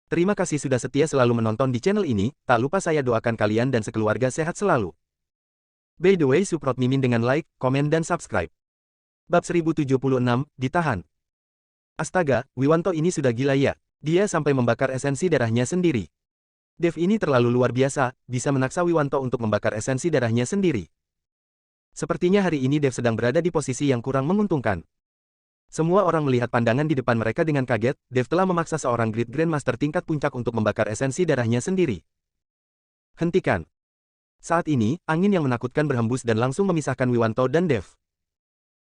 Terima kasih sudah setia selalu menonton di channel ini, tak lupa saya doakan kalian dan sekeluarga sehat selalu. By the way, support Mimin dengan like, komen dan subscribe. Bab 1076, ditahan. Astaga, Wiwanto ini sudah gila ya. Dia sampai membakar esensi darahnya sendiri. Dev ini terlalu luar biasa, bisa menaksa Wiwanto untuk membakar esensi darahnya sendiri. Sepertinya hari ini Dev sedang berada di posisi yang kurang menguntungkan. Semua orang melihat pandangan di depan mereka dengan kaget. Dev telah memaksa seorang Great Grandmaster tingkat puncak untuk membakar esensi darahnya sendiri. Hentikan. Saat ini, angin yang menakutkan berhembus dan langsung memisahkan Wiwanto dan Dev.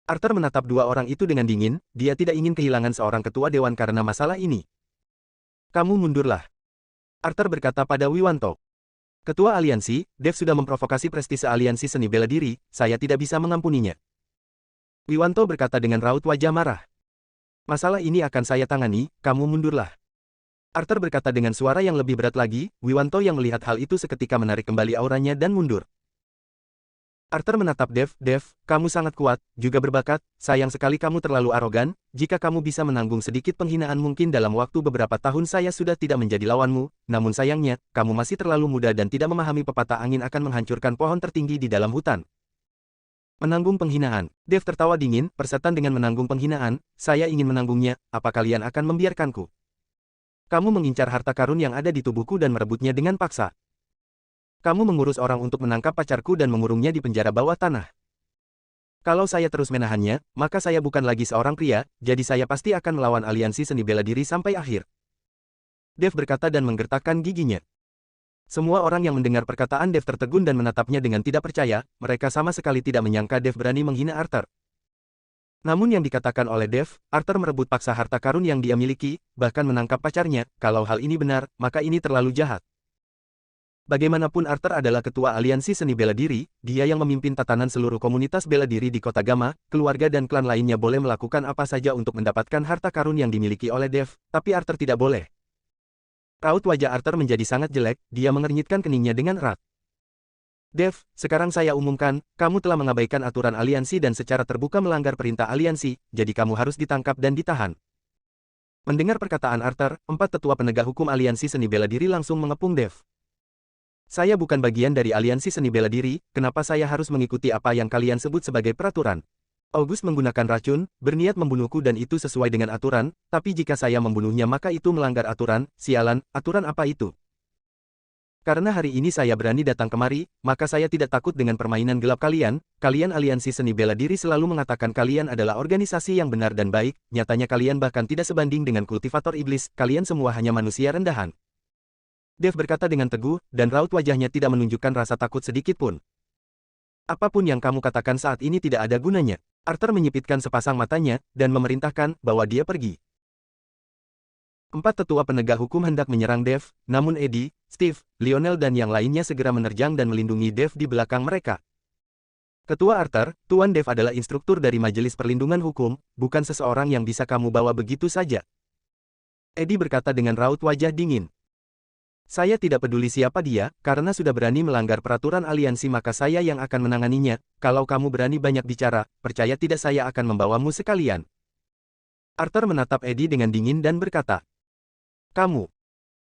Arthur menatap dua orang itu dengan dingin, dia tidak ingin kehilangan seorang ketua dewan karena masalah ini. Kamu mundurlah. Arthur berkata pada Wiwanto. Ketua aliansi, Dev sudah memprovokasi prestise aliansi seni bela diri, saya tidak bisa mengampuninya. Wiwanto berkata dengan raut wajah marah. Masalah ini akan saya tangani, kamu mundurlah. Arthur berkata dengan suara yang lebih berat lagi. Wiwanto yang melihat hal itu seketika menarik kembali auranya dan mundur. Arthur menatap Dev. Dev, kamu sangat kuat, juga berbakat, sayang sekali kamu terlalu arogan, jika kamu bisa menanggung sedikit penghinaan mungkin dalam waktu beberapa tahun saya sudah tidak menjadi lawanmu, namun sayangnya, kamu masih terlalu muda dan tidak memahami pepatah angin akan menghancurkan pohon tertinggi di dalam hutan. Menanggung penghinaan. Dev tertawa dingin, persetan dengan menanggung penghinaan, saya ingin menanggungnya, apa kalian akan membiarkanku? Kamu mengincar harta karun yang ada di tubuhku dan merebutnya dengan paksa. Kamu mengurus orang untuk menangkap pacarku dan mengurungnya di penjara bawah tanah. Kalau saya terus menahannya, maka saya bukan lagi seorang pria, jadi saya pasti akan melawan aliansi seni bela diri sampai akhir. Dev berkata dan menggertakkan giginya. Semua orang yang mendengar perkataan Dev tertegun dan menatapnya dengan tidak percaya, mereka sama sekali tidak menyangka Dev berani menghina Arthur. Namun yang dikatakan oleh Dev, Arthur merebut paksa harta karun yang dia miliki, bahkan menangkap pacarnya, kalau hal ini benar, maka ini terlalu jahat. Bagaimanapun Arthur adalah ketua aliansi seni bela diri, dia yang memimpin tatanan seluruh komunitas bela diri di kota Gama, keluarga dan klan lainnya boleh melakukan apa saja untuk mendapatkan harta karun yang dimiliki oleh Dev, tapi Arthur tidak boleh. Raut wajah Arthur menjadi sangat jelek, dia mengernyitkan keningnya dengan erat. Dev, sekarang saya umumkan, kamu telah mengabaikan aturan aliansi dan secara terbuka melanggar perintah aliansi, jadi kamu harus ditangkap dan ditahan. Mendengar perkataan Arthur, 4 tetua penegak hukum aliansi seni bela diri langsung mengepung Dev. Saya bukan bagian dari aliansi seni bela diri, kenapa saya harus mengikuti apa yang kalian sebut sebagai peraturan? August menggunakan racun, berniat membunuhku dan itu sesuai dengan aturan, tapi jika saya membunuhnya maka itu melanggar aturan, sialan, aturan apa itu? Karena hari ini saya berani datang kemari, maka saya tidak takut dengan permainan gelap kalian, kalian aliansi seni bela diri selalu mengatakan kalian adalah organisasi yang benar dan baik, nyatanya kalian bahkan tidak sebanding dengan kultivator iblis, kalian semua hanya manusia rendahan. Dev berkata dengan teguh, dan raut wajahnya tidak menunjukkan rasa takut sedikit pun. Apapun yang kamu katakan saat ini tidak ada gunanya. Arthur menyipitkan sepasang matanya, dan memerintahkan bahwa dia pergi. 4 tetua penegak hukum hendak menyerang Dev, namun Eddie, Steve, Lionel dan yang lainnya segera menerjang dan melindungi Dev di belakang mereka. Ketua Arthur, Tuan Dev adalah instruktur dari Majelis Perlindungan Hukum, bukan seseorang yang bisa kamu bawa begitu saja. Eddie berkata dengan raut wajah dingin. Saya tidak peduli siapa dia, karena sudah berani melanggar peraturan aliansi maka saya yang akan menanganinya, kalau kamu berani banyak bicara, percaya tidak saya akan membawamu sekalian. Arthur menatap Eddie dengan dingin dan berkata. Kamu.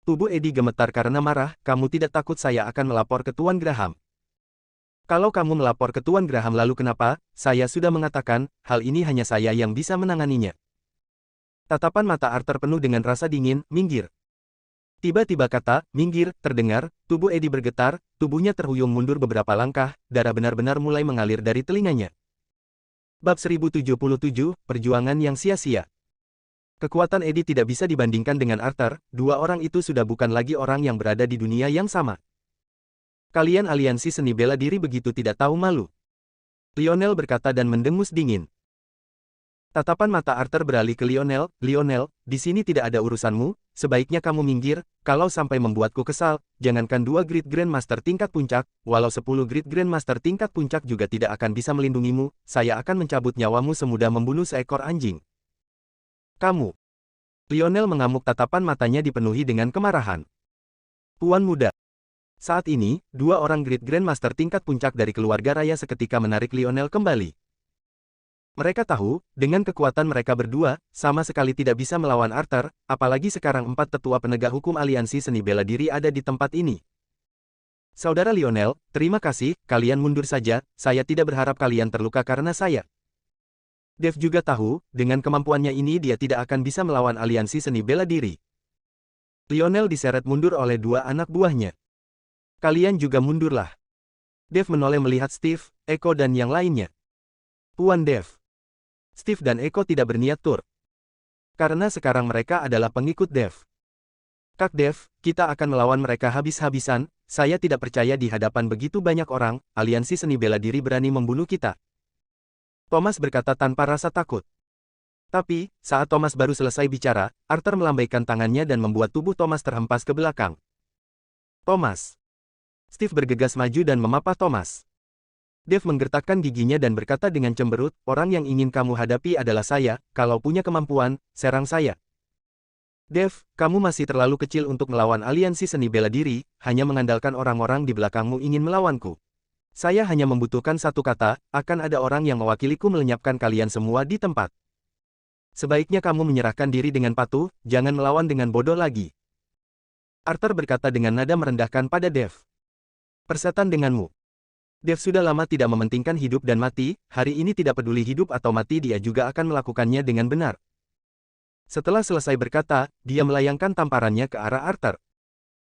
Tubuh Eddie gemetar karena marah, kamu tidak takut saya akan melapor ke Tuan Graham. Kalau kamu melapor ke Tuan Graham lalu kenapa, saya sudah mengatakan, hal ini hanya saya yang bisa menanganinya. Tatapan mata Arthur penuh dengan rasa dingin, minggir. Tiba-tiba kata, minggir, terdengar, tubuh Eddie bergetar, tubuhnya terhuyung mundur beberapa langkah, darah benar-benar mulai mengalir dari telinganya. Bab 1077, Perjuangan yang sia-sia. Kekuatan Eddie tidak bisa dibandingkan dengan Arthur, dua orang itu sudah bukan lagi orang yang berada di dunia yang sama. Kalian aliansi seni bela diri begitu tidak tahu malu. Lionel berkata dan mendengus dingin. Tatapan mata Arthur beralih ke Lionel, Lionel, di sini tidak ada urusanmu, sebaiknya kamu minggir, kalau sampai membuatku kesal, jangankan 2 Great Grandmaster tingkat puncak, walau 10 Great Grandmaster tingkat puncak juga tidak akan bisa melindungimu, saya akan mencabut nyawamu semudah membunuh seekor anjing. Kamu. Lionel mengamuk tatapan matanya dipenuhi dengan kemarahan. Puan muda. Saat ini, 2 orang Great Grandmaster tingkat puncak dari keluarga raya seketika menarik Lionel kembali. Mereka tahu, dengan kekuatan mereka berdua, sama sekali tidak bisa melawan Arthur, apalagi sekarang 4 tetua penegak hukum aliansi seni bela diri ada di tempat ini. Saudara Lionel, terima kasih, kalian mundur saja, saya tidak berharap kalian terluka karena saya. Dave juga tahu, dengan kemampuannya ini dia tidak akan bisa melawan aliansi seni bela diri. Lionel diseret mundur oleh 2 anak buahnya. Kalian juga mundurlah. Dave menoleh melihat Steve, Echo dan yang lainnya. Tuan Dave. Steve dan Echo tidak berniat tur. Karena sekarang mereka adalah pengikut Dave. Kak Dave, kita akan melawan mereka habis-habisan, saya tidak percaya di hadapan begitu banyak orang, aliansi seni bela diri berani membunuh kita. Thomas berkata tanpa rasa takut. Tapi, saat Thomas baru selesai bicara, Arthur melambaikan tangannya dan membuat tubuh Thomas terhempas ke belakang. Thomas. Steve bergegas maju dan memapah Thomas. Dave menggertakkan giginya dan berkata dengan cemberut, orang yang ingin kamu hadapi adalah saya, kalau punya kemampuan, serang saya. Dave, kamu masih terlalu kecil untuk melawan aliansi seni bela diri, hanya mengandalkan orang-orang di belakangmu ingin melawanku. Saya hanya membutuhkan satu kata, akan ada orang yang mewakiliku melenyapkan kalian semua di tempat. Sebaiknya kamu menyerahkan diri dengan patuh, jangan melawan dengan bodoh lagi. Arthur berkata dengan nada merendahkan pada Dave. Persetan denganmu. Dave sudah lama tidak mementingkan hidup dan mati, hari ini tidak peduli hidup atau mati dia juga akan melakukannya dengan benar. Setelah selesai berkata, dia melayangkan tamparannya ke arah Arthur.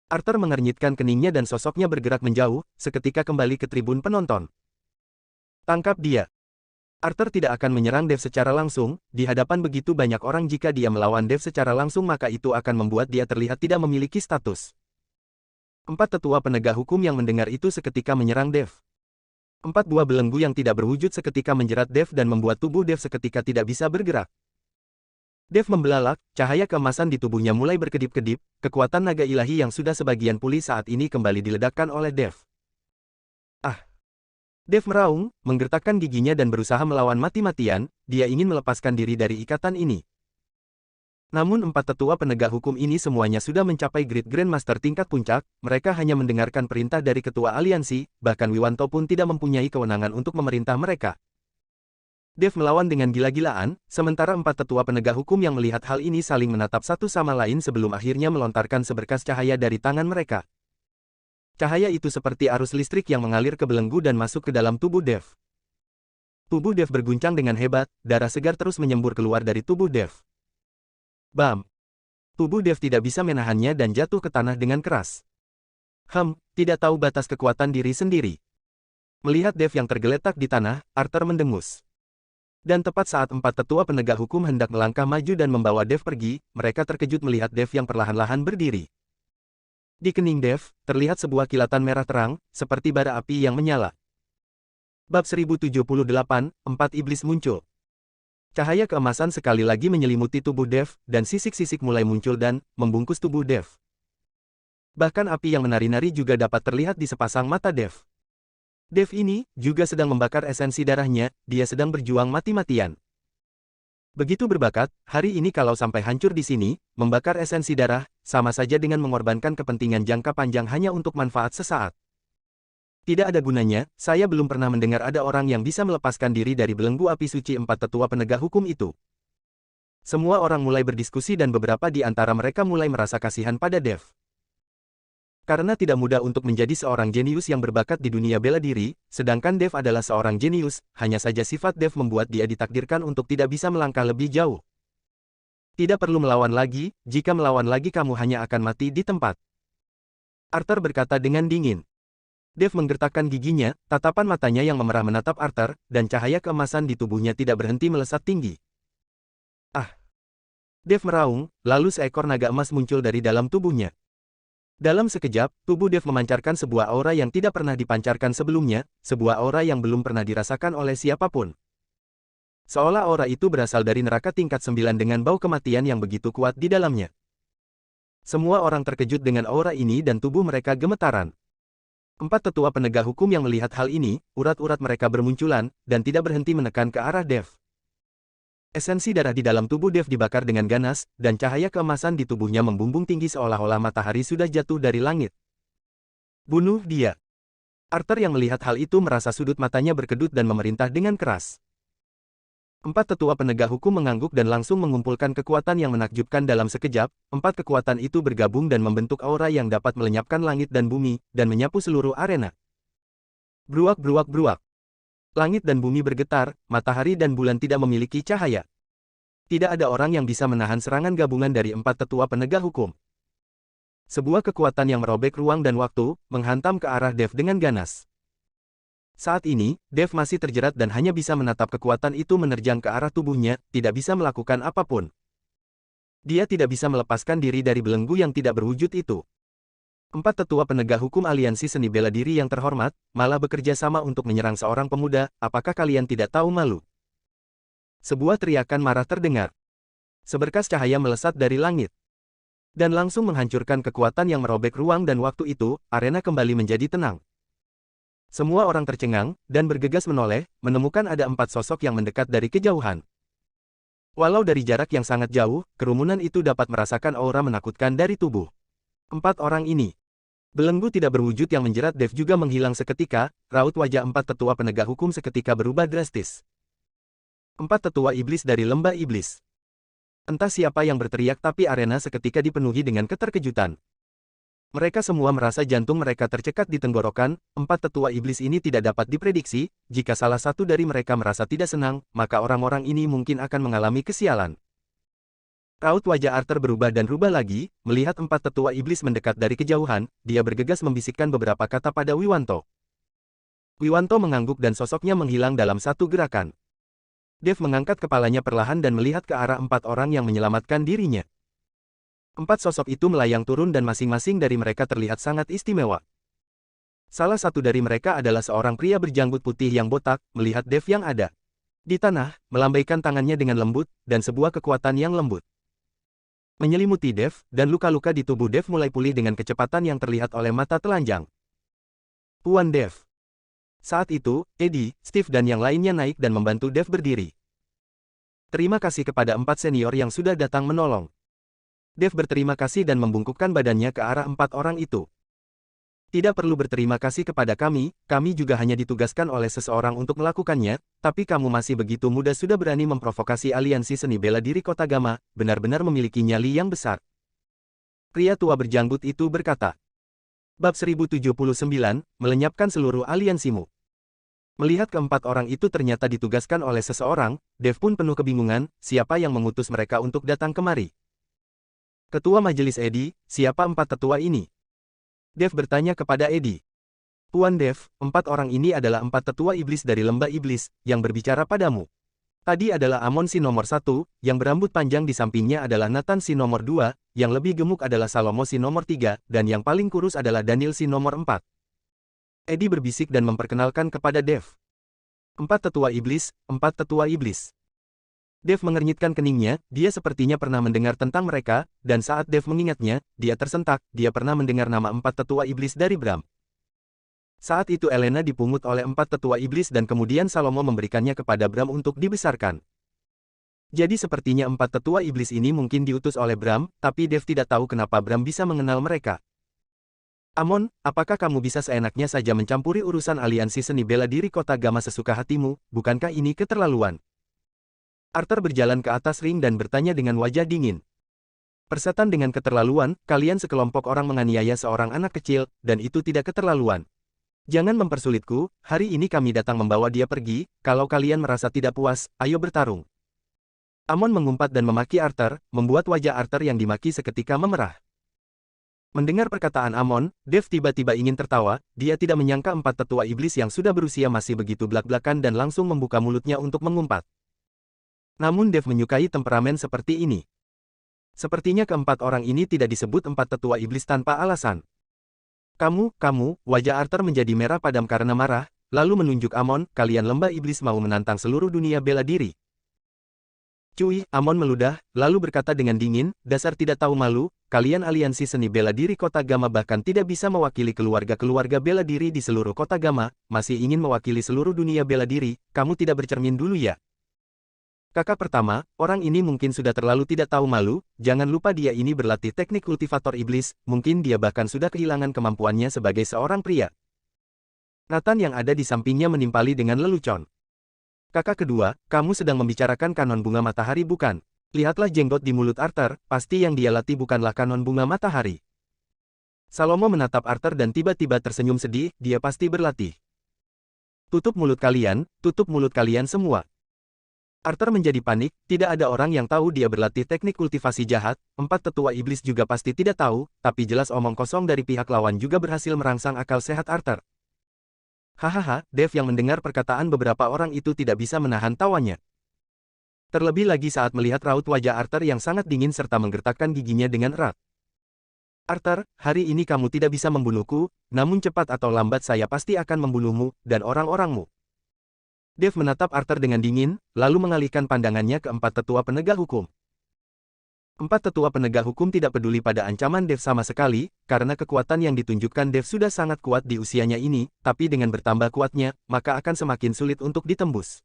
Arthur mengernyitkan keningnya dan sosoknya bergerak menjauh, seketika kembali ke tribun penonton. Tangkap dia. Arthur tidak akan menyerang Dave secara langsung, di hadapan begitu banyak orang jika dia melawan Dave secara langsung maka itu akan membuat dia terlihat tidak memiliki status. 4 tetua penegak hukum yang mendengar itu seketika menyerang Dave. 4 buah belenggu yang tidak berwujud seketika menjerat Dave dan membuat tubuh Dave seketika tidak bisa bergerak. Dave membelalak, cahaya keemasan di tubuhnya mulai berkedip-kedip, kekuatan naga ilahi yang sudah sebagian pulih saat ini kembali diledakkan oleh Dave. Ah! Dave meraung, menggertakkan giginya dan berusaha melawan mati-matian, dia ingin melepaskan diri dari ikatan ini. Namun 4 tetua penegak hukum ini semuanya sudah mencapai Great Grandmaster tingkat puncak, mereka hanya mendengarkan perintah dari ketua aliansi, bahkan Wiwanto pun tidak mempunyai kewenangan untuk memerintah mereka. Dave melawan dengan gila-gilaan, sementara 4 tetua penegak hukum yang melihat hal ini saling menatap satu sama lain sebelum akhirnya melontarkan seberkas cahaya dari tangan mereka. Cahaya itu seperti arus listrik yang mengalir ke belenggu dan masuk ke dalam tubuh Dave. Tubuh Dave berguncang dengan hebat, darah segar terus menyembur keluar dari tubuh Dave. Bam! Tubuh Dave tidak bisa menahannya dan jatuh ke tanah dengan keras. Tidak tahu batas kekuatan diri sendiri. Melihat Dave yang tergeletak di tanah, Arthur mendengus. Dan tepat saat 4 tetua penegak hukum hendak melangkah maju dan membawa Dave pergi, mereka terkejut melihat Dave yang perlahan-lahan berdiri. Di kening Dave, terlihat sebuah kilatan merah terang, seperti bara api yang menyala. Bab 1078, 4 Iblis muncul. Cahaya keemasan sekali lagi menyelimuti tubuh Dave, dan sisik-sisik mulai muncul dan membungkus tubuh Dave. Bahkan api yang menari-nari juga dapat terlihat di sepasang mata Dave. Dave ini juga sedang membakar esensi darahnya, dia sedang berjuang mati-matian. Begitu berbakat, hari ini kalau sampai hancur di sini, membakar esensi darah, sama saja dengan mengorbankan kepentingan jangka panjang hanya untuk manfaat sesaat. Tidak ada gunanya, saya belum pernah mendengar ada orang yang bisa melepaskan diri dari belenggu api suci 4 tetua penegak hukum itu. Semua orang mulai berdiskusi dan beberapa di antara mereka mulai merasa kasihan pada Dave. Karena tidak mudah untuk menjadi seorang jenius yang berbakat di dunia bela diri, sedangkan Dave adalah seorang jenius, hanya saja sifat Dave membuat dia ditakdirkan untuk tidak bisa melangkah lebih jauh. Tidak perlu melawan lagi, jika melawan lagi kamu hanya akan mati di tempat. Arthur berkata dengan dingin. Dave menggertakkan giginya, tatapan matanya yang memerah menatap Arthur, dan cahaya keemasan di tubuhnya tidak berhenti melesat tinggi. Ah! Dave meraung, lalu seekor naga emas muncul dari dalam tubuhnya. Dalam sekejap, tubuh Dave memancarkan sebuah aura yang tidak pernah dipancarkan sebelumnya, sebuah aura yang belum pernah dirasakan oleh siapapun. Seolah aura itu berasal dari neraka tingkat 9 dengan bau kematian yang begitu kuat di dalamnya. Semua orang terkejut dengan aura ini dan tubuh mereka gemetaran. 4 tetua penegak hukum yang melihat hal ini, urat-urat mereka bermunculan, dan tidak berhenti menekan ke arah Dave. Esensi darah di dalam tubuh Dave dibakar dengan ganas, dan cahaya keemasan di tubuhnya membumbung tinggi seolah-olah matahari sudah jatuh dari langit. Bunuh dia! Arthur yang melihat hal itu merasa sudut matanya berkedut dan memerintah dengan keras. Empat tetua penegak hukum mengangguk dan langsung mengumpulkan kekuatan yang menakjubkan dalam sekejap. Empat kekuatan itu bergabung dan membentuk aura yang dapat melenyapkan langit dan bumi, dan menyapu seluruh arena. Bruak bruak bruak. Langit dan bumi bergetar, matahari dan bulan tidak memiliki cahaya. Tidak ada orang yang bisa menahan serangan gabungan dari empat tetua penegak hukum. Sebuah kekuatan yang merobek ruang dan waktu, menghantam ke arah Dev dengan ganas. Saat ini, Dev masih terjerat dan hanya bisa menatap kekuatan itu menerjang ke arah tubuhnya, tidak bisa melakukan apapun. Dia tidak bisa melepaskan diri dari belenggu yang tidak berwujud itu. Empat tetua penegak hukum aliansi seni bela diri yang terhormat, malah bekerja sama untuk menyerang seorang pemuda, apakah kalian tidak tahu malu? Sebuah teriakan marah terdengar. Seberkas cahaya melesat dari langit. Dan langsung menghancurkan kekuatan yang merobek ruang dan waktu itu, arena kembali menjadi tenang. Semua orang tercengang, dan bergegas menoleh, menemukan ada empat sosok yang mendekat dari kejauhan. Walau dari jarak yang sangat jauh, kerumunan itu dapat merasakan aura menakutkan dari tubuh empat orang ini. Belenggu tidak berwujud yang menjerat Dev juga menghilang seketika, raut wajah empat tetua penegak hukum seketika berubah drastis. Empat tetua iblis dari lembah iblis. Entah siapa yang berteriak tapi arena seketika dipenuhi dengan keterkejutan. Mereka semua merasa jantung mereka tercekat di tenggorokan. Empat tetua iblis ini tidak dapat diprediksi, jika salah satu dari mereka merasa tidak senang, maka orang-orang ini mungkin akan mengalami kesialan. Raut wajah Arthur berubah dan rubah lagi, melihat empat tetua iblis mendekat dari kejauhan, dia bergegas membisikkan beberapa kata pada Wiwanto. Wiwanto mengangguk dan sosoknya menghilang dalam satu gerakan. Dev mengangkat kepalanya perlahan dan melihat ke arah empat orang yang menyelamatkan dirinya. Empat sosok itu melayang turun dan masing-masing dari mereka terlihat sangat istimewa. Salah satu dari mereka adalah seorang pria berjanggut putih yang botak, melihat Dev yang ada di tanah, melambaikan tangannya dengan lembut, dan sebuah kekuatan yang lembut menyelimuti Dev, dan luka-luka di tubuh Dev mulai pulih dengan kecepatan yang terlihat oleh mata telanjang. Tuan Dev. Saat itu, Eddie, Steve dan yang lainnya naik dan membantu Dev berdiri. Terima kasih kepada empat senior yang sudah datang menolong. Dev berterima kasih dan membungkukkan badannya ke arah empat orang itu. Tidak perlu berterima kasih kepada kami juga hanya ditugaskan oleh seseorang untuk melakukannya, tapi kamu masih begitu muda sudah berani memprovokasi aliansi seni bela diri Kota Gama, benar-benar memiliki nyali yang besar. Pria tua berjanggut itu berkata. Bab 1079, melenyapkan seluruh aliansimu. Melihat keempat orang itu ternyata ditugaskan oleh seseorang, Dev pun penuh kebingungan, siapa yang mengutus mereka untuk datang kemari. Ketua Majelis Eddie, siapa empat tetua ini? Dev bertanya kepada Eddie. Tuan Dev, empat orang ini adalah empat tetua iblis dari lembah iblis, yang berbicara padamu. Tadi adalah Amon si nomor 1, yang berambut panjang di sampingnya adalah Nathan si nomor 2, yang lebih gemuk adalah Salomo si nomor 3, dan yang paling kurus adalah Daniel si nomor 4. Eddie berbisik dan memperkenalkan kepada Dev. Empat tetua iblis, empat tetua iblis. Dev mengernyitkan keningnya, dia sepertinya pernah mendengar tentang mereka, dan saat Dev mengingatnya, dia tersentak, dia pernah mendengar nama empat tetua iblis dari Bram. Saat itu Elena dipungut oleh empat tetua iblis dan kemudian Salomo memberikannya kepada Bram untuk dibesarkan. Jadi sepertinya empat tetua iblis ini mungkin diutus oleh Bram, tapi Dev tidak tahu kenapa Bram bisa mengenal mereka. Amon, apakah kamu bisa seenaknya saja mencampuri urusan aliansi seni bela diri Kota Gama sesuka hatimu, bukankah ini keterlaluan? Arthur berjalan ke atas ring dan bertanya dengan wajah dingin. Persetan dengan keterlaluan, kalian sekelompok orang menganiaya seorang anak kecil, dan itu tidak keterlaluan. Jangan mempersulitku, hari ini kami datang membawa dia pergi, kalau kalian merasa tidak puas, ayo bertarung. Amon mengumpat dan memaki Arthur, membuat wajah Arthur yang dimaki seketika memerah. Mendengar perkataan Amon, Dev tiba-tiba ingin tertawa, dia tidak menyangka empat tetua iblis yang sudah berusia masih begitu blak-blakan dan langsung membuka mulutnya untuk mengumpat. Namun Dev menyukai temperamen seperti ini. Sepertinya keempat orang ini tidak disebut empat tetua iblis tanpa alasan. Kamu, wajah Arthur menjadi merah padam karena marah, lalu menunjuk Amon, kalian lembah iblis mau menantang seluruh dunia bela diri. Cuy, Amon meludah, lalu berkata dengan dingin, dasar tidak tahu malu, kalian aliansi seni bela diri Kota Gama bahkan tidak bisa mewakili keluarga-keluarga bela diri di seluruh Kota Gama, masih ingin mewakili seluruh dunia bela diri, kamu tidak bercermin dulu ya? Kakak pertama, orang ini mungkin sudah terlalu tidak tahu malu, jangan lupa dia ini berlatih teknik kultivator iblis, mungkin dia bahkan sudah kehilangan kemampuannya sebagai seorang pria. Nathan yang ada di sampingnya menimpali dengan lelucon. Kakak kedua, kamu sedang membicarakan kanon bunga matahari bukan? Lihatlah jenggot di mulut Arthur, pasti yang dia latih bukanlah kanon bunga matahari. Salomo menatap Arthur dan tiba-tiba tersenyum sedih, dia pasti berlatih. Tutup mulut kalian semua. Arthur menjadi panik, tidak ada orang yang tahu dia berlatih teknik kultivasi jahat, 4 tetua iblis juga pasti tidak tahu, tapi jelas omong kosong dari pihak lawan juga berhasil merangsang akal sehat Arthur. Hahaha, Dev yang mendengar perkataan beberapa orang itu tidak bisa menahan tawanya. Terlebih lagi saat melihat raut wajah Arthur yang sangat dingin serta menggertakkan giginya dengan erat. Arthur, hari ini kamu tidak bisa membunuhku, namun cepat atau lambat saya pasti akan membunuhmu, dan orang-orangmu. Dev menatap Arthur dengan dingin, lalu mengalihkan pandangannya ke 4 tetua penegak hukum. 4 tetua penegak hukum tidak peduli pada ancaman Dev sama sekali, karena kekuatan yang ditunjukkan Dev sudah sangat kuat di usianya ini, tapi dengan bertambah kuatnya, maka akan semakin sulit untuk ditembus.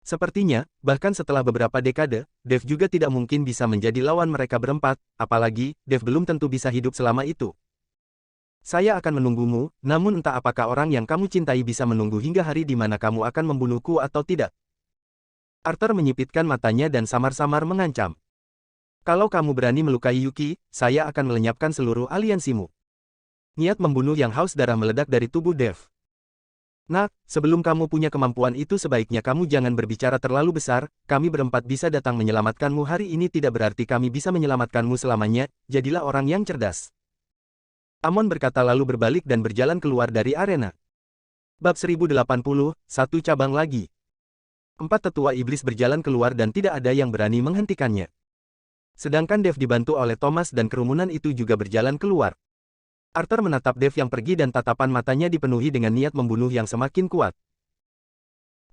Sepertinya, bahkan setelah beberapa dekade, Dev juga tidak mungkin bisa menjadi lawan mereka berempat, apalagi, Dev belum tentu bisa hidup selama itu. Saya akan menunggumu, namun entah apakah orang yang kamu cintai bisa menunggu hingga hari di mana kamu akan membunuhku atau tidak. Arthur menyipitkan matanya dan samar-samar mengancam. Kalau kamu berani melukai Yuki, saya akan melenyapkan seluruh aliansimu. Niat membunuh yang haus darah meledak dari tubuh Dev. Nak, sebelum kamu punya kemampuan itu sebaiknya kamu jangan berbicara terlalu besar, kami berempat bisa datang menyelamatkanmu hari ini tidak berarti kami bisa menyelamatkanmu selamanya, jadilah orang yang cerdas. Amon berkata lalu berbalik dan berjalan keluar dari arena. Bab 1080, satu cabang lagi. 4 tetua iblis berjalan keluar dan tidak ada yang berani menghentikannya. Sedangkan Dev dibantu oleh Thomas dan kerumunan itu juga berjalan keluar. Arthur menatap Dev yang pergi dan tatapan matanya dipenuhi dengan niat membunuh yang semakin kuat.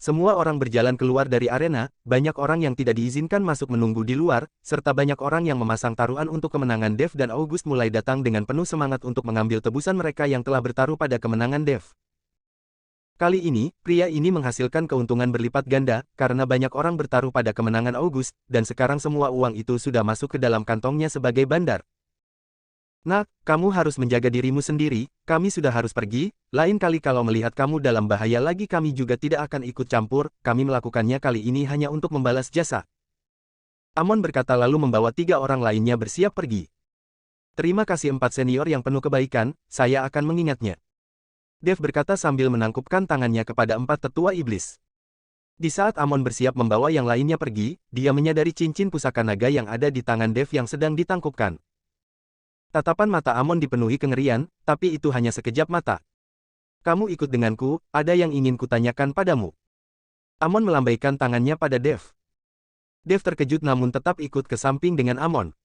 Semua orang berjalan keluar dari arena, banyak orang yang tidak diizinkan masuk menunggu di luar, serta banyak orang yang memasang taruhan untuk kemenangan Dev dan August mulai datang dengan penuh semangat untuk mengambil tebusan mereka yang telah bertaruh pada kemenangan Dev. Kali ini, pria ini menghasilkan keuntungan berlipat ganda, karena banyak orang bertaruh pada kemenangan August, dan sekarang semua uang itu sudah masuk ke dalam kantongnya sebagai bandar. Nak, kamu harus menjaga dirimu sendiri, kami sudah harus pergi, lain kali kalau melihat kamu dalam bahaya lagi kami juga tidak akan ikut campur, kami melakukannya kali ini hanya untuk membalas jasa. Amon berkata lalu membawa 3 orang lainnya bersiap pergi. Terima kasih 4 senior yang penuh kebaikan, saya akan mengingatnya. Dev berkata sambil menangkupkan tangannya kepada 4 tetua iblis. Di saat Amon bersiap membawa yang lainnya pergi, dia menyadari cincin pusaka naga yang ada di tangan Dev yang sedang ditangkupkan. Tatapan mata Amon dipenuhi kengerian, tapi itu hanya sekejap mata. Kamu ikut denganku, ada yang ingin kutanyakan padamu. Amon melambaikan tangannya pada Dev. Dev terkejut namun tetap ikut ke samping dengan Amon.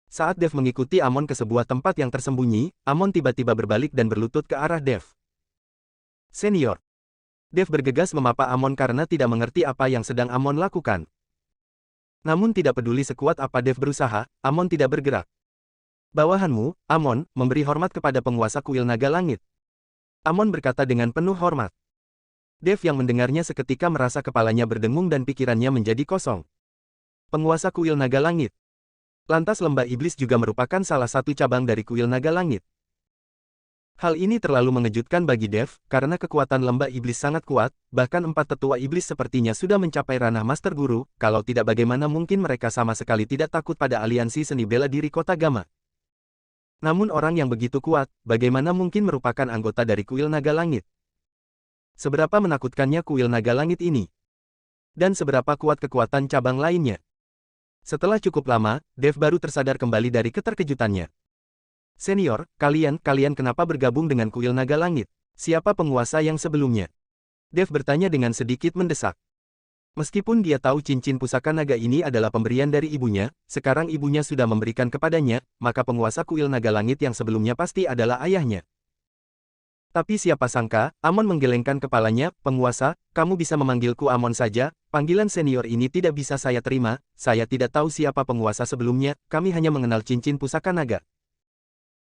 Saat Dev mengikuti Amon ke sebuah tempat yang tersembunyi, Amon tiba-tiba berbalik dan berlutut ke arah Dev. Senior. Dev bergegas memapa Amon karena tidak mengerti apa yang sedang Amon lakukan. Namun tidak peduli sekuat apa Dev berusaha, Amon tidak bergerak. Bawahanmu, Amon, memberi hormat kepada penguasa kuil naga langit. Amon berkata dengan penuh hormat. Dev yang mendengarnya seketika merasa kepalanya berdengung dan pikirannya menjadi kosong. Penguasa kuil naga langit. Lantas lembah iblis juga merupakan salah satu cabang dari kuil naga langit. Hal ini terlalu mengejutkan bagi Dev, karena kekuatan lembah iblis sangat kuat, bahkan 4 tetua iblis sepertinya sudah mencapai ranah Master Guru, kalau tidak bagaimana mungkin mereka sama sekali tidak takut pada aliansi seni bela diri kota Gama. Namun orang yang begitu kuat, bagaimana mungkin merupakan anggota dari kuil naga langit? Seberapa menakutkannya kuil naga langit ini? Dan seberapa kuat kekuatan cabang lainnya? Setelah cukup lama, Dev baru tersadar kembali dari keterkejutannya. Senior, kalian kenapa bergabung dengan kuil naga langit? Siapa penguasa yang sebelumnya? Dev bertanya dengan sedikit mendesak. Meskipun dia tahu cincin pusaka naga ini adalah pemberian dari ibunya, sekarang ibunya sudah memberikan kepadanya, maka penguasa kuil naga langit yang sebelumnya pasti adalah ayahnya. Tapi siapa sangka, Amon menggelengkan kepalanya, penguasa, kamu bisa memanggilku Amon saja, panggilan senior ini tidak bisa saya terima, saya tidak tahu siapa penguasa sebelumnya, kami hanya mengenal cincin pusaka naga.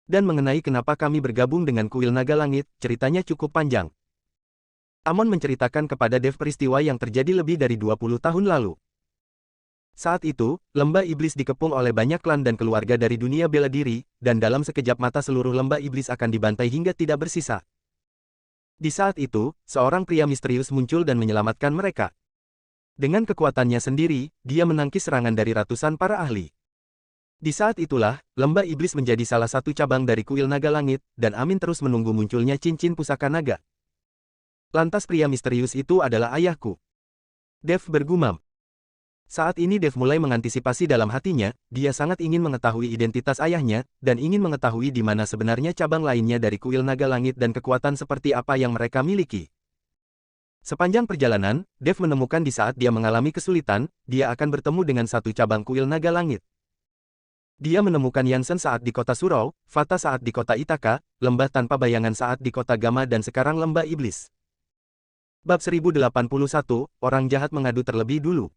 Dan mengenai kenapa kami bergabung dengan kuil naga langit, ceritanya cukup panjang. Amon menceritakan kepada Dev peristiwa yang terjadi lebih dari 20 tahun lalu. Saat itu, lembah iblis dikepung oleh banyak klan dan keluarga dari dunia bela diri, dan dalam sekejap mata seluruh lembah iblis akan dibantai hingga tidak bersisa. Di saat itu, seorang pria misterius muncul dan menyelamatkan mereka. Dengan kekuatannya sendiri, dia menangkis serangan dari ratusan para ahli. Di saat itulah, lembah iblis menjadi salah satu cabang dari kuil naga langit, dan Amin terus menunggu munculnya cincin pusaka naga. Lantas pria misterius itu adalah ayahku. Dev bergumam. Saat ini Dev mulai mengantisipasi dalam hatinya, dia sangat ingin mengetahui identitas ayahnya, dan ingin mengetahui di mana sebenarnya cabang lainnya dari kuil naga langit dan kekuatan seperti apa yang mereka miliki. Sepanjang perjalanan, Dev menemukan di saat dia mengalami kesulitan, dia akan bertemu dengan satu cabang kuil naga langit. Dia menemukan Yansen saat di kota Surau, Fata saat di kota Ithaka, lembah tanpa bayangan saat di kota Gama dan sekarang lembah iblis. Bab 1081, Orang Jahat Mengadu Terlebih Dulu.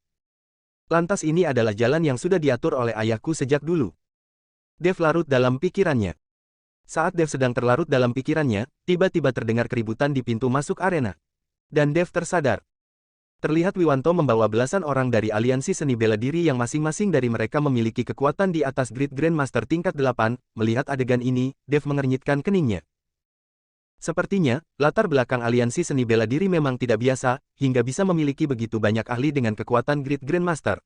Lantas ini adalah jalan yang sudah diatur oleh ayahku sejak dulu. Dev larut dalam pikirannya. Saat Dev sedang terlarut dalam pikirannya, tiba-tiba terdengar keributan di pintu masuk arena. Dan Dev tersadar. Terlihat Wiwanto membawa belasan orang dari aliansi seni bela diri yang masing-masing dari mereka memiliki kekuatan di atas Great Grandmaster tingkat 8, melihat adegan ini, Dev mengernyitkan keningnya. Sepertinya, latar belakang aliansi seni bela diri memang tidak biasa, hingga bisa memiliki begitu banyak ahli dengan kekuatan Great Grandmaster.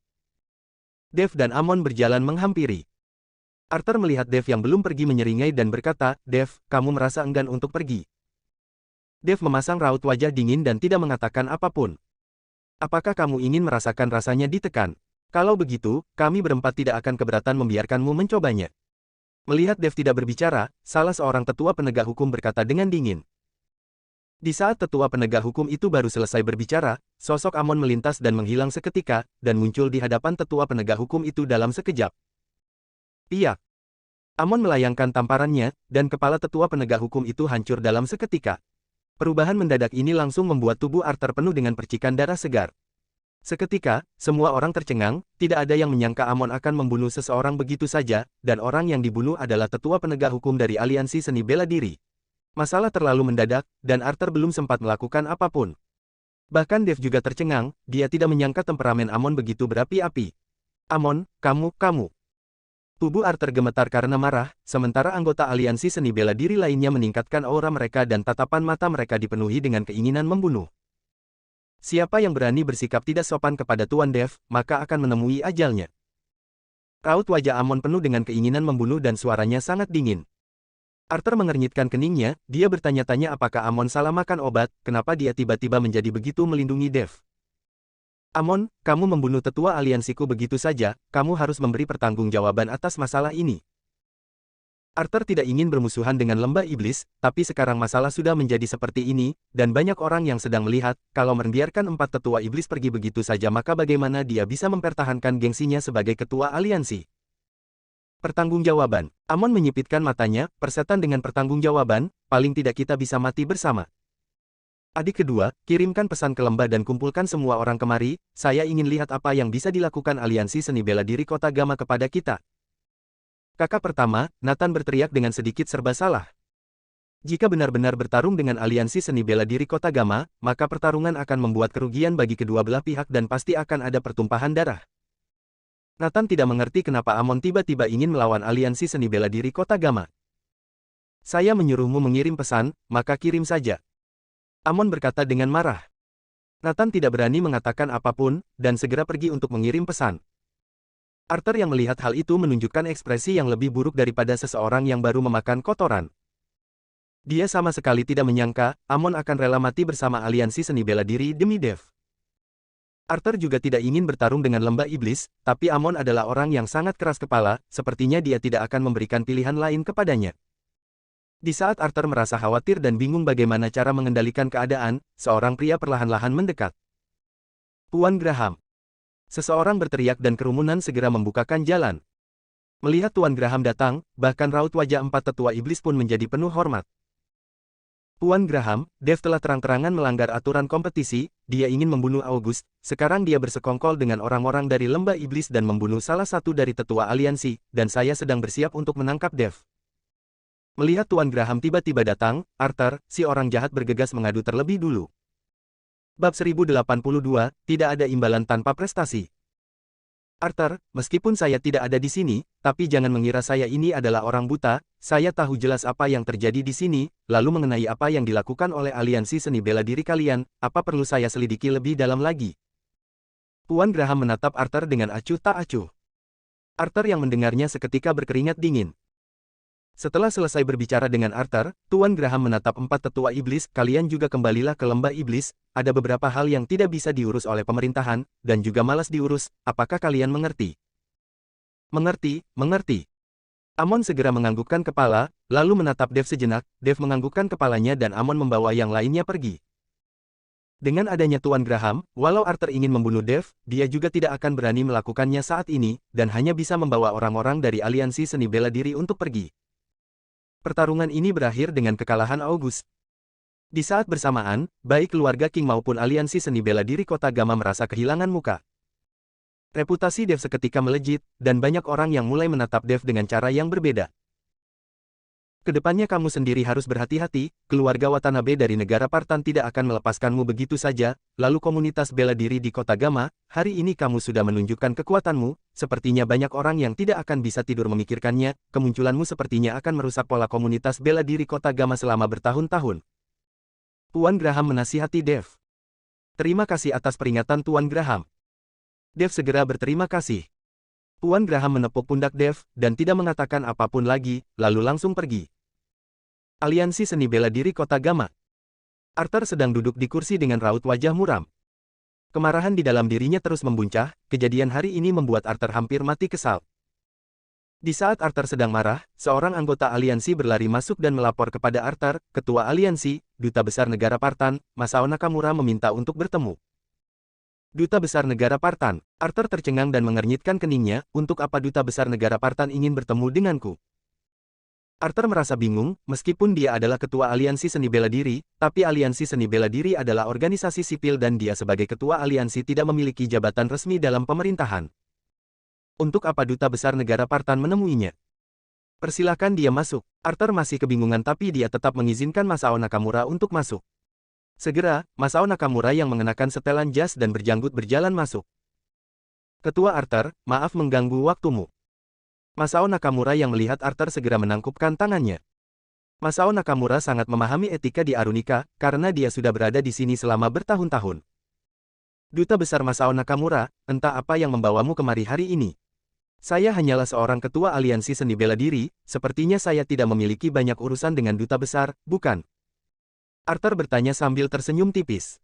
Dev dan Amon berjalan menghampiri. Arthur melihat Dev yang belum pergi menyeringai dan berkata, "Dev, kamu merasa enggan untuk pergi?" Dev memasang raut wajah dingin dan tidak mengatakan apapun. "Apakah kamu ingin merasakan rasanya ditekan? Kalau begitu, kami berempat tidak akan keberatan membiarkanmu mencobanya." Melihat Dev tidak berbicara, salah seorang tetua penegak hukum berkata dengan dingin. Di saat tetua penegak hukum itu baru selesai berbicara, sosok Amon melintas dan menghilang seketika, dan muncul di hadapan tetua penegak hukum itu dalam sekejap. Piak. Amon melayangkan tamparannya, dan kepala tetua penegak hukum itu hancur dalam seketika. Perubahan mendadak ini langsung membuat tubuh Arthur penuh dengan percikan darah segar. Seketika, semua orang tercengang, tidak ada yang menyangka Amon akan membunuh seseorang begitu saja, dan orang yang dibunuh adalah tetua penegak hukum dari aliansi seni bela diri. Masalah terlalu mendadak, dan Arthur belum sempat melakukan apapun. Bahkan Dev juga tercengang, dia tidak menyangka temperamen Amon begitu berapi-api. "Amon, kamu. Tubuh Arthur gemetar karena marah, sementara anggota aliansi seni bela diri lainnya meningkatkan aura mereka dan tatapan mata mereka dipenuhi dengan keinginan membunuh. Siapa yang berani bersikap tidak sopan kepada Tuan Dev, maka akan menemui ajalnya. Raut wajah Amon penuh dengan keinginan membunuh dan suaranya sangat dingin. Arthur mengernyitkan keningnya, dia bertanya-tanya apakah Amon salah makan obat, kenapa dia tiba-tiba menjadi begitu melindungi Dev. "Amon, kamu membunuh tetua aliansiku begitu saja, kamu harus memberi pertanggungjawaban atas masalah ini." Arthur tidak ingin bermusuhan dengan lembah iblis, tapi sekarang masalah sudah menjadi seperti ini, dan banyak orang yang sedang melihat, kalau membiarkan 4 tetua iblis pergi begitu saja maka bagaimana dia bisa mempertahankan gengsinya sebagai ketua aliansi. Pertanggungjawaban. Amon menyipitkan matanya, persetan dengan pertanggungjawaban, paling tidak kita bisa mati bersama. Adik kedua, kirimkan pesan ke lembah dan kumpulkan semua orang kemari, saya ingin lihat apa yang bisa dilakukan aliansi seni bela diri kota Gama kepada kita. Kakak pertama, Nathan berteriak dengan sedikit serba salah. Jika benar-benar bertarung dengan aliansi seni bela diri kota Gama, maka pertarungan akan membuat kerugian bagi kedua belah pihak dan pasti akan ada pertumpahan darah. Nathan tidak mengerti kenapa Amon tiba-tiba ingin melawan aliansi seni bela diri kota Gama. "Saya menyuruhmu mengirim pesan, maka kirim saja." Amon berkata dengan marah. Nathan tidak berani mengatakan apapun, dan segera pergi untuk mengirim pesan. Arthur yang melihat hal itu menunjukkan ekspresi yang lebih buruk daripada seseorang yang baru memakan kotoran. Dia sama sekali tidak menyangka, Amon akan rela mati bersama aliansi seni bela diri demi Dev. Arthur juga tidak ingin bertarung dengan lembah iblis, tapi Amon adalah orang yang sangat keras kepala, sepertinya dia tidak akan memberikan pilihan lain kepadanya. Di saat Arthur merasa khawatir dan bingung bagaimana cara mengendalikan keadaan, seorang pria perlahan-lahan mendekat. "Tuan Graham." Seseorang berteriak dan kerumunan segera membukakan jalan. Melihat Tuan Graham datang, bahkan raut wajah 4 tetua iblis pun menjadi penuh hormat. "Tuan Graham, Dev telah terang-terangan melanggar aturan kompetisi, dia ingin membunuh August, sekarang dia bersekongkol dengan orang-orang dari lembah iblis dan membunuh salah satu dari tetua aliansi, dan saya sedang bersiap untuk menangkap Dev." Melihat Tuan Graham tiba-tiba datang, Arthur, si orang jahat bergegas mengadu terlebih dulu. Bab 1082, tidak ada imbalan tanpa prestasi. Arthur, meskipun saya tidak ada di sini, tapi jangan mengira saya ini adalah orang buta, saya tahu jelas apa yang terjadi di sini, lalu mengenai apa yang dilakukan oleh aliansi seni bela diri kalian, apa perlu saya selidiki lebih dalam lagi? Tuan Graham menatap Arthur dengan acuh tak acuh. Arthur yang mendengarnya seketika berkeringat dingin. Setelah selesai berbicara dengan Arthur, Tuan Graham menatap empat tetua iblis, kalian juga kembalilah ke lembah iblis, ada beberapa hal yang tidak bisa diurus oleh pemerintahan, dan juga malas diurus, apakah kalian mengerti? Mengerti, mengerti. Amon segera menganggukkan kepala, lalu menatap Dev sejenak, Dev menganggukkan kepalanya dan Amon membawa yang lainnya pergi. Dengan adanya Tuan Graham, walau Arthur ingin membunuh Dev, dia juga tidak akan berani melakukannya saat ini, dan hanya bisa membawa orang-orang dari aliansi seni bela diri untuk pergi. Pertarungan ini berakhir dengan kekalahan August. Di saat bersamaan, baik keluarga King maupun aliansi seni bela diri kota Gamma merasa kehilangan muka. Reputasi Dev seketika melejit, dan banyak orang yang mulai menatap Dev dengan cara yang berbeda. Kedepannya kamu sendiri harus berhati-hati, keluarga Watanabe dari negara Partan tidak akan melepaskanmu begitu saja, lalu komunitas bela diri di kota Gamma, hari ini kamu sudah menunjukkan kekuatanmu, sepertinya banyak orang yang tidak akan bisa tidur memikirkannya, kemunculanmu sepertinya akan merusak pola komunitas bela diri kota Gamma selama bertahun-tahun. Tuan Graham menasihati Dev. Terima kasih atas peringatan Tuan Graham. Dev segera berterima kasih. Tuan Graham menepuk pundak Dev, dan tidak mengatakan apapun lagi, lalu langsung pergi. Aliansi seni bela diri kota Gamma. Arthur sedang duduk di kursi dengan raut wajah muram. Kemarahan di dalam dirinya terus membuncah, kejadian hari ini membuat Arthur hampir mati kesal. Di saat Arthur sedang marah, seorang anggota aliansi berlari masuk dan melapor kepada Arthur, ketua aliansi, duta besar negara Partan, Masao Nakamura meminta untuk bertemu. Duta Besar Negara Partan. Arthur tercengang dan mengernyitkan keningnya, untuk apa Duta Besar Negara Partan ingin bertemu denganku? Arthur merasa bingung, meskipun dia adalah ketua aliansi seni bela diri, tapi aliansi seni bela diri adalah organisasi sipil dan dia sebagai ketua aliansi tidak memiliki jabatan resmi dalam pemerintahan. Untuk apa Duta Besar Negara Partan menemuinya? Persilahkan dia masuk. Arthur masih kebingungan tapi dia tetap mengizinkan Masao Nakamura untuk masuk. Segera, Masao Nakamura yang mengenakan setelan jas dan berjanggut berjalan masuk. Ketua Arthur, maaf mengganggu waktumu. Masao Nakamura yang melihat Arthur segera menangkupkan tangannya. Masao Nakamura sangat memahami etika di Arunika, karena dia sudah berada di sini selama bertahun-tahun. Duta Besar Masao Nakamura, entah apa yang membawamu kemari hari ini. Saya hanyalah seorang ketua aliansi seni bela diri, sepertinya saya tidak memiliki banyak urusan dengan duta besar, bukan? Arthur bertanya sambil tersenyum tipis.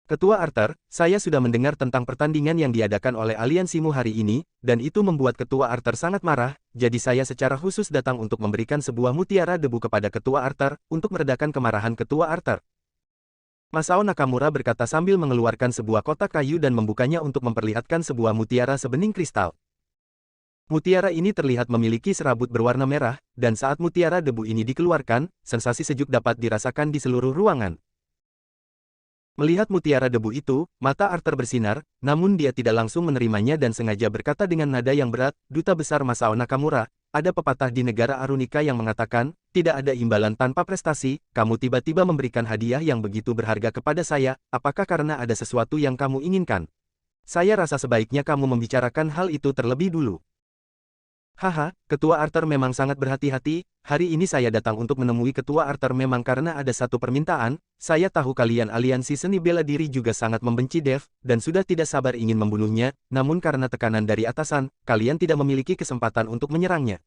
Ketua Arthur, saya sudah mendengar tentang pertandingan yang diadakan oleh aliansimu hari ini, dan itu membuat Ketua Arthur sangat marah, jadi saya secara khusus datang untuk memberikan sebuah mutiara debu kepada Ketua Arthur, untuk meredakan kemarahan Ketua Arthur. Masao Nakamura berkata sambil mengeluarkan sebuah kotak kayu dan membukanya untuk memperlihatkan sebuah mutiara sebening kristal. Mutiara ini terlihat memiliki serabut berwarna merah, dan saat mutiara debu ini dikeluarkan, sensasi sejuk dapat dirasakan di seluruh ruangan. Melihat mutiara debu itu, mata Arthur bersinar, namun dia tidak langsung menerimanya dan sengaja berkata dengan nada yang berat, Duta Besar Masao Nakamura, ada pepatah di negara Arunika yang mengatakan, tidak ada imbalan tanpa prestasi, kamu tiba-tiba memberikan hadiah yang begitu berharga kepada saya, apakah karena ada sesuatu yang kamu inginkan? Saya rasa sebaiknya kamu membicarakan hal itu terlebih dulu. Haha, Ketua Arthur memang sangat berhati-hati, hari ini saya datang untuk menemui Ketua Arthur memang karena ada satu permintaan, saya tahu kalian aliansi seni bela diri juga sangat membenci Dev, dan sudah tidak sabar ingin membunuhnya, namun karena tekanan dari atasan, kalian tidak memiliki kesempatan untuk menyerangnya.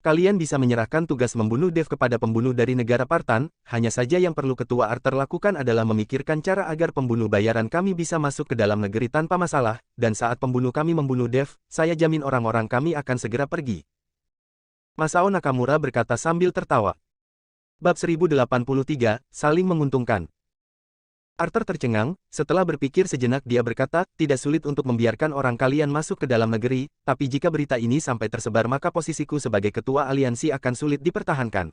Kalian bisa menyerahkan tugas membunuh Dev kepada pembunuh dari negara Partan, hanya saja yang perlu Ketua Arthur lakukan adalah memikirkan cara agar pembunuh bayaran kami bisa masuk ke dalam negeri tanpa masalah, dan saat pembunuh kami membunuh Dev, saya jamin orang-orang kami akan segera pergi. Masao Nakamura berkata sambil tertawa. Bab 1083, Saling Menguntungkan. Arthur tercengang, setelah berpikir sejenak dia berkata, tidak sulit untuk membiarkan orang kalian masuk ke dalam negeri, tapi jika berita ini sampai tersebar maka posisiku sebagai ketua aliansi akan sulit dipertahankan.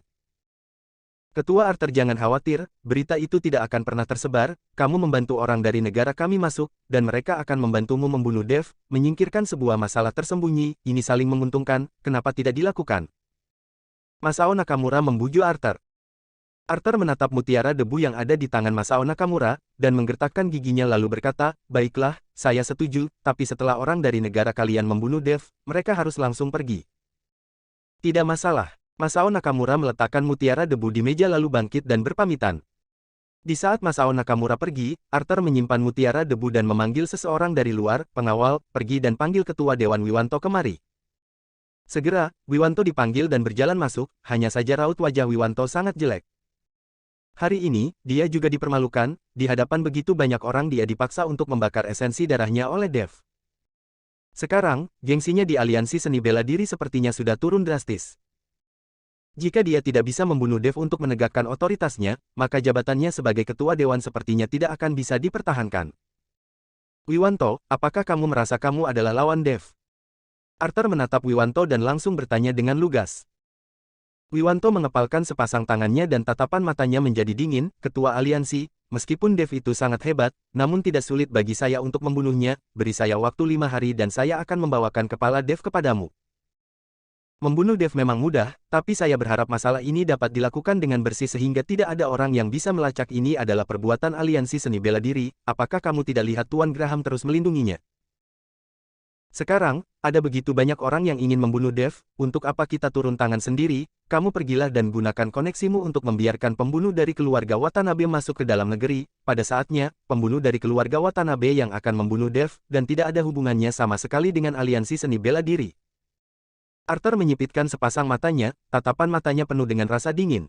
Ketua Arthur jangan khawatir, berita itu tidak akan pernah tersebar, kamu membantu orang dari negara kami masuk, dan mereka akan membantumu membunuh Dev, menyingkirkan sebuah masalah tersembunyi, ini saling menguntungkan, kenapa tidak dilakukan? Masao Nakamura membujuk Arthur. Arthur menatap mutiara debu yang ada di tangan Masao Nakamura, dan menggertakkan giginya lalu berkata, baiklah, saya setuju, tapi setelah orang dari negara kalian membunuh Dev, mereka harus langsung pergi. Tidak masalah. Masao Nakamura meletakkan mutiara debu di meja lalu bangkit dan berpamitan. Di saat Masao Nakamura pergi, Arthur menyimpan mutiara debu dan memanggil seseorang dari luar, pengawal, pergi dan panggil ketua Dewan Wiwanto kemari. Segera, Wiwanto dipanggil dan berjalan masuk, hanya saja raut wajah Wiwanto sangat jelek. Hari ini, dia juga dipermalukan, di hadapan begitu banyak orang dia dipaksa untuk membakar esensi darahnya oleh Dev. Sekarang, gengsinya di aliansi seni bela diri sepertinya sudah turun drastis. Jika dia tidak bisa membunuh Dev untuk menegakkan otoritasnya, maka jabatannya sebagai ketua dewan sepertinya tidak akan bisa dipertahankan. Wiwanto, apakah kamu merasa kamu adalah lawan Dev? Arthur menatap Wiwanto dan langsung bertanya dengan lugas. Wiwanto mengepalkan sepasang tangannya dan tatapan matanya menjadi dingin, ketua aliansi, meskipun Dev itu sangat hebat, namun tidak sulit bagi saya untuk membunuhnya, beri saya waktu 5 hari dan saya akan membawakan kepala Dev kepadamu. Membunuh Dev memang mudah, tapi saya berharap masalah ini dapat dilakukan dengan bersih sehingga tidak ada orang yang bisa melacak ini adalah perbuatan aliansi seni bela diri, apakah kamu tidak lihat Tuan Graham terus melindunginya? Sekarang, ada begitu banyak orang yang ingin membunuh Dev, untuk apa kita turun tangan sendiri, kamu pergilah dan gunakan koneksimu untuk membiarkan pembunuh dari keluarga Watanabe masuk ke dalam negeri, pada saatnya, pembunuh dari keluarga Watanabe yang akan membunuh Dev, dan tidak ada hubungannya sama sekali dengan aliansi seni bela diri. Arthur menyipitkan sepasang matanya, tatapan matanya penuh dengan rasa dingin.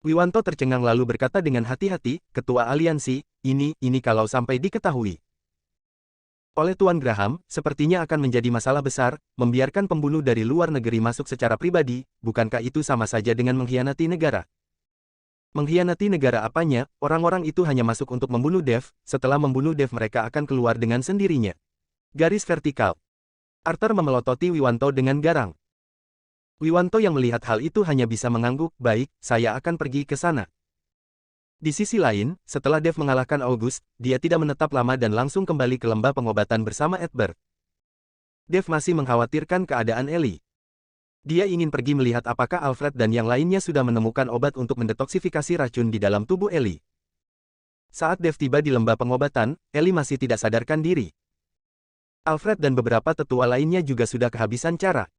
Wiwanto tercengang lalu berkata dengan hati-hati, ketua aliansi, ini kalau sampai diketahui oleh Tuan Graham, sepertinya akan menjadi masalah besar, membiarkan pembunuh dari luar negeri masuk secara pribadi, bukankah itu sama saja dengan mengkhianati negara? Mengkhianati negara apanya, orang-orang itu hanya masuk untuk membunuh Dev, setelah membunuh Dev mereka akan keluar dengan sendirinya. Garis vertikal. Arthur memelototi Wiwanto dengan garang. Wiwanto yang melihat hal itu hanya bisa mengangguk, baik, saya akan pergi ke sana. Di sisi lain, setelah Dev mengalahkan August, dia tidak menetap lama dan langsung kembali ke lembah pengobatan bersama Edbert. Dev masih mengkhawatirkan keadaan Ellie. Dia ingin pergi melihat apakah Alfred dan yang lainnya sudah menemukan obat untuk mendetoksifikasi racun di dalam tubuh Ellie. Saat Dev tiba di lembah pengobatan, Ellie masih tidak sadarkan diri. Alfred dan beberapa tetua lainnya juga sudah kehabisan cara.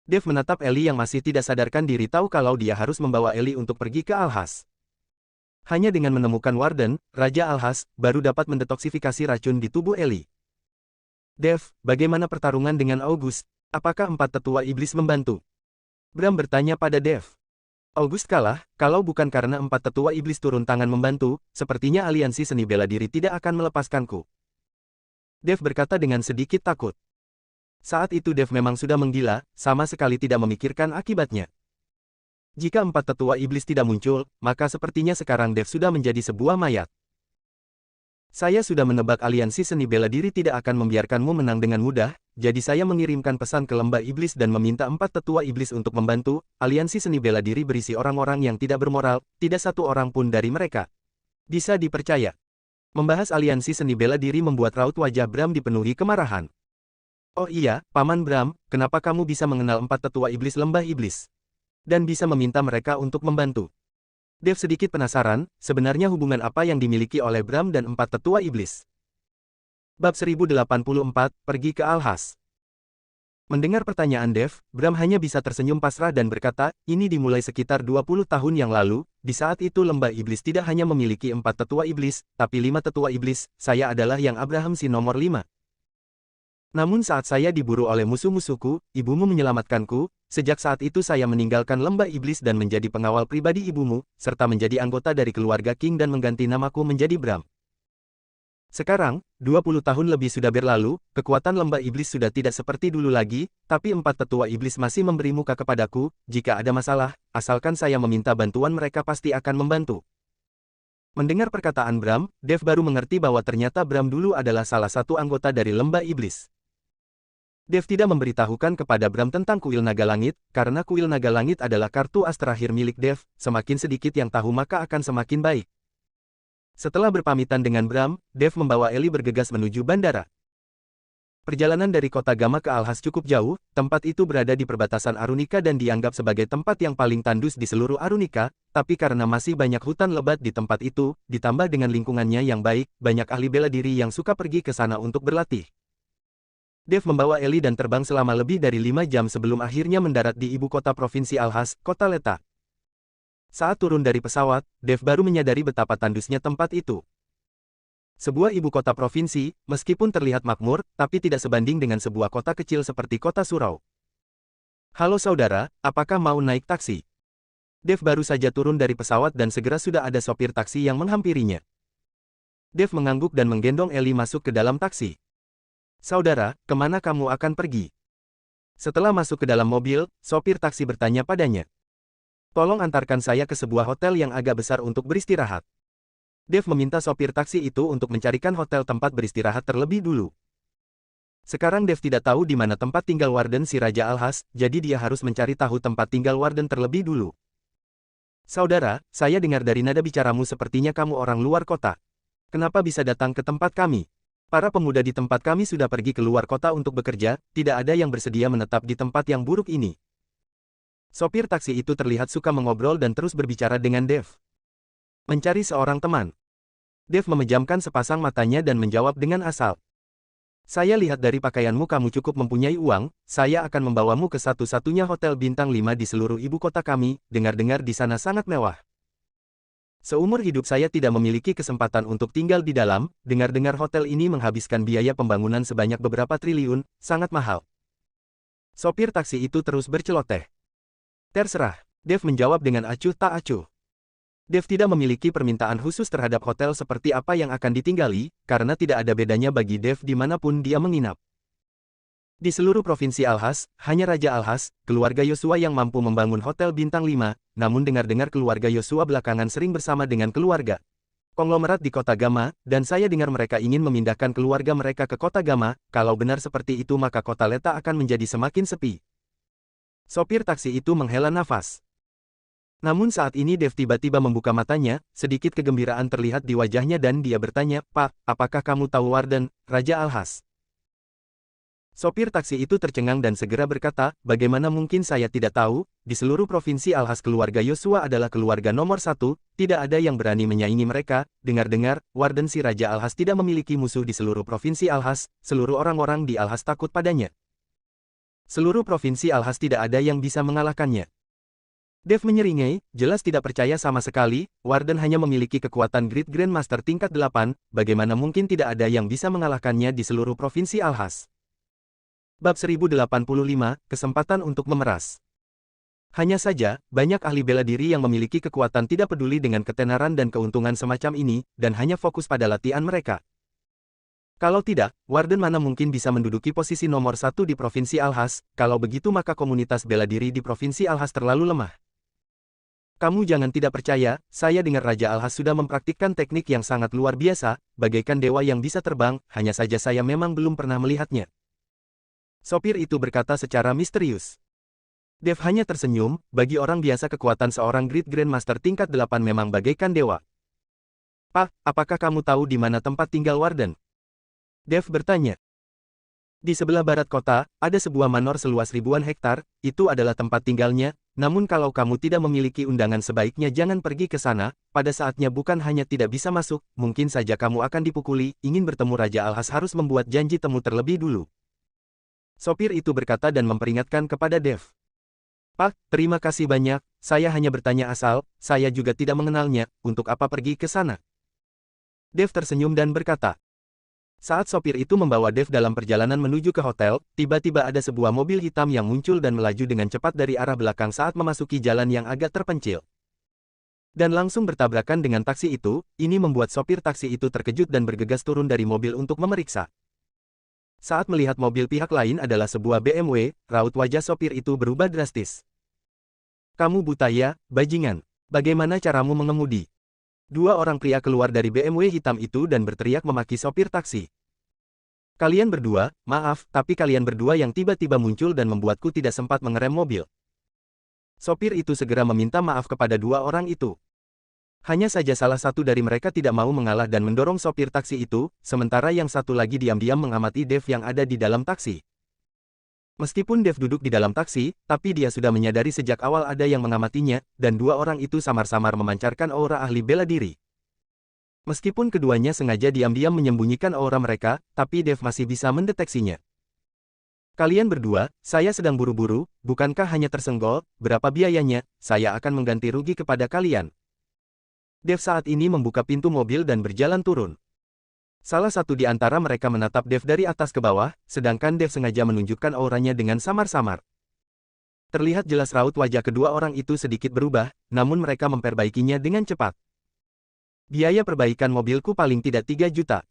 Dev menatap Ellie yang masih tidak sadarkan diri tahu kalau dia harus membawa Ellie untuk pergi ke Alhas. Hanya dengan menemukan Warden, Raja Alhas, baru dapat mendetoksifikasi racun di tubuh Ellie. Dev, bagaimana pertarungan dengan August? Apakah 4 tetua iblis membantu? Bram bertanya pada Dev. August kalah, kalau bukan karena 4 tetua iblis turun tangan membantu, sepertinya aliansi seni bela diri tidak akan melepaskanku. Dev berkata dengan sedikit takut. Saat itu Dev memang sudah menggila, sama sekali tidak memikirkan akibatnya. Jika 4 tetua iblis tidak muncul, maka sepertinya sekarang Dev sudah menjadi sebuah mayat. Saya sudah menebak aliansi seni bela diri tidak akan membiarkanmu menang dengan mudah, jadi saya mengirimkan pesan ke lembah iblis dan meminta 4 tetua iblis untuk membantu. Aliansi seni bela diri berisi orang-orang yang tidak bermoral, tidak satu orang pun dari mereka bisa dipercaya. Membahas aliansi seni bela diri membuat raut wajah Bram dipenuhi kemarahan. Oh iya, Paman Bram, kenapa kamu bisa mengenal 4 tetua iblis lembah iblis? Dan bisa meminta mereka untuk membantu. Dev sedikit penasaran, sebenarnya hubungan apa yang dimiliki oleh Bram dan 4 tetua iblis. Bab 1084, pergi ke Alhas. Mendengar pertanyaan Dev, Bram hanya bisa tersenyum pasrah dan berkata, ini dimulai sekitar 20 tahun yang lalu, di saat itu lembah iblis tidak hanya memiliki 4 tetua iblis, tapi 5 tetua iblis, saya adalah yang Abraham si nomor 5. Namun saat saya diburu oleh musuh-musuhku, ibumu menyelamatkanku, sejak saat itu saya meninggalkan lembah iblis dan menjadi pengawal pribadi ibumu, serta menjadi anggota dari keluarga King dan mengganti namaku menjadi Bram. Sekarang, 20 tahun lebih sudah berlalu, kekuatan lembah iblis sudah tidak seperti dulu lagi, tapi 4 tetua iblis masih memberi muka kepadaku, jika ada masalah, asalkan saya meminta bantuan mereka pasti akan membantu. Mendengar perkataan Bram, Dev baru mengerti bahwa ternyata Bram dulu adalah salah satu anggota dari lembah iblis. Dev tidak memberitahukan kepada Bram tentang kuil naga langit, karena kuil naga langit adalah kartu as terakhir milik Dev, semakin sedikit yang tahu maka akan semakin baik. Setelah berpamitan dengan Bram, Dev membawa Ellie bergegas menuju bandara. Perjalanan dari kota Gama ke Alhas cukup jauh, tempat itu berada di perbatasan Arunika dan dianggap sebagai tempat yang paling tandus di seluruh Arunika, tapi karena masih banyak hutan lebat di tempat itu, ditambah dengan lingkungannya yang baik, banyak ahli bela diri yang suka pergi ke sana untuk berlatih. Dev membawa Ellie dan terbang selama lebih dari 5 jam sebelum akhirnya mendarat di ibu kota provinsi Alhas, kota Leta. Saat turun dari pesawat, Dev baru menyadari betapa tandusnya tempat itu. Sebuah ibu kota provinsi, meskipun terlihat makmur, tapi tidak sebanding dengan sebuah kota kecil seperti kota surau. Halo saudara, apakah mau naik taksi? Dev baru saja turun dari pesawat dan segera sudah ada sopir taksi yang menghampirinya. Dev mengangguk dan menggendong Ellie masuk ke dalam taksi. Saudara, kemana kamu akan pergi? Setelah masuk ke dalam mobil, sopir taksi bertanya padanya. Tolong antarkan saya ke sebuah hotel yang agak besar untuk beristirahat. Dev meminta sopir taksi itu untuk mencarikan hotel tempat beristirahat terlebih dulu. Sekarang Dev tidak tahu di mana tempat tinggal Warden si Raja Alhas, jadi dia harus mencari tahu tempat tinggal Warden terlebih dulu. Saudara, saya dengar dari nada bicaramu sepertinya kamu orang luar kota. Kenapa bisa datang ke tempat kami? Para pemuda di tempat kami sudah pergi ke luar kota untuk bekerja, tidak ada yang bersedia menetap di tempat yang buruk ini. Sopir taksi itu terlihat suka mengobrol dan terus berbicara dengan Dev. Mencari seorang teman. Dev memejamkan sepasang matanya dan menjawab dengan asal. Saya lihat dari pakaianmu kamu cukup mempunyai uang, saya akan membawamu ke satu-satunya hotel bintang 5 di seluruh ibu kota kami, dengar-dengar di sana sangat mewah. Seumur hidup saya tidak memiliki kesempatan untuk tinggal di dalam, dengar-dengar hotel ini menghabiskan biaya pembangunan sebanyak beberapa triliun, sangat mahal. Sopir taksi itu terus berceloteh. Terserah, Dev menjawab dengan acuh tak acuh. Dev tidak memiliki permintaan khusus terhadap hotel seperti apa yang akan ditinggali, karena tidak ada bedanya bagi Dev dimanapun dia menginap. Di seluruh provinsi Alhas, hanya Raja Alhas, keluarga Yosua yang mampu membangun hotel bintang 5, namun dengar-dengar keluarga Yosua belakangan sering bersama dengan keluarga konglomerat di kota Gama, dan saya dengar mereka ingin memindahkan keluarga mereka ke kota Gama, kalau benar seperti itu maka kota Leta akan menjadi semakin sepi. Sopir taksi itu menghela nafas. Namun saat ini Dev tiba-tiba membuka matanya, sedikit kegembiraan terlihat di wajahnya dan dia bertanya, Pak, apakah kamu tahu Warden, Raja Alhas? Sopir taksi itu tercengang dan segera berkata, bagaimana mungkin saya tidak tahu, di seluruh provinsi Alhas keluarga Yosua adalah keluarga nomor 1, tidak ada yang berani menyaingi mereka, dengar-dengar, Warden si Raja Alhas tidak memiliki musuh di seluruh provinsi Alhas, seluruh orang-orang di Alhas takut padanya. Seluruh provinsi Alhas tidak ada yang bisa mengalahkannya. Dev menyeringai, jelas tidak percaya sama sekali, Warden hanya memiliki kekuatan Great Grandmaster tingkat 8, bagaimana mungkin tidak ada yang bisa mengalahkannya di seluruh provinsi Alhas. Bab 1085, Kesempatan untuk Memeras. Hanya saja, banyak ahli bela diri yang memiliki kekuatan tidak peduli dengan ketenaran dan keuntungan semacam ini, dan hanya fokus pada latihan mereka. Kalau tidak, Warden mana mungkin bisa menduduki posisi nomor 1 di provinsi Alhas, kalau begitu maka komunitas bela diri di provinsi Alhas terlalu lemah. Kamu jangan tidak percaya, saya dengar Raja Alhas sudah mempraktikkan teknik yang sangat luar biasa, bagaikan dewa yang bisa terbang, hanya saja saya memang belum pernah melihatnya. Sopir itu berkata secara misterius. Dev hanya tersenyum, bagi orang biasa kekuatan seorang Great Grandmaster tingkat 8 memang bagaikan dewa. Pak, apakah kamu tahu di mana tempat tinggal Warden? Dev bertanya. Di sebelah barat kota, ada sebuah manor seluas ribuan hektar, itu adalah tempat tinggalnya, namun kalau kamu tidak memiliki undangan sebaiknya jangan pergi ke sana, pada saatnya bukan hanya tidak bisa masuk, mungkin saja kamu akan dipukuli, ingin bertemu Raja Alhas harus membuat janji temu terlebih dulu. Sopir itu berkata dan memperingatkan kepada Dev. Pak, terima kasih banyak, saya hanya bertanya asal, saya juga tidak mengenalnya, untuk apa pergi ke sana? Dev tersenyum dan berkata. Saat sopir itu membawa Dev dalam perjalanan menuju ke hotel, tiba-tiba ada sebuah mobil hitam yang muncul dan melaju dengan cepat dari arah belakang saat memasuki jalan yang agak terpencil. Dan langsung bertabrakan dengan taksi itu, ini membuat sopir taksi itu terkejut dan bergegas turun dari mobil untuk memeriksa. Saat melihat mobil pihak lain adalah sebuah BMW, raut wajah sopir itu berubah drastis. Kamu buta ya, bajingan. Bagaimana caramu mengemudi? Dua orang pria keluar dari BMW hitam itu dan berteriak memaki sopir taksi. Kalian berdua, maaf, tapi kalian berdua yang tiba-tiba muncul dan membuatku tidak sempat mengerem mobil. Sopir itu segera meminta maaf kepada dua orang itu. Hanya saja salah satu dari mereka tidak mau mengalah dan mendorong sopir taksi itu, sementara yang satu lagi diam-diam mengamati Dev yang ada di dalam taksi. Meskipun Dev duduk di dalam taksi, tapi dia sudah menyadari sejak awal ada yang mengamatinya, dan dua orang itu samar-samar memancarkan aura ahli bela diri. Meskipun keduanya sengaja diam-diam menyembunyikan aura mereka, tapi Dev masih bisa mendeteksinya. Kalian berdua, saya sedang buru-buru, bukankah hanya tersenggol, berapa biayanya, saya akan mengganti rugi kepada kalian. Dev saat ini membuka pintu mobil dan berjalan turun. Salah satu di antara mereka menatap Dev dari atas ke bawah, sedangkan Dev sengaja menunjukkan auranya dengan samar-samar. Terlihat jelas raut wajah kedua orang itu sedikit berubah, namun mereka memperbaikinya dengan cepat. Biaya perbaikan mobilku paling tidak 3 juta.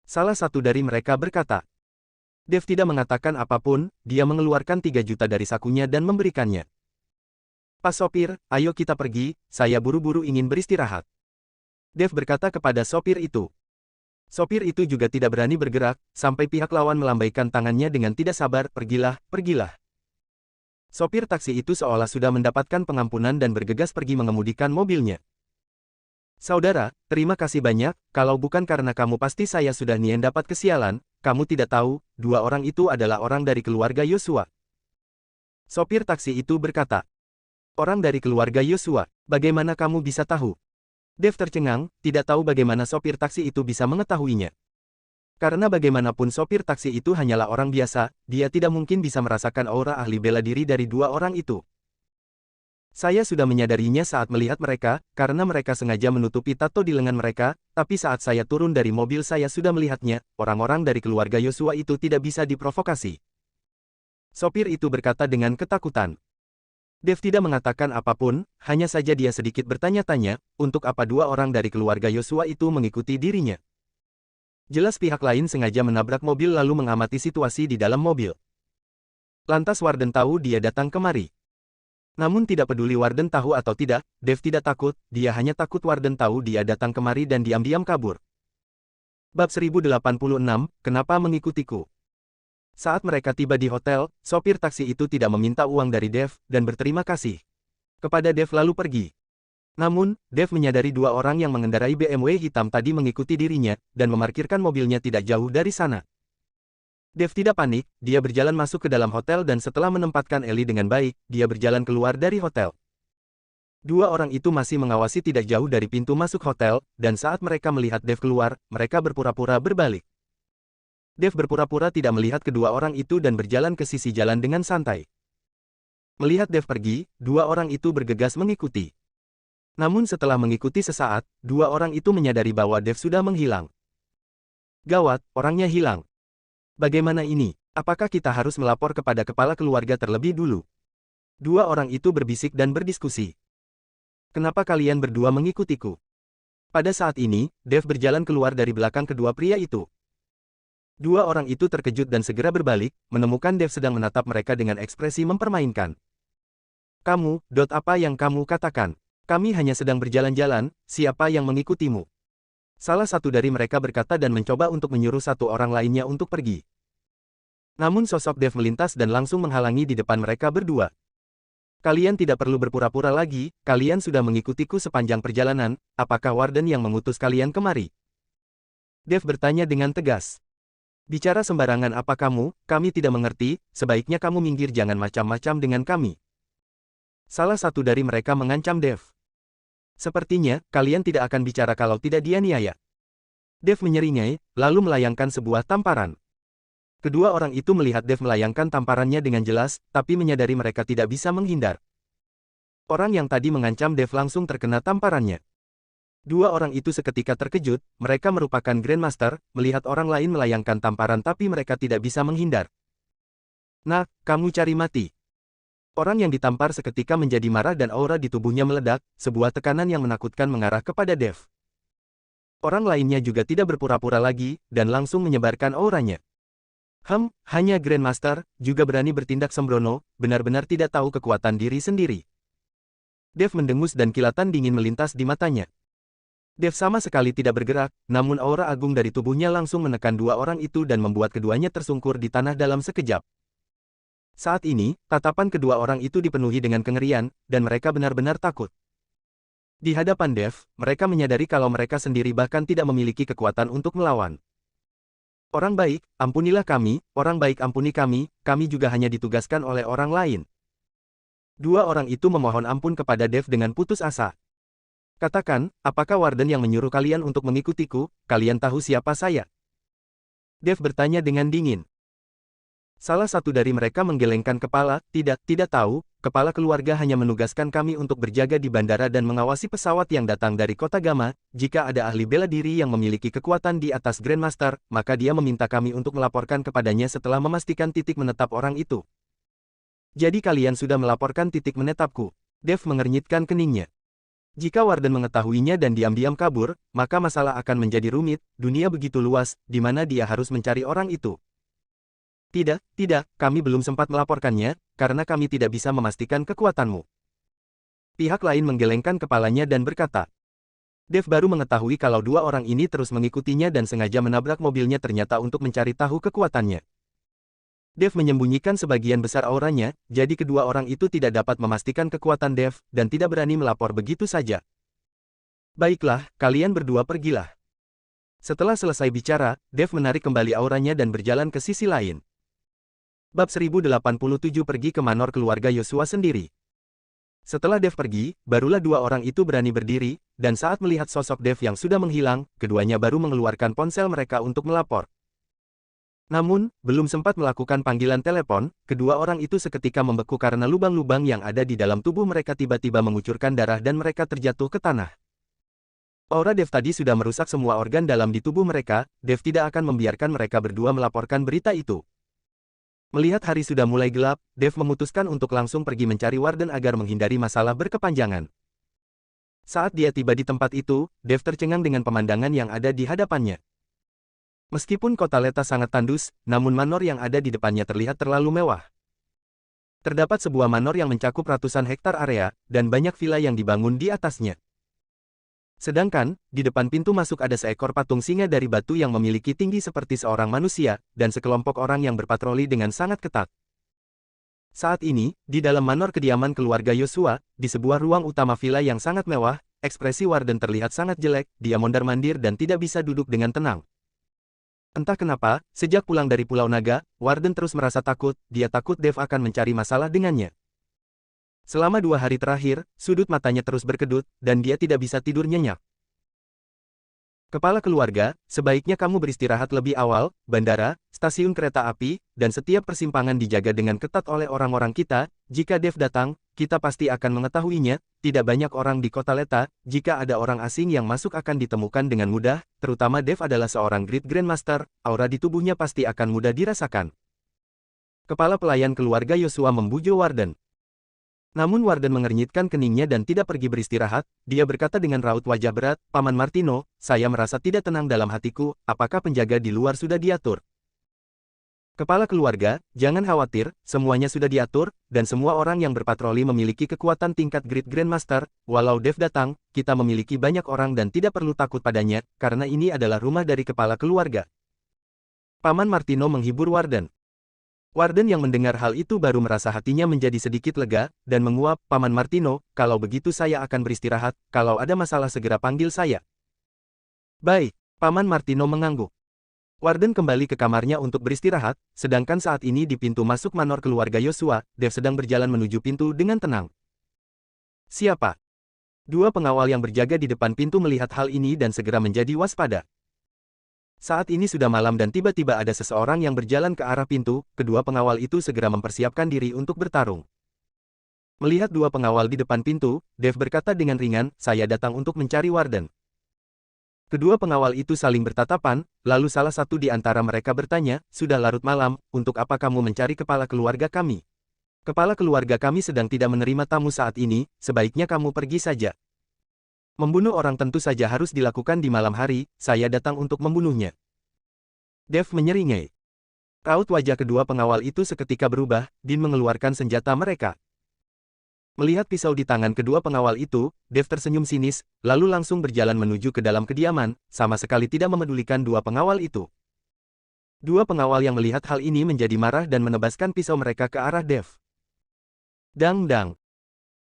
Salah satu dari mereka berkata. Dev tidak mengatakan apapun, dia mengeluarkan 3 juta dari sakunya dan memberikannya. Pas sopir, ayo kita pergi, saya buru-buru ingin beristirahat. Dev berkata kepada sopir itu. Sopir itu juga tidak berani bergerak, sampai pihak lawan melambaikan tangannya dengan tidak sabar, pergilah, pergilah. Sopir taksi itu seolah sudah mendapatkan pengampunan dan bergegas pergi mengemudikan mobilnya. Saudara, terima kasih banyak, kalau bukan karena kamu pasti saya sudah nien dapat kesialan, kamu tidak tahu, dua orang itu adalah orang dari keluarga Yosua. Sopir taksi itu berkata. Orang dari keluarga Yosua, bagaimana kamu bisa tahu? Dev tercengang, tidak tahu bagaimana sopir taksi itu bisa mengetahuinya. Karena bagaimanapun sopir taksi itu hanyalah orang biasa, dia tidak mungkin bisa merasakan aura ahli bela diri dari dua orang itu. Saya sudah menyadarinya saat melihat mereka, karena mereka sengaja menutupi tato di lengan mereka, tapi saat saya turun dari mobil saya sudah melihatnya, orang-orang dari keluarga Yosua itu tidak bisa diprovokasi. Sopir itu berkata dengan ketakutan. Dev tidak mengatakan apapun, hanya saja dia sedikit bertanya-tanya, untuk apa dua orang dari keluarga Yosua itu mengikuti dirinya. Jelas pihak lain sengaja menabrak mobil lalu mengamati situasi di dalam mobil. Lantas Warden tahu dia datang kemari. Namun tidak peduli Warden tahu atau tidak, Dev tidak takut, dia hanya takut Warden tahu dia datang kemari dan diam-diam kabur. Bab 1086, Kenapa Mengikutiku? Saat mereka tiba di hotel, sopir taksi itu tidak meminta uang dari Dev, dan berterima kasih kepada Dev lalu pergi. Namun, Dev menyadari dua orang yang mengendarai BMW hitam tadi mengikuti dirinya, dan memarkirkan mobilnya tidak jauh dari sana. Dev tidak panik, dia berjalan masuk ke dalam hotel dan setelah menempatkan Ellie dengan baik, dia berjalan keluar dari hotel. Dua orang itu masih mengawasi tidak jauh dari pintu masuk hotel, dan saat mereka melihat Dev keluar, mereka berpura-pura berbalik. Dev berpura-pura tidak melihat kedua orang itu dan berjalan ke sisi jalan dengan santai. Melihat Dev pergi, dua orang itu bergegas mengikuti. Namun setelah mengikuti sesaat, dua orang itu menyadari bahwa Dev sudah menghilang. Gawat, orangnya hilang. Bagaimana ini? Apakah kita harus melapor kepada kepala keluarga terlebih dulu? Dua orang itu berbisik dan berdiskusi. Kenapa kalian berdua mengikutiku? Pada saat ini, Dev berjalan keluar dari belakang kedua pria itu. Dua orang itu terkejut dan segera berbalik, menemukan Dev sedang menatap mereka dengan ekspresi mempermainkan. Kamu, apa yang kamu katakan? Kami hanya sedang berjalan-jalan, siapa yang mengikutimu? Salah satu dari mereka berkata dan mencoba untuk menyuruh satu orang lainnya untuk pergi. Namun sosok Dev melintas dan langsung menghalangi di depan mereka berdua. Kalian tidak perlu berpura-pura lagi, kalian sudah mengikutiku sepanjang perjalanan, apakah Warden yang mengutus kalian kemari? Dev bertanya dengan tegas. Bicara sembarangan apa kamu, kami tidak mengerti, sebaiknya kamu minggir jangan macam-macam dengan kami. Salah satu dari mereka mengancam Dev. Sepertinya, kalian tidak akan bicara kalau tidak dianiaya. Dev menyeringai, lalu melayangkan sebuah tamparan. Kedua orang itu melihat Dev melayangkan tamparannya dengan jelas, tapi menyadari mereka tidak bisa menghindar. Orang yang tadi mengancam Dev langsung terkena tamparannya. Dua orang itu seketika terkejut, mereka merupakan Grandmaster, melihat orang lain melayangkan tamparan tapi mereka tidak bisa menghindar. Nah, kamu cari mati. Orang yang ditampar seketika menjadi marah dan aura di tubuhnya meledak, sebuah tekanan yang menakutkan mengarah kepada Dev. Orang lainnya juga tidak berpura-pura lagi, dan langsung menyebarkan auranya. Hanya Grandmaster, juga berani bertindak sembrono, benar-benar tidak tahu kekuatan diri sendiri. Dev mendengus dan kilatan dingin melintas di matanya. Dev sama sekali tidak bergerak, namun aura agung dari tubuhnya langsung menekan dua orang itu dan membuat keduanya tersungkur di tanah dalam sekejap. Saat ini, tatapan kedua orang itu dipenuhi dengan kengerian, dan mereka benar-benar takut. Di hadapan Dev, mereka menyadari kalau mereka sendiri bahkan tidak memiliki kekuatan untuk melawan. Orang baik, ampunilah kami, orang baik ampuni kami juga hanya ditugaskan oleh orang lain. Dua orang itu memohon ampun kepada Dev dengan putus asa. Katakan, apakah Warden yang menyuruh kalian untuk mengikutiku? Kalian tahu siapa saya? Dev bertanya dengan dingin. Salah satu dari mereka menggelengkan kepala, tidak tahu, kepala keluarga hanya menugaskan kami untuk berjaga di bandara dan mengawasi pesawat yang datang dari kota Gama. Jika ada ahli bela diri yang memiliki kekuatan di atas Grandmaster, maka dia meminta kami untuk melaporkan kepadanya setelah memastikan titik menetap orang itu. Jadi kalian sudah melaporkan titik menetapku? Dev mengernyitkan keningnya. Jika Warden mengetahuinya dan diam-diam kabur, maka masalah akan menjadi rumit. Dunia begitu luas, di mana dia harus mencari orang itu. Tidak, kami belum sempat melaporkannya, karena kami tidak bisa memastikan kekuatanmu. Pihak lain menggelengkan kepalanya dan berkata. Dev baru mengetahui kalau dua orang ini terus mengikutinya dan sengaja menabrak mobilnya ternyata untuk mencari tahu kekuatannya. Dev menyembunyikan sebagian besar auranya, jadi kedua orang itu tidak dapat memastikan kekuatan Dev, dan tidak berani melapor begitu saja. Baiklah, kalian berdua pergilah. Setelah selesai bicara, Dev menarik kembali auranya dan berjalan ke sisi lain. Bab 1087 pergi ke manor keluarga Yosua sendiri. Setelah Dev pergi, barulah dua orang itu berani berdiri, dan saat melihat sosok Dev yang sudah menghilang, keduanya baru mengeluarkan ponsel mereka untuk melapor. Namun, belum sempat melakukan panggilan telepon, kedua orang itu seketika membeku karena lubang-lubang yang ada di dalam tubuh mereka tiba-tiba mengucurkan darah dan mereka terjatuh ke tanah. Aura Dev tadi sudah merusak semua organ dalam di tubuh mereka, Dev tidak akan membiarkan mereka berdua melaporkan berita itu. Melihat hari sudah mulai gelap, Dev memutuskan untuk langsung pergi mencari Warden agar menghindari masalah berkepanjangan. Saat dia tiba di tempat itu, Dev tercengang dengan pemandangan yang ada di hadapannya. Meskipun kota Leta sangat tandus, namun manor yang ada di depannya terlihat terlalu mewah. Terdapat sebuah manor yang mencakup ratusan hektar area, dan banyak villa yang dibangun di atasnya. Sedangkan, di depan pintu masuk ada seekor patung singa dari batu yang memiliki tinggi seperti seorang manusia, dan sekelompok orang yang berpatroli dengan sangat ketat. Saat ini, di dalam manor kediaman keluarga Yosua, di sebuah ruang utama villa yang sangat mewah, ekspresi Warden terlihat sangat jelek, dia mondar-mandir dan tidak bisa duduk dengan tenang. Entah kenapa, sejak pulang dari Pulau Naga, Warden terus merasa takut, dia takut Dev akan mencari masalah dengannya. Selama 2 hari terakhir, sudut matanya terus berkedut, dan dia tidak bisa tidur nyenyak. Kepala keluarga, sebaiknya kamu beristirahat lebih awal, bandara, stasiun kereta api, dan setiap persimpangan dijaga dengan ketat oleh orang-orang kita. Jika Dev datang, kita pasti akan mengetahuinya. Tidak banyak orang di kota Leta, jika ada orang asing yang masuk akan ditemukan dengan mudah, terutama Dev adalah seorang Great Grandmaster, aura di tubuhnya pasti akan mudah dirasakan. Kepala pelayan keluarga Yosua membujuk Warden. Namun Warden mengernyitkan keningnya dan tidak pergi beristirahat, dia berkata dengan raut wajah berat, Paman Martino, saya merasa tidak tenang dalam hatiku, apakah penjaga di luar sudah diatur? Kepala keluarga, jangan khawatir, semuanya sudah diatur, dan semua orang yang berpatroli memiliki kekuatan tingkat Great Grandmaster, walau Dev datang, kita memiliki banyak orang dan tidak perlu takut padanya, karena ini adalah rumah dari kepala keluarga. Paman Martino menghibur Warden. Warden yang mendengar hal itu baru merasa hatinya menjadi sedikit lega, dan menguap, Paman Martino, kalau begitu saya akan beristirahat, kalau ada masalah segera panggil saya. Baik, Paman Martino mengangguk. Warden kembali ke kamarnya untuk beristirahat, sedangkan saat ini di pintu masuk manor keluarga Yosua, Dev sedang berjalan menuju pintu dengan tenang. Siapa? Dua pengawal yang berjaga di depan pintu melihat hal ini dan segera menjadi waspada. Saat ini sudah malam dan tiba-tiba ada seseorang yang berjalan ke arah pintu, kedua pengawal itu segera mempersiapkan diri untuk bertarung. Melihat dua pengawal di depan pintu, Dev berkata dengan ringan, saya datang untuk mencari Warden. Kedua pengawal itu saling bertatapan, lalu salah satu di antara mereka bertanya, sudah larut malam, untuk apa kamu mencari kepala keluarga kami? Kepala keluarga kami sedang tidak menerima tamu saat ini, sebaiknya kamu pergi saja. Membunuh orang tentu saja harus dilakukan di malam hari, saya datang untuk membunuhnya. Dev menyeringai. Raut wajah kedua pengawal itu seketika berubah, dan mengeluarkan senjata mereka. Melihat pisau di tangan kedua pengawal itu, Dev tersenyum sinis, lalu langsung berjalan menuju ke dalam kediaman, sama sekali tidak memedulikan dua pengawal itu. Dua pengawal yang melihat hal ini menjadi marah dan menebaskan pisau mereka ke arah Dev. Dang dang.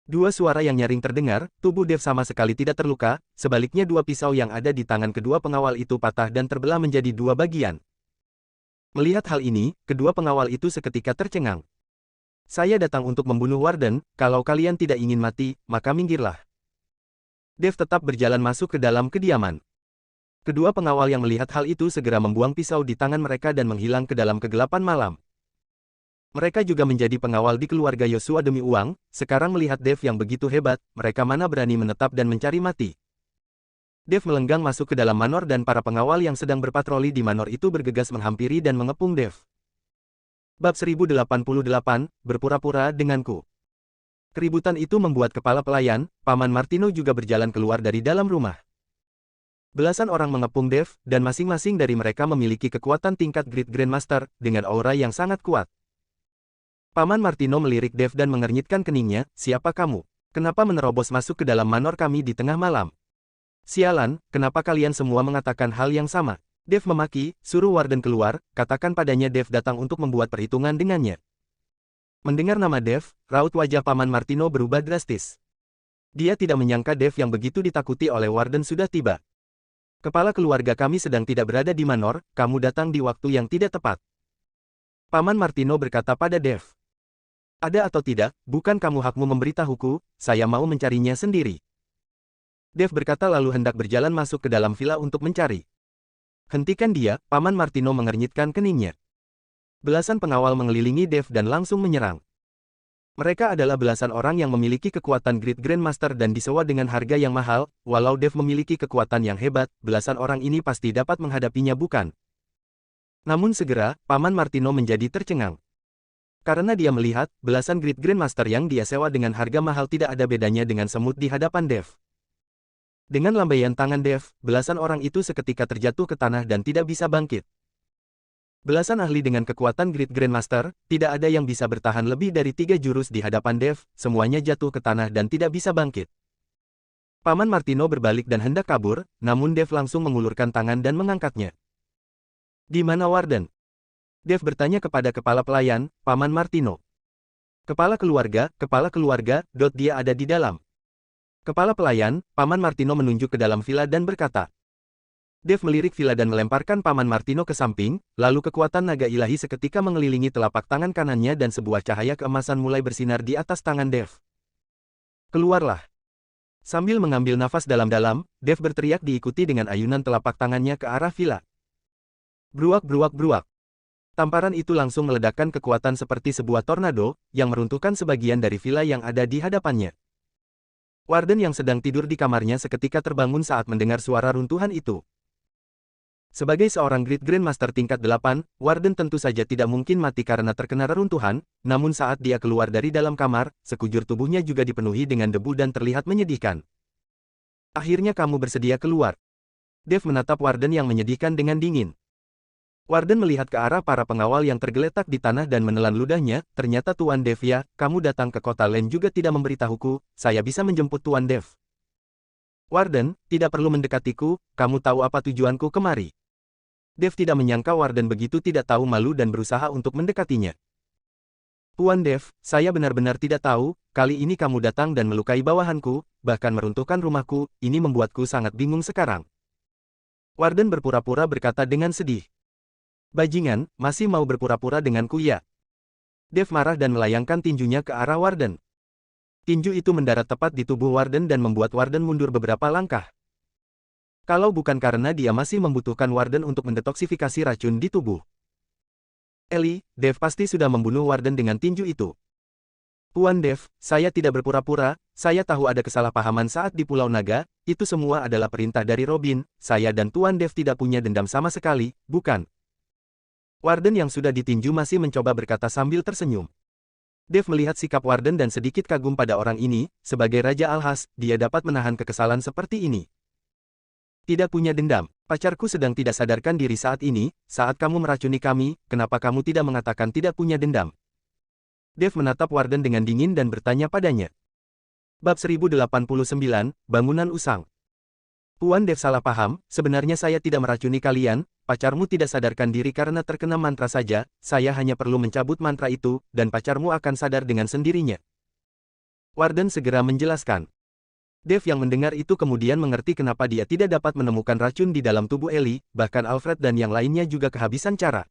Dua suara yang nyaring terdengar, tubuh Dev sama sekali tidak terluka, sebaliknya dua pisau yang ada di tangan kedua pengawal itu patah dan terbelah menjadi dua bagian. Melihat hal ini, kedua pengawal itu seketika tercengang. Saya datang untuk membunuh Warden, kalau kalian tidak ingin mati, maka minggirlah. Dev tetap berjalan masuk ke dalam kediaman. Kedua pengawal yang melihat hal itu segera membuang pisau di tangan mereka dan menghilang ke dalam kegelapan malam. Mereka juga menjadi pengawal di keluarga Yosua demi uang, sekarang melihat Dev yang begitu hebat, mereka mana berani menetap dan mencari mati. Dev melenggang masuk ke dalam manor dan para pengawal yang sedang berpatroli di manor itu bergegas menghampiri dan mengepung Dev. Bab 1088, berpura-pura denganku. Keributan itu membuat kepala pelayan, Paman Martino juga berjalan keluar dari dalam rumah. Belasan orang mengepung Dev, dan masing-masing dari mereka memiliki kekuatan tingkat Great Grandmaster, dengan aura yang sangat kuat. Paman Martino melirik Dev dan mengernyitkan keningnya, siapa kamu? Kenapa menerobos masuk ke dalam manor kami di tengah malam? Sialan, kenapa kalian semua mengatakan hal yang sama? Dev memaki, suruh Warden keluar, katakan padanya Dev datang untuk membuat perhitungan dengannya. Mendengar nama Dev, raut wajah Paman Martino berubah drastis. Dia tidak menyangka Dev yang begitu ditakuti oleh Warden sudah tiba. Kepala keluarga kami sedang tidak berada di manor, kamu datang di waktu yang tidak tepat. Paman Martino berkata pada Dev. Ada atau tidak, bukan kamu hakmu memberitahuku, saya mau mencarinya sendiri. Dev berkata lalu hendak berjalan masuk ke dalam villa untuk mencari. Hentikan dia, Paman Martino mengernyitkan keningnya. Belasan pengawal mengelilingi Dev dan langsung menyerang. Mereka adalah belasan orang yang memiliki kekuatan Great Grandmaster dan disewa dengan harga yang mahal, walau Dev memiliki kekuatan yang hebat, belasan orang ini pasti dapat menghadapinya bukan? Namun segera, Paman Martino menjadi tercengang. Karena dia melihat, belasan Great Grandmaster yang dia sewa dengan harga mahal tidak ada bedanya dengan semut di hadapan Dev. Dengan lambaian tangan Dev, belasan orang itu seketika terjatuh ke tanah dan tidak bisa bangkit. Belasan ahli dengan kekuatan Great Grandmaster, tidak ada yang bisa bertahan lebih dari 3 jurus di hadapan Dev, semuanya jatuh ke tanah dan tidak bisa bangkit. Paman Martino berbalik dan hendak kabur, namun Dev langsung mengulurkan tangan dan mengangkatnya. Di mana Warden? Dev bertanya kepada kepala pelayan, Paman Martino. Kepala keluarga, dia ada di dalam. Kepala pelayan, Paman Martino menunjuk ke dalam villa dan berkata. Dev melirik villa dan melemparkan Paman Martino ke samping, lalu kekuatan naga ilahi seketika mengelilingi telapak tangan kanannya dan sebuah cahaya keemasan mulai bersinar di atas tangan Dev. Keluarlah. Sambil mengambil nafas dalam-dalam, Dev berteriak diikuti dengan ayunan telapak tangannya ke arah villa. Bruak bruak bruak. Tamparan itu langsung meledakkan kekuatan seperti sebuah tornado, yang meruntuhkan sebagian dari villa yang ada di hadapannya. Warden yang sedang tidur di kamarnya seketika terbangun saat mendengar suara runtuhan itu. Sebagai seorang Great Grandmaster tingkat 8, Warden tentu saja tidak mungkin mati karena terkena reruntuhan, namun saat dia keluar dari dalam kamar, sekujur tubuhnya juga dipenuhi dengan debu dan terlihat menyedihkan. Akhirnya kamu bersedia keluar. Dev menatap Warden yang menyedihkan dengan dingin. Warden melihat ke arah para pengawal yang tergeletak di tanah dan menelan ludahnya, ternyata Tuan Dev ya, kamu datang ke kota Len juga tidak memberitahuku, saya bisa menjemput Tuan Dev. Warden, tidak perlu mendekatiku, kamu tahu apa tujuanku kemari. Dev tidak menyangka Warden begitu tidak tahu malu dan berusaha untuk mendekatinya. Tuan Dev, saya benar-benar tidak tahu, kali ini kamu datang dan melukai bawahanku, bahkan meruntuhkan rumahku, ini membuatku sangat bingung sekarang. Warden berpura-pura berkata dengan sedih. Bajingan, masih mau berpura-pura denganku ya? Dev marah dan melayangkan tinjunya ke arah Warden. Tinju itu mendarat tepat di tubuh Warden dan membuat Warden mundur beberapa langkah. Kalau bukan karena dia masih membutuhkan Warden untuk mendetoksifikasi racun di tubuh. Eli, Dev pasti sudah membunuh Warden dengan tinju itu. Tuan Dev, saya tidak berpura-pura, saya tahu ada kesalahpahaman saat di Pulau Naga, itu semua adalah perintah dari Robin, saya dan Tuan Dev tidak punya dendam sama sekali, bukan? Warden yang sudah ditinju masih mencoba berkata sambil tersenyum. Dev melihat sikap Warden dan sedikit kagum pada orang ini, sebagai Raja Alhas, dia dapat menahan kekesalan seperti ini. Tidak punya dendam, pacarku sedang tidak sadarkan diri saat ini, saat kamu meracuni kami, kenapa kamu tidak mengatakan tidak punya dendam? Dev menatap Warden dengan dingin dan bertanya padanya. Bab 1089, Bangunan Usang. Tuan Dev salah paham, sebenarnya saya tidak meracuni kalian, pacarmu tidak sadarkan diri karena terkena mantra saja, saya hanya perlu mencabut mantra itu, dan pacarmu akan sadar dengan sendirinya. Warden segera menjelaskan. Dev yang mendengar itu kemudian mengerti kenapa dia tidak dapat menemukan racun di dalam tubuh Ellie, bahkan Alfred dan yang lainnya juga kehabisan cara.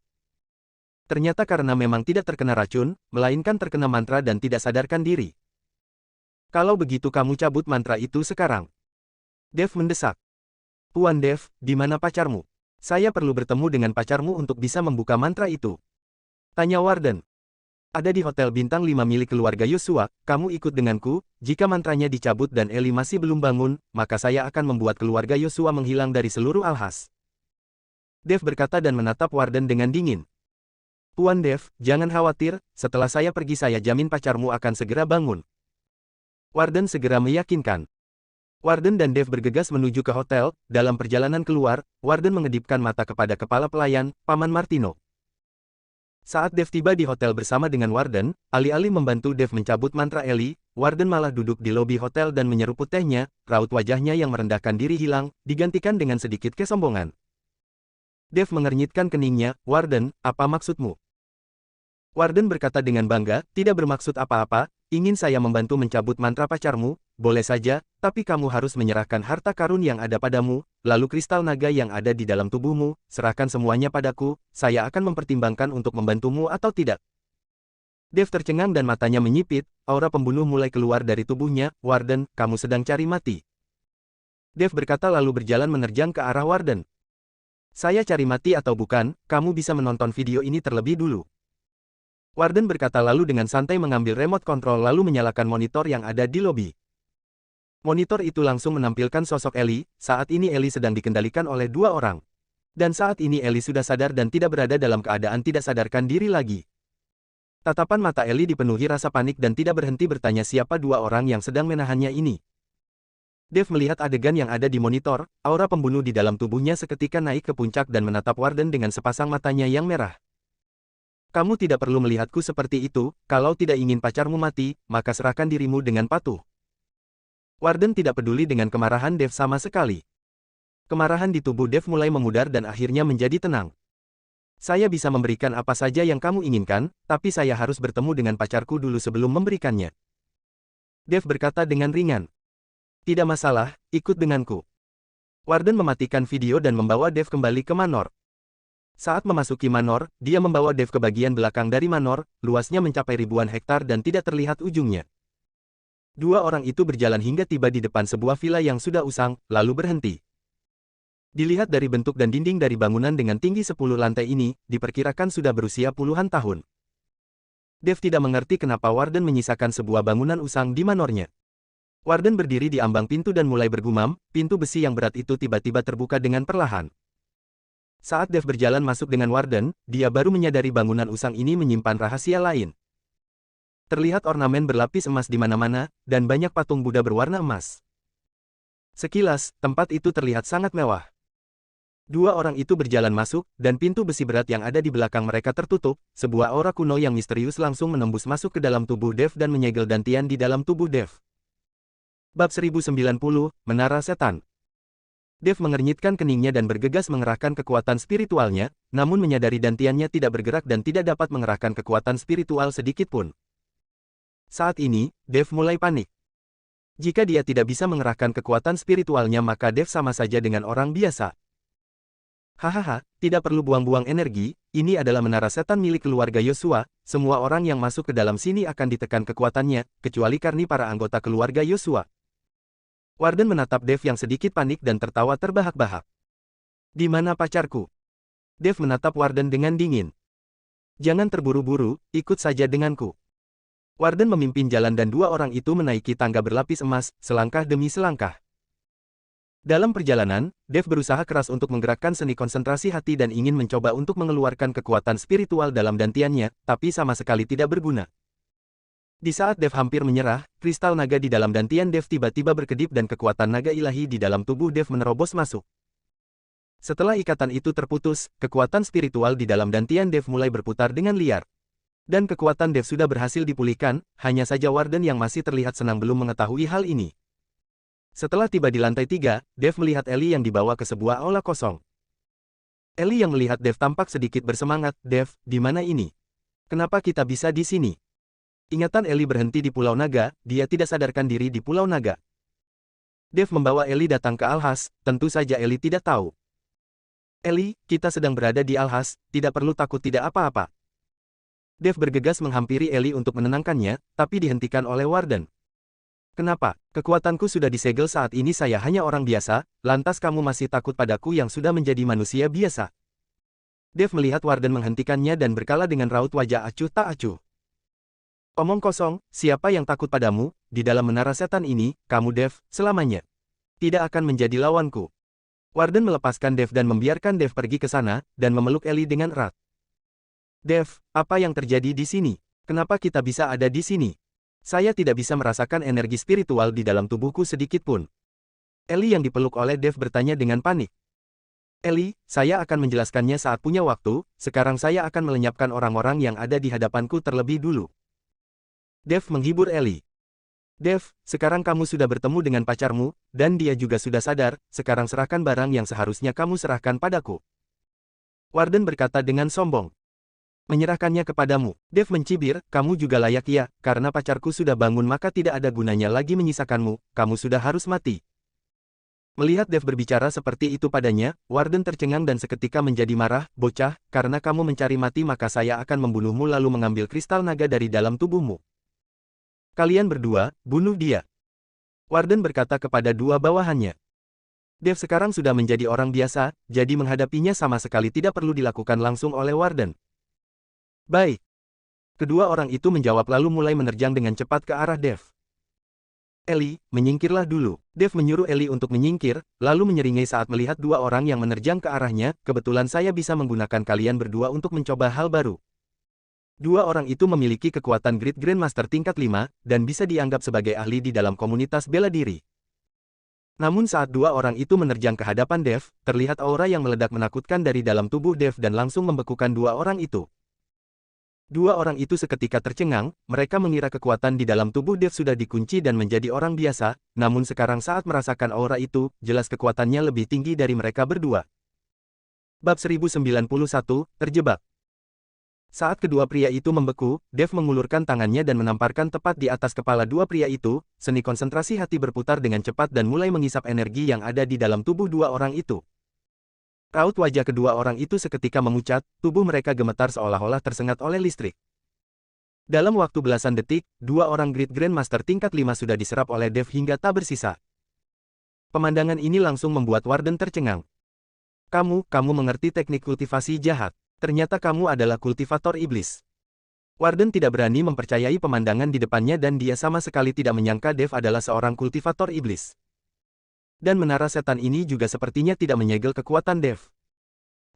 Ternyata karena memang tidak terkena racun, melainkan terkena mantra dan tidak sadarkan diri. Kalau begitu kamu cabut mantra itu sekarang. Dev mendesak. Tuan Dev, di mana pacarmu? Saya perlu bertemu dengan pacarmu untuk bisa membuka mantra itu. Tanya Warden. Ada di Hotel Bintang 5 milik keluarga Yosua, kamu ikut denganku, jika mantranya dicabut dan Ellie masih belum bangun, maka saya akan membuat keluarga Yosua menghilang dari seluruh Alhas. Dev berkata dan menatap Warden dengan dingin. Tuan Dev, jangan khawatir, setelah saya pergi saya jamin pacarmu akan segera bangun. Warden segera meyakinkan. Warden dan Dev bergegas menuju ke hotel, dalam perjalanan keluar, Warden mengedipkan mata kepada kepala pelayan, Paman Martino. Saat Dev tiba di hotel bersama dengan Warden, alih-alih membantu Dev mencabut mantra Ellie, Warden malah duduk di lobi hotel dan menyeruput tehnya, raut wajahnya yang merendahkan diri hilang, digantikan dengan sedikit kesombongan. Dev mengernyitkan keningnya, Warden, apa maksudmu? Warden berkata dengan bangga, tidak bermaksud apa-apa, ingin saya membantu mencabut mantra pacarmu, boleh saja, tapi kamu harus menyerahkan harta karun yang ada padamu, lalu kristal naga yang ada di dalam tubuhmu, serahkan semuanya padaku, saya akan mempertimbangkan untuk membantumu atau tidak. Dev tercengang dan matanya menyipit, aura pembunuh mulai keluar dari tubuhnya, Warden, kamu sedang cari mati. Dev berkata lalu berjalan menerjang ke arah Warden. Saya cari mati atau bukan, kamu bisa menonton video ini terlebih dulu. Warden berkata lalu dengan santai mengambil remote control lalu menyalakan monitor yang ada di lobi. Monitor itu langsung menampilkan sosok Ellie, saat ini Ellie sedang dikendalikan oleh dua orang. Dan saat ini Ellie sudah sadar dan tidak berada dalam keadaan tidak sadarkan diri lagi. Tatapan mata Ellie dipenuhi rasa panik dan tidak berhenti bertanya siapa dua orang yang sedang menahannya ini. Dev melihat adegan yang ada di monitor, aura pembunuh di dalam tubuhnya seketika naik ke puncak dan menatap Warden dengan sepasang matanya yang merah. Kamu tidak perlu melihatku seperti itu, kalau tidak ingin pacarmu mati, maka serahkan dirimu dengan patuh. Warden tidak peduli dengan kemarahan Dev sama sekali. Kemarahan di tubuh Dev mulai memudar dan akhirnya menjadi tenang. Saya bisa memberikan apa saja yang kamu inginkan, tapi saya harus bertemu dengan pacarku dulu sebelum memberikannya. Dev berkata dengan ringan. Tidak masalah, ikut denganku. Warden mematikan video dan membawa Dev kembali ke Manor. Saat memasuki Manor, dia membawa Dev ke bagian belakang dari Manor, luasnya mencapai ribuan hektar dan tidak terlihat ujungnya. Dua orang itu berjalan hingga tiba di depan sebuah villa yang sudah usang, lalu berhenti. Dilihat dari bentuk dan dinding dari bangunan dengan tinggi 10 lantai ini, diperkirakan sudah berusia puluhan tahun. Dev tidak mengerti kenapa Warden menyisakan sebuah bangunan usang di Manornya. Warden berdiri di ambang pintu dan mulai bergumam, pintu besi yang berat itu tiba-tiba terbuka dengan perlahan. Saat Dev berjalan masuk dengan Warden, dia baru menyadari bangunan usang ini menyimpan rahasia lain. Terlihat ornamen berlapis emas di mana-mana, dan banyak patung Buddha berwarna emas. Sekilas, tempat itu terlihat sangat mewah. Dua orang itu berjalan masuk, dan pintu besi berat yang ada di belakang mereka tertutup, sebuah aura kuno yang misterius langsung menembus masuk ke dalam tubuh Dev dan menyegel dantian di dalam tubuh Dev. Bab 1090, Menara Setan. Dev mengernyitkan keningnya dan bergegas mengerahkan kekuatan spiritualnya, namun menyadari dantiannya tidak bergerak dan tidak dapat mengerahkan kekuatan spiritual sedikitpun. Saat ini, Dev mulai panik. Jika dia tidak bisa mengerahkan kekuatan spiritualnya maka Dev sama saja dengan orang biasa. Hahaha, tidak perlu buang-buang energi, ini adalah menara setan milik keluarga Yosua, semua orang yang masuk ke dalam sini akan ditekan kekuatannya, kecuali karena para anggota keluarga Yosua. Warden menatap Dev yang sedikit panik dan tertawa terbahak-bahak. Di mana pacarku? Dev menatap Warden dengan dingin. Jangan terburu-buru, ikut saja denganku. Warden memimpin jalan dan dua orang itu menaiki tangga berlapis emas, selangkah demi selangkah. Dalam perjalanan, Dev berusaha keras untuk menggerakkan seni konsentrasi hati dan ingin mencoba untuk mengeluarkan kekuatan spiritual dalam dantiannya, tapi sama sekali tidak berguna. Di saat Dev hampir menyerah, kristal naga di dalam dantian Dev tiba-tiba berkedip dan kekuatan naga ilahi di dalam tubuh Dev menerobos masuk. Setelah ikatan itu terputus, kekuatan spiritual di dalam dantian Dev mulai berputar dengan liar. Dan kekuatan Dev sudah berhasil dipulihkan, hanya saja Warden yang masih terlihat senang belum mengetahui hal ini. Setelah tiba di lantai 3, Dev melihat Ellie yang dibawa ke sebuah aula kosong. Ellie yang melihat Dev tampak sedikit bersemangat, Dev, di mana ini? Kenapa kita bisa di sini? Ingatan Ellie berhenti di Pulau Naga, dia tidak sadarkan diri di Pulau Naga. Dev membawa Ellie datang ke Alhas, tentu saja Ellie tidak tahu. Ellie, kita sedang berada di Alhas, tidak perlu takut tidak apa-apa. Dev bergegas menghampiri Ellie untuk menenangkannya, tapi dihentikan oleh Warden. Kenapa? Kekuatanku sudah disegel saat ini saya hanya orang biasa, lantas kamu masih takut padaku yang sudah menjadi manusia biasa. Dev melihat Warden menghentikannya dan berkala dengan raut wajah acuh tak acuh. Omong kosong, siapa yang takut padamu, di dalam menara setan ini, kamu Dev, selamanya. Tidak akan menjadi lawanku. Warden melepaskan Dev dan membiarkan Dev pergi ke sana, dan memeluk Ellie dengan erat. Dev, apa yang terjadi di sini? Kenapa kita bisa ada di sini? Saya tidak bisa merasakan energi spiritual di dalam tubuhku sedikit pun. Ellie yang dipeluk oleh Dev bertanya dengan panik. Ellie, saya akan menjelaskannya saat punya waktu, sekarang saya akan melenyapkan orang-orang yang ada di hadapanku terlebih dulu. Dev menghibur Ellie. Dev, sekarang kamu sudah bertemu dengan pacarmu, dan dia juga sudah sadar, sekarang serahkan barang yang seharusnya kamu serahkan padaku. Warden berkata dengan sombong. Menyerahkannya kepadamu. Dev mencibir, kamu juga layak ya, karena pacarku sudah bangun maka tidak ada gunanya lagi menyisakanmu, kamu sudah harus mati. Melihat Dev berbicara seperti itu padanya, Warden tercengang dan seketika menjadi marah, bocah, karena kamu mencari mati maka saya akan membunuhmu lalu mengambil kristal naga dari dalam tubuhmu. Kalian berdua, bunuh dia. Warden berkata kepada dua bawahannya. Dev sekarang sudah menjadi orang biasa, jadi menghadapinya sama sekali tidak perlu dilakukan langsung oleh Warden. Baik. Kedua orang itu menjawab lalu mulai menerjang dengan cepat ke arah Dev. Ellie, menyingkirlah dulu. Dev menyuruh Ellie untuk menyingkir, lalu menyeringai saat melihat dua orang yang menerjang ke arahnya, kebetulan saya bisa menggunakan kalian berdua untuk mencoba hal baru. Dua orang itu memiliki kekuatan Great Grandmaster tingkat 5, dan bisa dianggap sebagai ahli di dalam komunitas bela diri. Namun saat dua orang itu menerjang ke hadapan Dev, terlihat aura yang meledak menakutkan dari dalam tubuh Dev dan langsung membekukan dua orang itu. Dua orang itu seketika tercengang, mereka mengira kekuatan di dalam tubuh Dev sudah dikunci dan menjadi orang biasa, namun sekarang saat merasakan aura itu, jelas kekuatannya lebih tinggi dari mereka berdua. Bab 1091, Terjebak. Saat kedua pria itu membeku, Dev mengulurkan tangannya dan menamparkan tepat di atas kepala dua pria itu, seni konsentrasi hati berputar dengan cepat dan mulai mengisap energi yang ada di dalam tubuh dua orang itu. Raut wajah kedua orang itu seketika memucat, tubuh mereka gemetar seolah-olah tersengat oleh listrik. Dalam waktu belasan detik, dua orang Great Grandmaster tingkat 5 sudah diserap oleh Dev hingga tak bersisa. Pemandangan ini langsung membuat Warden tercengang. Kamu mengerti teknik kultivasi jahat. Ternyata kamu adalah kultivator iblis. Warden tidak berani mempercayai pemandangan di depannya dan dia sama sekali tidak menyangka Dev adalah seorang kultivator iblis. Dan menara setan ini juga sepertinya tidak menyegel kekuatan Dev.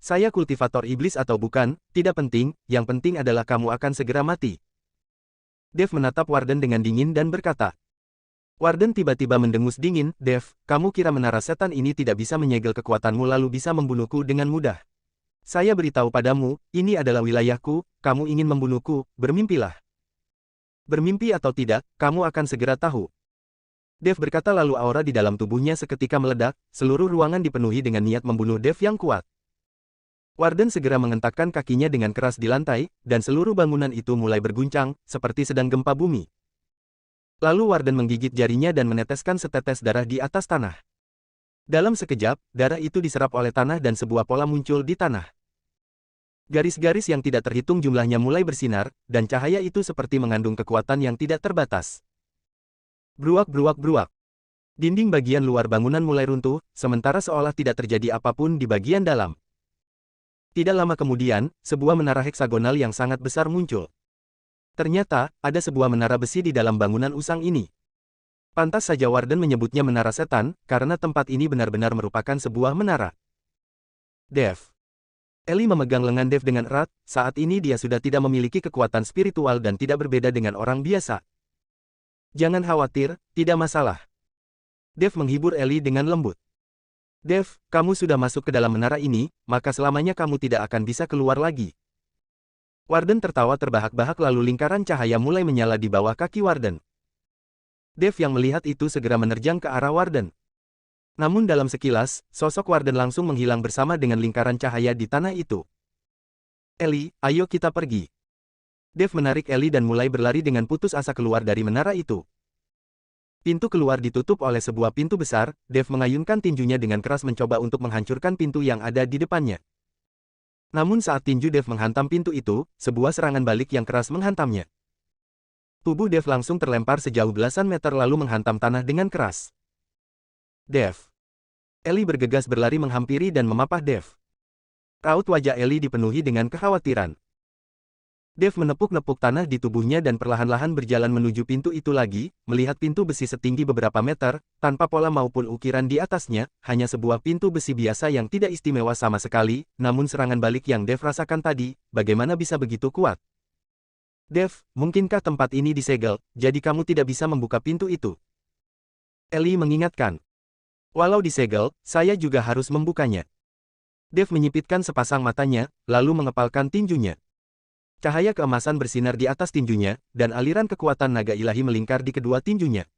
Saya kultivator iblis atau bukan, tidak penting, yang penting adalah kamu akan segera mati. Dev menatap Warden dengan dingin dan berkata. Warden tiba-tiba mendengus dingin, Dev, kamu kira menara setan ini tidak bisa menyegel kekuatanmu lalu bisa membunuhku dengan mudah. Saya beritahu padamu, ini adalah wilayahku, kamu ingin membunuhku, bermimpilah. Bermimpi atau tidak, kamu akan segera tahu. Dev berkata lalu aura di dalam tubuhnya seketika meledak, seluruh ruangan dipenuhi dengan niat membunuh Dev yang kuat. Warden segera mengentakkan kakinya dengan keras di lantai, dan seluruh bangunan itu mulai berguncang, seperti sedang gempa bumi. Lalu Warden menggigit jarinya dan meneteskan setetes darah di atas tanah. Dalam sekejap, darah itu diserap oleh tanah dan sebuah pola muncul di tanah. Garis-garis yang tidak terhitung jumlahnya mulai bersinar, dan cahaya itu seperti mengandung kekuatan yang tidak terbatas. Bruak-bruak-bruak. Dinding bagian luar bangunan mulai runtuh, sementara seolah tidak terjadi apapun di bagian dalam. Tidak lama kemudian, sebuah menara heksagonal yang sangat besar muncul. Ternyata, ada sebuah menara besi di dalam bangunan usang ini. Pantas saja Warden menyebutnya menara setan, karena tempat ini benar-benar merupakan sebuah menara. Dev. Ellie memegang lengan Dev dengan erat, saat ini dia sudah tidak memiliki kekuatan spiritual dan tidak berbeda dengan orang biasa. Jangan khawatir, tidak masalah. Dev menghibur Ellie dengan lembut. Dev, kamu sudah masuk ke dalam menara ini, maka selamanya kamu tidak akan bisa keluar lagi. Warden tertawa terbahak-bahak lalu lingkaran cahaya mulai menyala di bawah kaki Warden. Dev yang melihat itu segera menerjang ke arah Warden. Namun dalam sekilas, sosok Warden langsung menghilang bersama dengan lingkaran cahaya di tanah itu. Ellie, ayo kita pergi. Dev menarik Ellie dan mulai berlari dengan putus asa keluar dari menara itu. Pintu keluar ditutup oleh sebuah pintu besar. Dev mengayunkan tinjunya dengan keras mencoba untuk menghancurkan pintu yang ada di depannya. Namun saat tinju Dev menghantam pintu itu, sebuah serangan balik yang keras menghantamnya. Tubuh Dev langsung terlempar sejauh belasan meter lalu menghantam tanah dengan keras. Dev. Ellie bergegas berlari menghampiri dan memapah Dev. Raut wajah Ellie dipenuhi dengan kekhawatiran. Dev menepuk-nepuk tanah di tubuhnya dan perlahan-lahan berjalan menuju pintu itu lagi, melihat pintu besi setinggi beberapa meter, tanpa pola maupun ukiran di atasnya, hanya sebuah pintu besi biasa yang tidak istimewa sama sekali, namun serangan balik yang Dev rasakan tadi, bagaimana bisa begitu kuat? Dev, mungkinkah tempat ini disegel, jadi kamu tidak bisa membuka pintu itu? Ellie mengingatkan. Walau disegel, saya juga harus membukanya. Dev menyipitkan sepasang matanya, lalu mengepalkan tinjunya. Cahaya keemasan bersinar di atas tinjunya, dan aliran kekuatan naga ilahi melingkar di kedua tinjunya.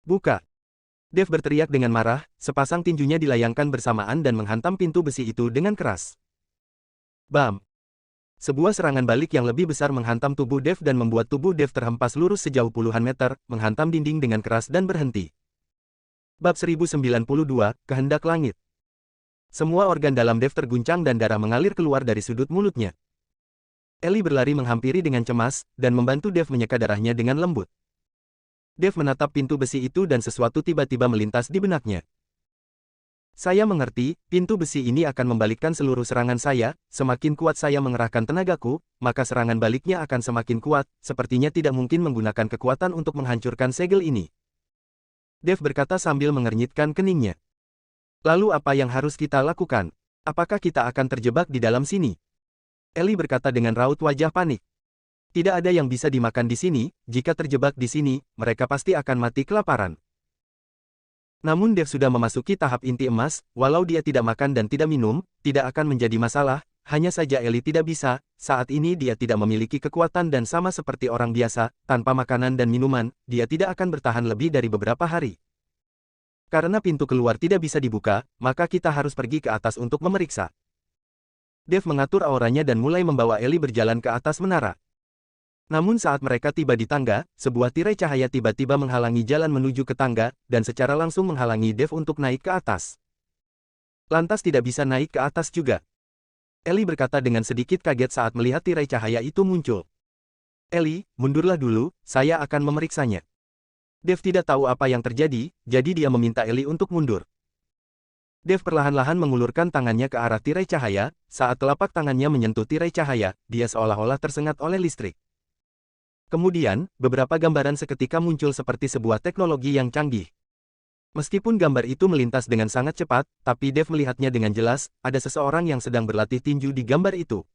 Buka! Dev berteriak dengan marah, sepasang tinjunya dilayangkan bersamaan dan menghantam pintu besi itu dengan keras. Bam! Sebuah serangan balik yang lebih besar menghantam tubuh Dev dan membuat tubuh Dev terhempas lurus sejauh puluhan meter, menghantam dinding dengan keras dan berhenti. Bab 1092, Kehendak Langit. Semua organ dalam Dev terguncang dan darah mengalir keluar dari sudut mulutnya. Ellie berlari menghampiri dengan cemas, dan membantu Dev menyeka darahnya dengan lembut. Dev menatap pintu besi itu dan sesuatu tiba-tiba melintas di benaknya. Saya mengerti, pintu besi ini akan membalikkan seluruh serangan saya, semakin kuat saya mengerahkan tenagaku, maka serangan baliknya akan semakin kuat, sepertinya tidak mungkin menggunakan kekuatan untuk menghancurkan segel ini. Dev berkata sambil mengernyitkan keningnya. Lalu apa yang harus kita lakukan? Apakah kita akan terjebak di dalam sini? Ellie berkata dengan raut wajah panik. Tidak ada yang bisa dimakan di sini, jika terjebak di sini, mereka pasti akan mati kelaparan. Namun Dev sudah memasuki tahap inti emas, walau dia tidak makan dan tidak minum, tidak akan menjadi masalah, hanya saja Ellie tidak bisa, saat ini dia tidak memiliki kekuatan dan sama seperti orang biasa, tanpa makanan dan minuman, dia tidak akan bertahan lebih dari beberapa hari. Karena pintu keluar tidak bisa dibuka, maka kita harus pergi ke atas untuk memeriksa. Dev mengatur auranya dan mulai membawa Ellie berjalan ke atas menara. Namun saat mereka tiba di tangga, sebuah tirai cahaya tiba-tiba menghalangi jalan menuju ke tangga, dan secara langsung menghalangi Dev untuk naik ke atas. Lantas tidak bisa naik ke atas juga. Ellie berkata dengan sedikit kaget saat melihat tirai cahaya itu muncul. Ellie, mundurlah dulu, saya akan memeriksanya. Dev tidak tahu apa yang terjadi, jadi dia meminta Ellie untuk mundur. Dev perlahan-lahan mengulurkan tangannya ke arah tirai cahaya, saat telapak tangannya menyentuh tirai cahaya, dia seolah-olah tersengat oleh listrik. Kemudian, beberapa gambaran seketika muncul seperti sebuah teknologi yang canggih. Meskipun gambar itu melintas dengan sangat cepat, tapi Dev melihatnya dengan jelas, ada seseorang yang sedang berlatih tinju di gambar itu.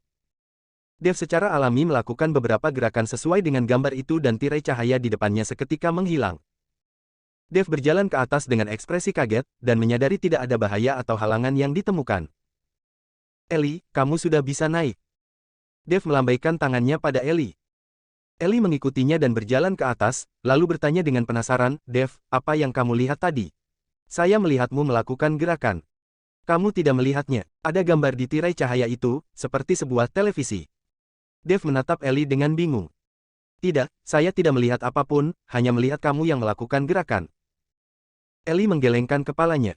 Dev secara alami melakukan beberapa gerakan sesuai dengan gambar itu dan tirai cahaya di depannya seketika menghilang. Dev berjalan ke atas dengan ekspresi kaget, dan menyadari tidak ada bahaya atau halangan yang ditemukan. Ellie, kamu sudah bisa naik. Dev melambaikan tangannya pada Ellie. Ellie mengikutinya dan berjalan ke atas, lalu bertanya dengan penasaran, Dev, apa yang kamu lihat tadi? Saya melihatmu melakukan gerakan. Kamu tidak melihatnya. Ada gambar di tirai cahaya itu, seperti sebuah televisi. Dev menatap Ellie dengan bingung. Tidak, saya tidak melihat apapun, hanya melihat kamu yang melakukan gerakan. Ellie menggelengkan kepalanya.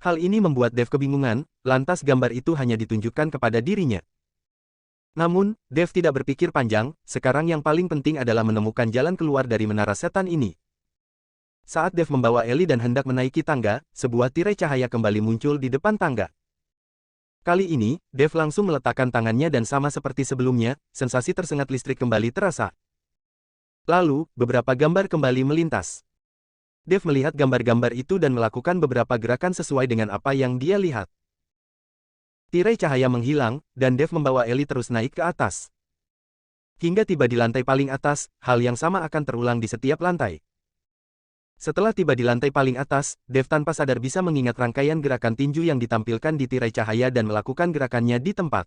Hal ini membuat Dev kebingungan, lantas gambar itu hanya ditunjukkan kepada dirinya. Namun, Dev tidak berpikir panjang, sekarang yang paling penting adalah menemukan jalan keluar dari menara setan ini. Saat Dev membawa Ellie dan hendak menaiki tangga, sebuah tirai cahaya kembali muncul di depan tangga. Kali ini, Dev langsung meletakkan tangannya dan sama seperti sebelumnya, sensasi tersengat listrik kembali terasa. Lalu, beberapa gambar kembali melintas. Dev melihat gambar-gambar itu dan melakukan beberapa gerakan sesuai dengan apa yang dia lihat. Tirai cahaya menghilang, dan Dev membawa Ellie terus naik ke atas. Hingga tiba di lantai paling atas, hal yang sama akan terulang di setiap lantai. Setelah tiba di lantai paling atas, Dev tanpa sadar bisa mengingat rangkaian gerakan tinju yang ditampilkan di tirai cahaya dan melakukan gerakannya di tempat.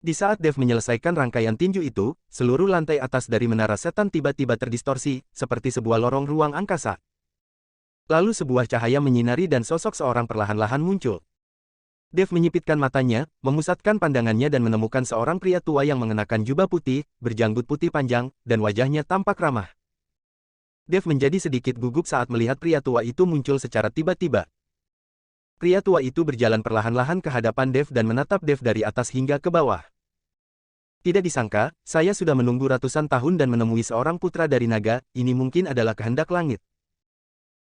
Di saat Dev menyelesaikan rangkaian tinju itu, seluruh lantai atas dari menara setan tiba-tiba terdistorsi, seperti sebuah lorong ruang angkasa. Lalu sebuah cahaya menyinari dan sosok seorang perlahan-lahan muncul. Dev menyipitkan matanya, memusatkan pandangannya dan menemukan seorang pria tua yang mengenakan jubah putih, berjanggut putih panjang, dan wajahnya tampak ramah. Dev menjadi sedikit gugup saat melihat pria tua itu muncul secara tiba-tiba. Pria tua itu berjalan perlahan-lahan ke hadapan Dev dan menatap Dev dari atas hingga ke bawah. Tidak disangka, saya sudah menunggu ratusan tahun dan menemui seorang putra dari naga, ini mungkin adalah kehendak langit.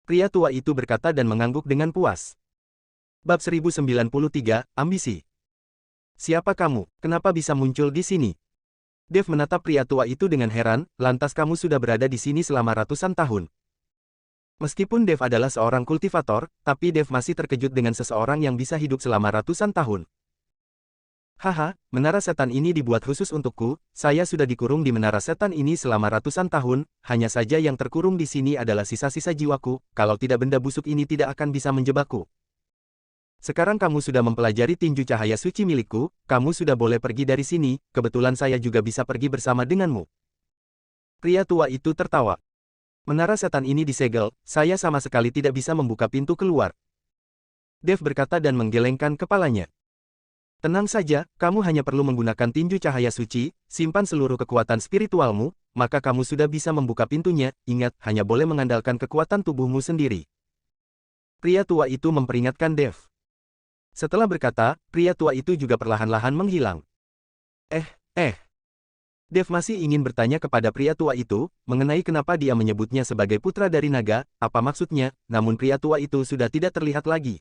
Pria tua itu berkata dan mengangguk dengan puas. Bab 1093, Ambisi. Siapa kamu? Kenapa bisa muncul di sini? Dev menatap pria tua itu dengan heran, lantas kamu sudah berada di sini selama ratusan tahun. Meskipun Dev adalah seorang kultivator, tapi Dev masih terkejut dengan seseorang yang bisa hidup selama ratusan tahun. Haha, menara setan ini dibuat khusus untukku, saya sudah dikurung di menara setan ini selama ratusan tahun, hanya saja yang terkurung di sini adalah sisa-sisa jiwaku, kalau tidak benda busuk ini tidak akan bisa menjebakku. Sekarang kamu sudah mempelajari tinju cahaya suci milikku, kamu sudah boleh pergi dari sini, kebetulan saya juga bisa pergi bersama denganmu. Pria tua itu tertawa. Menara setan ini disegel, saya sama sekali tidak bisa membuka pintu keluar. Dev berkata dan menggelengkan kepalanya. Tenang saja, kamu hanya perlu menggunakan tinju cahaya suci, simpan seluruh kekuatan spiritualmu, maka kamu sudah bisa membuka pintunya, ingat, hanya boleh mengandalkan kekuatan tubuhmu sendiri. Pria tua itu memperingatkan Dev. Setelah berkata, pria tua itu juga perlahan-lahan menghilang. Dev masih ingin bertanya kepada pria tua itu, mengenai kenapa dia menyebutnya sebagai putra dari naga, apa maksudnya, namun pria tua itu sudah tidak terlihat lagi.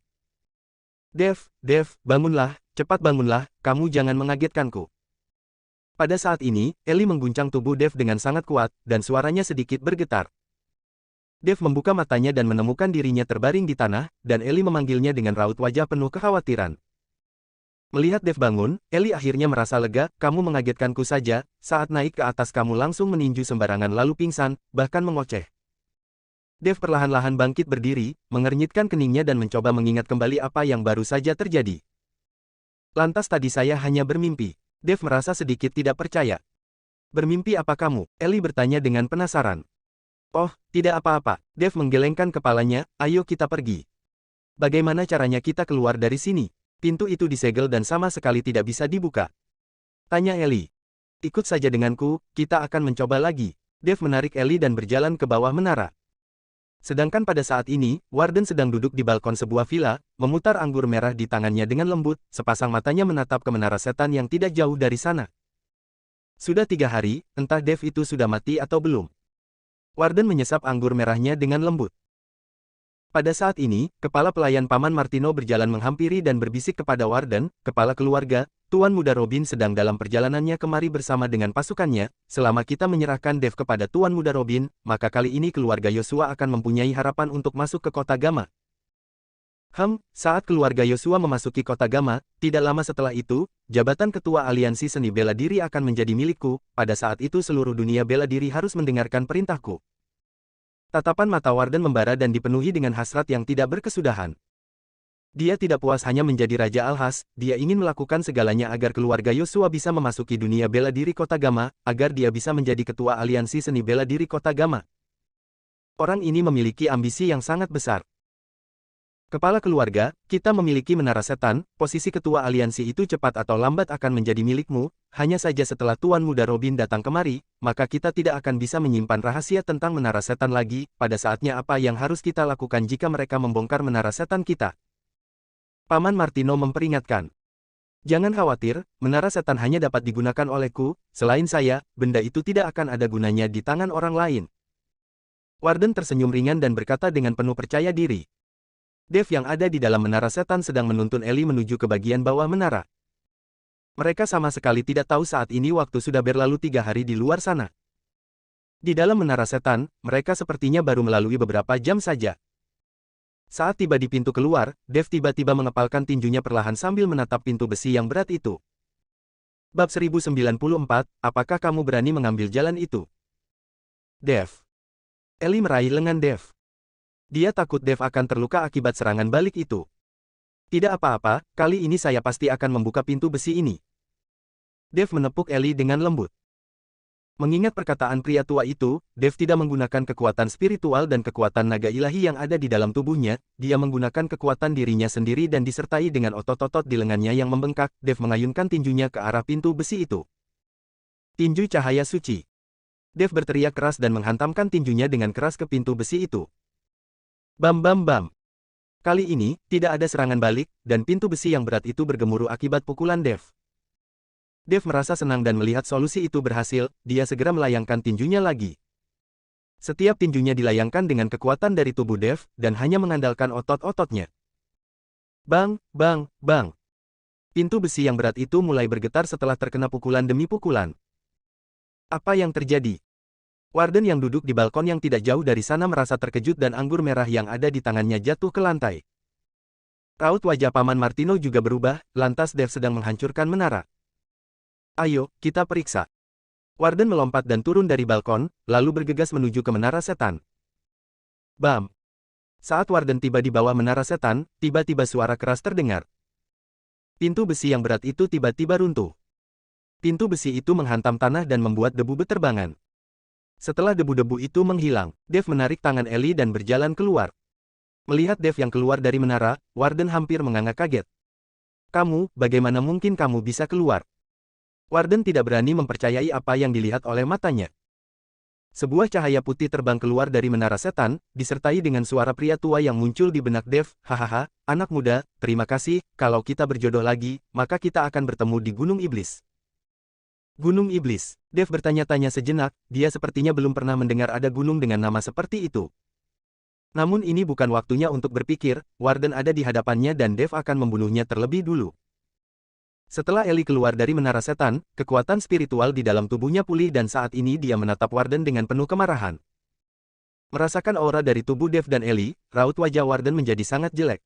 Dev, bangunlah, cepat bangunlah, kamu jangan mengagetkanku. Pada saat ini, Ellie mengguncang tubuh Dev dengan sangat kuat, dan suaranya sedikit bergetar. Dev membuka matanya dan menemukan dirinya terbaring di tanah, dan Ellie memanggilnya dengan raut wajah penuh kekhawatiran. Melihat Dev bangun, Ellie akhirnya merasa lega, kamu mengagetkanku saja, saat naik ke atas kamu langsung meninju sembarangan lalu pingsan, bahkan mengoceh. Dev perlahan-lahan bangkit berdiri, mengernyitkan keningnya dan mencoba mengingat kembali apa yang baru saja terjadi. Lantas tadi saya hanya bermimpi. Dev merasa sedikit tidak percaya. Bermimpi apa kamu? Ellie bertanya dengan penasaran. Oh, tidak apa-apa. Dev menggelengkan kepalanya, ayo kita pergi. Bagaimana caranya kita keluar dari sini? Pintu itu disegel dan sama sekali tidak bisa dibuka. Tanya Ellie. Ikut saja denganku, kita akan mencoba lagi. Dev menarik Ellie dan berjalan ke bawah menara. Sedangkan pada saat ini, Warden sedang duduk di balkon sebuah villa, memutar anggur merah di tangannya dengan lembut, sepasang matanya menatap ke menara setan yang tidak jauh dari sana. Sudah 3 hari, entah Dev itu sudah mati atau belum. Warden menyesap anggur merahnya dengan lembut. Pada saat ini, kepala pelayan Paman Martino berjalan menghampiri dan berbisik kepada Warden, kepala keluarga, Tuan Muda Robin sedang dalam perjalanannya kemari bersama dengan pasukannya, selama kita menyerahkan Dev kepada Tuan Muda Robin, maka kali ini keluarga Yosua akan mempunyai harapan untuk masuk ke kota Gama. Saat keluarga Yosua memasuki kota Gama, tidak lama setelah itu, jabatan ketua aliansi seni bela diri akan menjadi milikku, pada saat itu seluruh dunia bela diri harus mendengarkan perintahku. Tatapan mata Warden membara dan dipenuhi dengan hasrat yang tidak berkesudahan. Dia tidak puas hanya menjadi Raja Alhas, dia ingin melakukan segalanya agar keluarga Yosua bisa memasuki dunia bela diri kota Gama, agar dia bisa menjadi ketua aliansi seni bela diri kota Gama. Orang ini memiliki ambisi yang sangat besar. Kepala keluarga, kita memiliki menara setan, posisi ketua aliansi itu cepat atau lambat akan menjadi milikmu, hanya saja setelah Tuan Muda Robin datang kemari, maka kita tidak akan bisa menyimpan rahasia tentang menara setan lagi, pada saatnya apa yang harus kita lakukan jika mereka membongkar menara setan kita. Paman Martino memperingatkan. Jangan khawatir, menara setan hanya dapat digunakan olehku, selain saya, benda itu tidak akan ada gunanya di tangan orang lain. Warden tersenyum ringan dan berkata dengan penuh percaya diri. Dev yang ada di dalam menara setan sedang menuntun Ellie menuju ke bagian bawah menara. Mereka sama sekali tidak tahu saat ini waktu sudah berlalu 3 hari di luar sana. Di dalam menara setan, mereka sepertinya baru melalui beberapa jam saja. Saat tiba di pintu keluar, Dev tiba-tiba mengepalkan tinjunya perlahan sambil menatap pintu besi yang berat itu. Bab 1094, apakah kamu berani mengambil jalan itu? Dev. Ellie meraih lengan Dev. Dia takut Dev akan terluka akibat serangan balik itu. Tidak apa-apa, kali ini saya pasti akan membuka pintu besi ini. Dev menepuk Ellie dengan lembut. Mengingat perkataan pria tua itu, Dev tidak menggunakan kekuatan spiritual dan kekuatan naga ilahi yang ada di dalam tubuhnya, dia menggunakan kekuatan dirinya sendiri dan disertai dengan otot-otot di lengannya yang membengkak. Dev mengayunkan tinjunya ke arah pintu besi itu. Tinju cahaya suci. Dev berteriak keras dan menghantamkan tinjunya dengan keras ke pintu besi itu. Bam bam bam. Kali ini, tidak ada serangan balik, dan pintu besi yang berat itu bergemuruh akibat pukulan Dev. Dev merasa senang dan melihat solusi itu berhasil, dia segera melayangkan tinjunya lagi. Setiap tinjunya dilayangkan dengan kekuatan dari tubuh Dev, dan hanya mengandalkan otot-ototnya. Bang, bang, bang. Pintu besi yang berat itu mulai bergetar setelah terkena pukulan demi pukulan. Apa yang terjadi? Warden yang duduk di balkon yang tidak jauh dari sana merasa terkejut dan anggur merah yang ada di tangannya jatuh ke lantai. Raut wajah Paman Martino juga berubah, lantas Dev sedang menghancurkan menara. Ayo, kita periksa. Warden melompat dan turun dari balkon, lalu bergegas menuju ke menara setan. Bam! Saat Warden tiba di bawah menara setan, tiba-tiba suara keras terdengar. Pintu besi yang berat itu tiba-tiba runtuh. Pintu besi itu menghantam tanah dan membuat debu berterbangan. Setelah debu-debu itu menghilang, Dev menarik tangan Ellie dan berjalan keluar. Melihat Dev yang keluar dari menara, Warden hampir menganga kaget. Kamu, bagaimana mungkin kamu bisa keluar? Warden tidak berani mempercayai apa yang dilihat oleh matanya. Sebuah cahaya putih terbang keluar dari menara setan, disertai dengan suara pria tua yang muncul di benak Dev. Hahaha, anak muda, terima kasih, kalau kita berjodoh lagi, maka kita akan bertemu di Gunung Iblis. Gunung Iblis. Dev bertanya-tanya sejenak, dia sepertinya belum pernah mendengar ada gunung dengan nama seperti itu. Namun ini bukan waktunya untuk berpikir, Warden ada di hadapannya dan Dev akan membunuhnya terlebih dulu. Setelah Ellie keluar dari menara setan, kekuatan spiritual di dalam tubuhnya pulih dan saat ini dia menatap Warden dengan penuh kemarahan. Merasakan aura dari tubuh Dev dan Ellie, raut wajah Warden menjadi sangat jelek.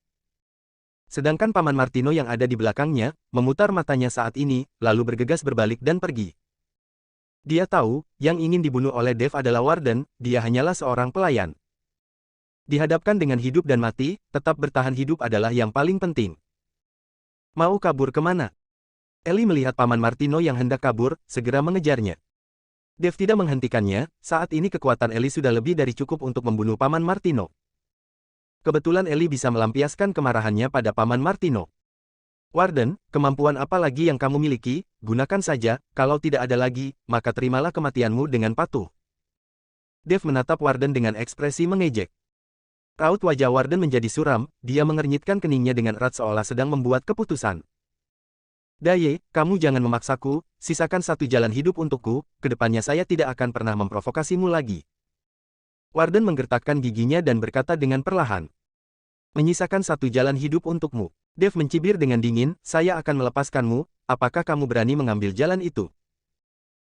Sedangkan Paman Martino yang ada di belakangnya, memutar matanya saat ini, lalu bergegas berbalik dan pergi. Dia tahu, yang ingin dibunuh oleh Dev adalah Warden, dia hanyalah seorang pelayan. Dihadapkan dengan hidup dan mati, tetap bertahan hidup adalah yang paling penting. Mau kabur kemana? Ellie melihat Paman Martino yang hendak kabur, segera mengejarnya. Dev tidak menghentikannya, saat ini kekuatan Ellie sudah lebih dari cukup untuk membunuh Paman Martino. Kebetulan Ellie bisa melampiaskan kemarahannya pada Paman Martino. Warden, kemampuan apa lagi yang kamu miliki, gunakan saja, kalau tidak ada lagi, maka terimalah kematianmu dengan patuh. Dev menatap Warden dengan ekspresi mengejek. Raut wajah Warden menjadi suram, dia mengernyitkan keningnya dengan erat seolah sedang membuat keputusan. Daye, kamu jangan memaksaku, sisakan satu jalan hidup untukku, kedepannya saya tidak akan pernah memprovokasimu lagi. Warden menggertakkan giginya dan berkata dengan perlahan. Menyisakan satu jalan hidup untukmu. Dev mencibir dengan dingin, saya akan melepaskanmu, apakah kamu berani mengambil jalan itu?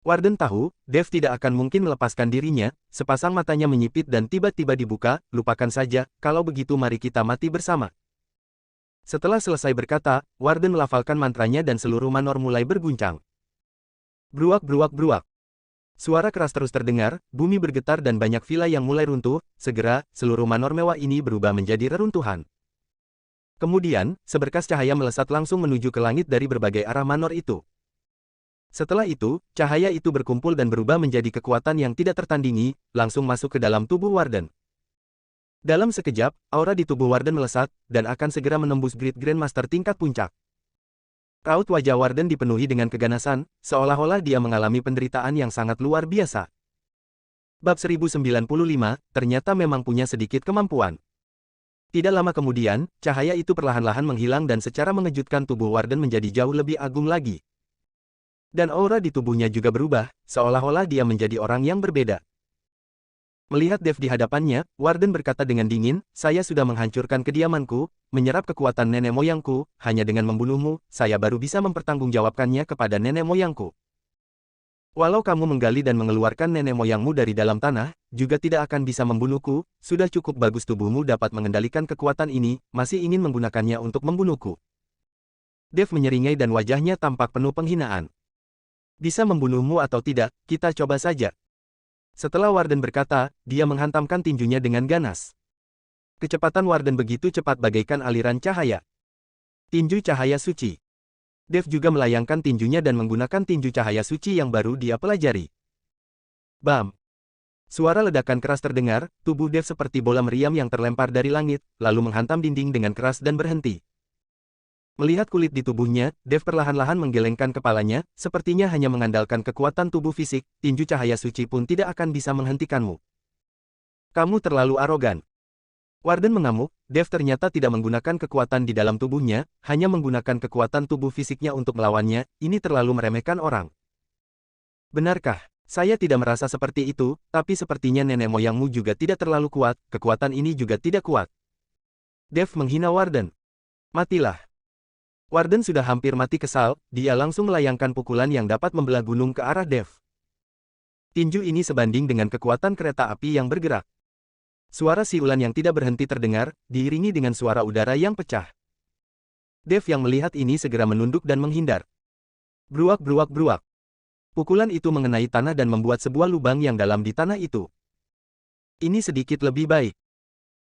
Warden tahu, Dev tidak akan mungkin melepaskan dirinya, sepasang matanya menyipit dan tiba-tiba dibuka, lupakan saja, kalau begitu mari kita mati bersama. Setelah selesai berkata, Warden melafalkan mantranya dan seluruh manor mulai berguncang. Bruak bruak bruak. Suara keras terus terdengar, bumi bergetar dan banyak villa yang mulai runtuh, segera, seluruh manor mewah ini berubah menjadi reruntuhan. Kemudian, seberkas cahaya melesat langsung menuju ke langit dari berbagai arah manor itu. Setelah itu, cahaya itu berkumpul dan berubah menjadi kekuatan yang tidak tertandingi, langsung masuk ke dalam tubuh Warden. Dalam sekejap, aura di tubuh Warden melesat, dan akan segera menembus Great Grandmaster tingkat puncak. Raut wajah Warden dipenuhi dengan keganasan, seolah-olah dia mengalami penderitaan yang sangat luar biasa. Bab 1095, ternyata memang punya sedikit kemampuan. Tidak lama kemudian, cahaya itu perlahan-lahan menghilang dan secara mengejutkan tubuh Warden menjadi jauh lebih agung lagi. Dan aura di tubuhnya juga berubah, seolah-olah dia menjadi orang yang berbeda. Melihat Dev di hadapannya, Warden berkata dengan dingin, saya sudah menghancurkan kediamanku, menyerap kekuatan nenek moyangku, hanya dengan membunuhmu, saya baru bisa mempertanggungjawabkannya kepada nenek moyangku. Walau kamu menggali dan mengeluarkan nenek moyangmu dari dalam tanah, juga tidak akan bisa membunuhku, sudah cukup bagus tubuhmu dapat mengendalikan kekuatan ini, masih ingin menggunakannya untuk membunuhku. Dev menyeringai dan wajahnya tampak penuh penghinaan. Bisa membunuhmu atau tidak, kita coba saja. Setelah Warden berkata, dia menghantamkan tinjunya dengan ganas. Kecepatan Warden begitu cepat bagaikan aliran cahaya. Tinju cahaya suci. Dev juga melayangkan tinjunya dan menggunakan tinju cahaya suci yang baru dia pelajari. Bam! Suara ledakan keras terdengar, tubuh Dev seperti bola meriam yang terlempar dari langit, lalu menghantam dinding dengan keras dan berhenti. Melihat kulit di tubuhnya, Dev perlahan-lahan menggelengkan kepalanya, sepertinya hanya mengandalkan kekuatan tubuh fisik, tinju cahaya suci pun tidak akan bisa menghentikanmu. Kamu terlalu arogan. Warden mengamuk, Dev ternyata tidak menggunakan kekuatan di dalam tubuhnya, hanya menggunakan kekuatan tubuh fisiknya untuk melawannya, ini terlalu meremehkan orang. Benarkah? Saya tidak merasa seperti itu, tapi sepertinya nenek moyangmu juga tidak terlalu kuat, kekuatan ini juga tidak kuat. Dev menghina Warden. Matilah. Warden sudah hampir mati kesal, dia langsung melayangkan pukulan yang dapat membelah gunung ke arah Dev. Tinju ini sebanding dengan kekuatan kereta api yang bergerak. Suara siulan yang tidak berhenti terdengar, diiringi dengan suara udara yang pecah. Dev yang melihat ini segera menunduk dan menghindar. Bruak bruak bruak. Pukulan itu mengenai tanah dan membuat sebuah lubang yang dalam di tanah itu. Ini sedikit lebih baik.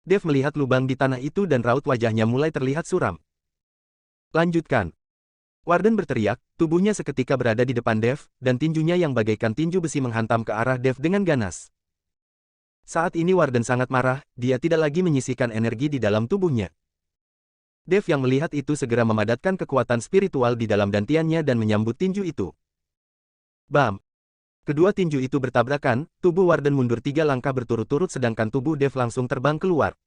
Dev melihat lubang di tanah itu dan raut wajahnya mulai terlihat suram. Lanjutkan. Warden berteriak, tubuhnya seketika berada di depan Dev, dan tinjunya yang bagaikan tinju besi menghantam ke arah Dev dengan ganas. Saat ini Warden sangat marah, dia tidak lagi menyisihkan energi di dalam tubuhnya. Dev yang melihat itu segera memadatkan kekuatan spiritual di dalam dantiannya dan menyambut tinju itu. Bam! Kedua tinju itu bertabrakan, tubuh Warden mundur 3 langkah berturut-turut sedangkan tubuh Dev langsung terbang keluar.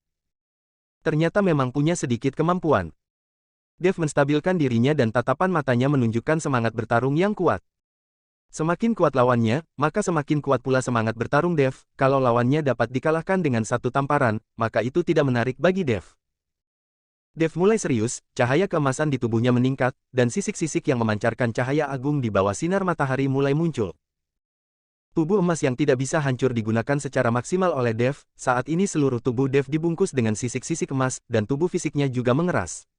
Ternyata memang punya sedikit kemampuan. Dev menstabilkan dirinya dan tatapan matanya menunjukkan semangat bertarung yang kuat. Semakin kuat lawannya, maka semakin kuat pula semangat bertarung Dev. Kalau lawannya dapat dikalahkan dengan satu tamparan, maka itu tidak menarik bagi Dev. Dev mulai serius, cahaya keemasan di tubuhnya meningkat, dan sisik-sisik yang memancarkan cahaya agung di bawah sinar matahari mulai muncul. Tubuh emas yang tidak bisa hancur digunakan secara maksimal oleh Dev, saat ini seluruh tubuh Dev dibungkus dengan sisik-sisik emas, dan tubuh fisiknya juga mengeras.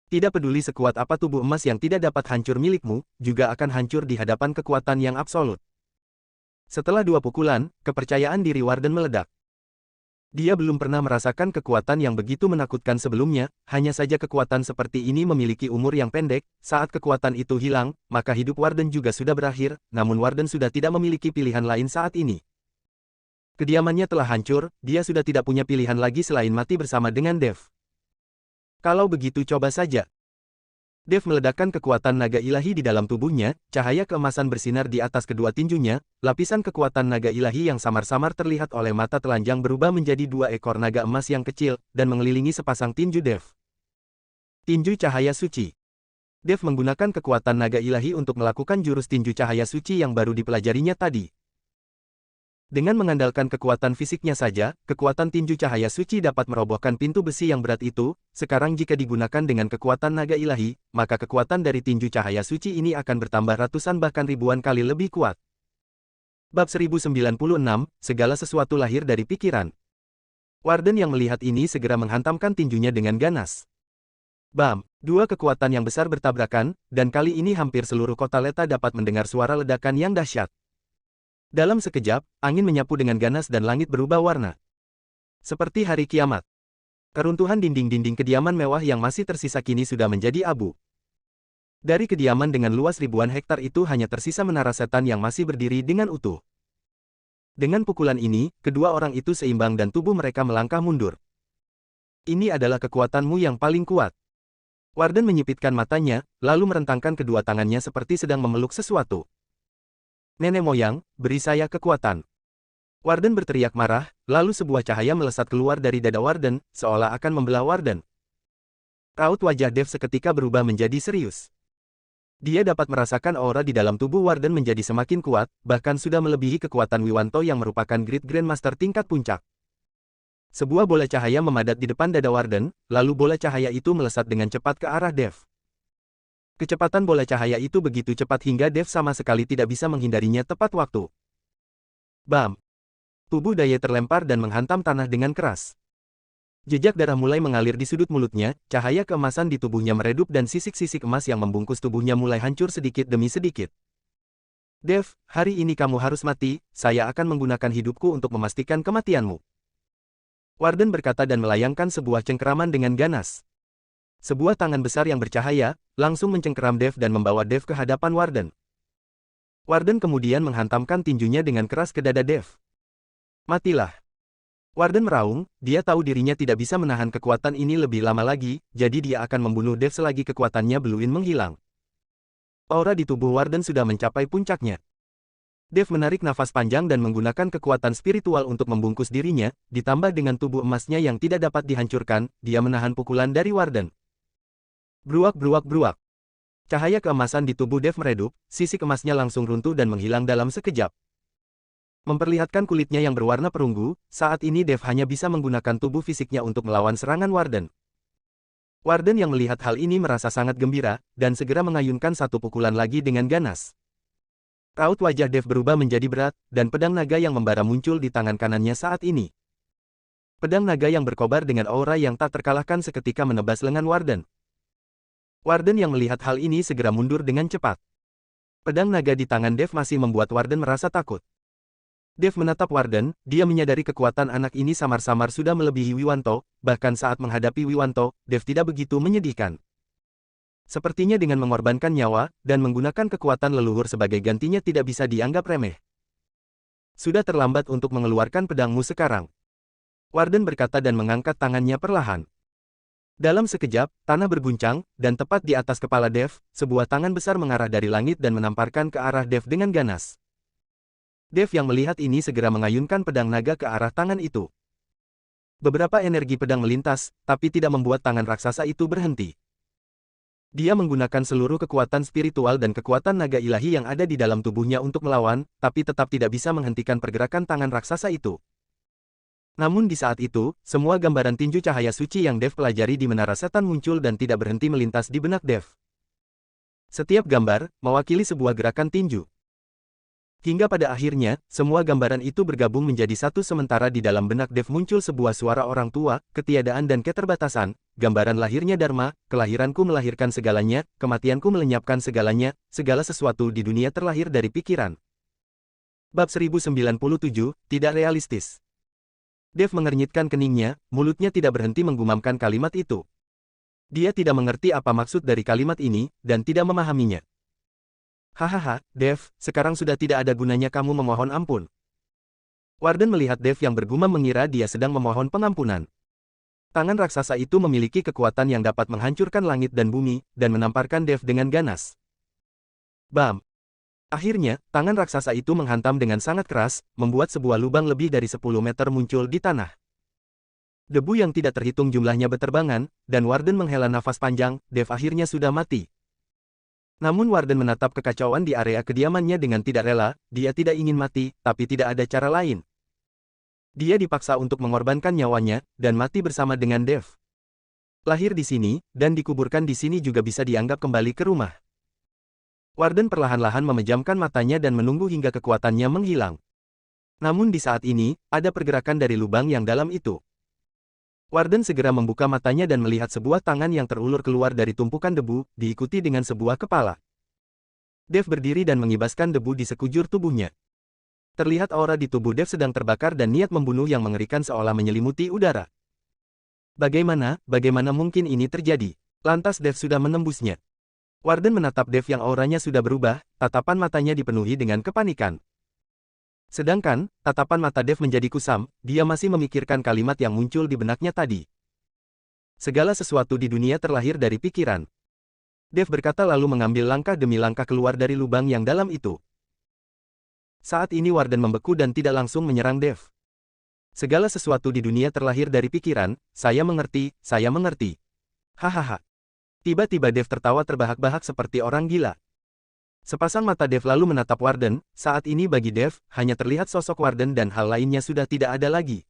Tidak peduli sekuat apa tubuh emas yang tidak dapat hancur milikmu, juga akan hancur di hadapan kekuatan yang absolut. Setelah 2 pukulan, kepercayaan diri Warden meledak. Dia belum pernah merasakan kekuatan yang begitu menakutkan sebelumnya, hanya saja kekuatan seperti ini memiliki umur yang pendek, saat kekuatan itu hilang, maka hidup Warden juga sudah berakhir, namun Warden sudah tidak memiliki pilihan lain saat ini. Kediamannya telah hancur, dia sudah tidak punya pilihan lagi selain mati bersama dengan Dev. Kalau begitu coba saja. Dev meledakkan kekuatan naga ilahi di dalam tubuhnya, cahaya keemasan bersinar di atas kedua tinjunya, lapisan kekuatan naga ilahi yang samar-samar terlihat oleh mata telanjang berubah menjadi 2 ekor naga emas yang kecil, dan mengelilingi sepasang tinju Dev. Tinju cahaya suci. Dev menggunakan kekuatan naga ilahi untuk melakukan jurus tinju cahaya suci yang baru dipelajarinya tadi. Dengan mengandalkan kekuatan fisiknya saja, kekuatan tinju cahaya suci dapat merobohkan pintu besi yang berat itu. Sekarang jika digunakan dengan kekuatan naga ilahi, maka kekuatan dari tinju cahaya suci ini akan bertambah ratusan bahkan ribuan kali lebih kuat. Bab 1096, segala sesuatu lahir dari pikiran. Warden yang melihat ini segera menghantamkan tinjunya dengan ganas. Bam! 2 kekuatan yang besar bertabrakan, dan kali ini hampir seluruh kota Leta dapat mendengar suara ledakan yang dahsyat. Dalam sekejap, angin menyapu dengan ganas dan langit berubah warna. Seperti hari kiamat. Keruntuhan dinding-dinding kediaman mewah yang masih tersisa kini sudah menjadi abu. Dari kediaman dengan luas ribuan hektar itu hanya tersisa menara setan yang masih berdiri dengan utuh. Dengan pukulan ini, kedua orang itu seimbang dan tubuh mereka melangkah mundur. Ini adalah kekuatanmu yang paling kuat. Warden menyipitkan matanya, lalu merentangkan kedua tangannya seperti sedang memeluk sesuatu. Nenek moyang, beri saya kekuatan. Warden berteriak marah, lalu sebuah cahaya melesat keluar dari dada Warden, seolah akan membelah Warden. Raut wajah Dev seketika berubah menjadi serius. Dia dapat merasakan aura di dalam tubuh Warden menjadi semakin kuat, bahkan sudah melebihi kekuatan Wiwanto yang merupakan Great Grandmaster tingkat puncak. Sebuah bola cahaya memadat di depan dada Warden, lalu bola cahaya itu melesat dengan cepat ke arah Dev. Kecepatan bola cahaya itu begitu cepat hingga Dev sama sekali tidak bisa menghindarinya tepat waktu. Bam! Tubuh Daya terlempar dan menghantam tanah dengan keras. Jejak darah mulai mengalir di sudut mulutnya, cahaya keemasan di tubuhnya meredup dan sisik-sisik emas yang membungkus tubuhnya mulai hancur sedikit demi sedikit. Dev, hari ini kamu harus mati, saya akan menggunakan hidupku untuk memastikan kematianmu. Warden berkata dan melayangkan sebuah cengkeraman dengan ganas. Sebuah tangan besar yang bercahaya, langsung mencengkeram Dev dan membawa Dev ke hadapan Warden. Warden kemudian menghantamkan tinjunya dengan keras ke dada Dev. Matilah. Warden meraung, dia tahu dirinya tidak bisa menahan kekuatan ini lebih lama lagi, jadi dia akan membunuh Dev selagi kekuatannya belum menghilang. Aura di tubuh Warden sudah mencapai puncaknya. Dev menarik nafas panjang dan menggunakan kekuatan spiritual untuk membungkus dirinya, ditambah dengan tubuh emasnya yang tidak dapat dihancurkan, dia menahan pukulan dari Warden. Bruak. Cahaya keemasan di tubuh Dev meredup, sisik emasnya langsung runtuh dan menghilang dalam sekejap. Memperlihatkan kulitnya yang berwarna perunggu, saat ini Dev hanya bisa menggunakan tubuh fisiknya untuk melawan serangan Warden. Warden yang melihat hal ini merasa sangat gembira, dan segera mengayunkan satu pukulan lagi dengan ganas. Raut wajah Dev berubah menjadi berat, dan pedang naga yang membara muncul di tangan kanannya saat ini. Pedang naga yang berkobar dengan aura yang tak terkalahkan seketika menebas lengan Warden. Warden yang melihat hal ini segera mundur dengan cepat. Pedang naga di tangan Dev masih membuat Warden merasa takut. Dev menatap Warden, dia menyadari kekuatan anak ini samar-samar sudah melebihi Wiwanto, bahkan saat menghadapi Wiwanto, Dev tidak begitu menyedihkan. Sepertinya dengan mengorbankan nyawa, dan menggunakan kekuatan leluhur sebagai gantinya tidak bisa dianggap remeh. Sudah terlambat untuk mengeluarkan pedangmu sekarang. Warden berkata dan mengangkat tangannya perlahan. Dalam sekejap, tanah berguncang, dan tepat di atas kepala Dev, sebuah tangan besar mengarah dari langit dan menamparkan ke arah Dev dengan ganas. Dev yang melihat ini segera mengayunkan pedang naga ke arah tangan itu. Beberapa energi pedang melintas, tapi tidak membuat tangan raksasa itu berhenti. Dia menggunakan seluruh kekuatan spiritual dan kekuatan naga ilahi yang ada di dalam tubuhnya untuk melawan, tapi tetap tidak bisa menghentikan pergerakan tangan raksasa itu. Namun di saat itu, semua gambaran tinju cahaya suci yang Dev pelajari di Menara Setan muncul dan tidak berhenti melintas di benak Dev. Setiap gambar, mewakili sebuah gerakan tinju. Hingga pada akhirnya, semua gambaran itu bergabung menjadi satu sementara di dalam benak Dev muncul sebuah suara orang tua, ketiadaan dan keterbatasan, gambaran lahirnya Dharma, kelahiranku melahirkan segalanya, kematianku melenyapkan segalanya, segala sesuatu di dunia terlahir dari pikiran. Bab 1097, tidak realistis. Dev mengernyitkan keningnya, mulutnya tidak berhenti menggumamkan kalimat itu. Dia tidak mengerti apa maksud dari kalimat ini, dan tidak memahaminya. Hahaha, Dev, sekarang sudah tidak ada gunanya kamu memohon ampun. Warden melihat Dev yang bergumam mengira dia sedang memohon pengampunan. Tangan raksasa itu memiliki kekuatan yang dapat menghancurkan langit dan bumi, dan menamparkan Dev dengan ganas. Bam! Akhirnya, tangan raksasa itu menghantam dengan sangat keras, membuat sebuah lubang lebih dari 10 meter muncul di tanah. Debu yang tidak terhitung jumlahnya berterbangan, dan Warden menghela nafas panjang, Dev akhirnya sudah mati. Namun Warden menatap kekacauan di area kediamannya dengan tidak rela, dia tidak ingin mati, tapi tidak ada cara lain. Dia dipaksa untuk mengorbankan nyawanya, dan mati bersama dengan Dev. Lahir di sini, dan dikuburkan di sini juga bisa dianggap kembali ke rumah. Warden perlahan-lahan memejamkan matanya dan menunggu hingga kekuatannya menghilang. Namun di saat ini, ada pergerakan dari lubang yang dalam itu. Warden segera membuka matanya dan melihat sebuah tangan yang terulur keluar dari tumpukan debu, diikuti dengan sebuah kepala. Dev berdiri dan mengibaskan debu di sekujur tubuhnya. Terlihat aura di tubuh Dev sedang terbakar dan niat membunuh yang mengerikan seolah menyelimuti udara. Bagaimana mungkin ini terjadi? Lantas Dev sudah menembusnya. Warden menatap Dev yang auranya sudah berubah, tatapan matanya dipenuhi dengan kepanikan. Sedangkan, tatapan mata Dev menjadi kusam, dia masih memikirkan kalimat yang muncul di benaknya tadi. Segala sesuatu di dunia terlahir dari pikiran. Dev berkata lalu mengambil langkah demi langkah keluar dari lubang yang dalam itu. Saat ini Warden membeku dan tidak langsung menyerang Dev. Segala sesuatu di dunia terlahir dari pikiran, saya mengerti. Hahaha. Tiba-tiba Dev tertawa terbahak-bahak seperti orang gila. Sepasang mata Dev lalu menatap Warden, saat ini bagi Dev, hanya terlihat sosok Warden dan hal lainnya sudah tidak ada lagi.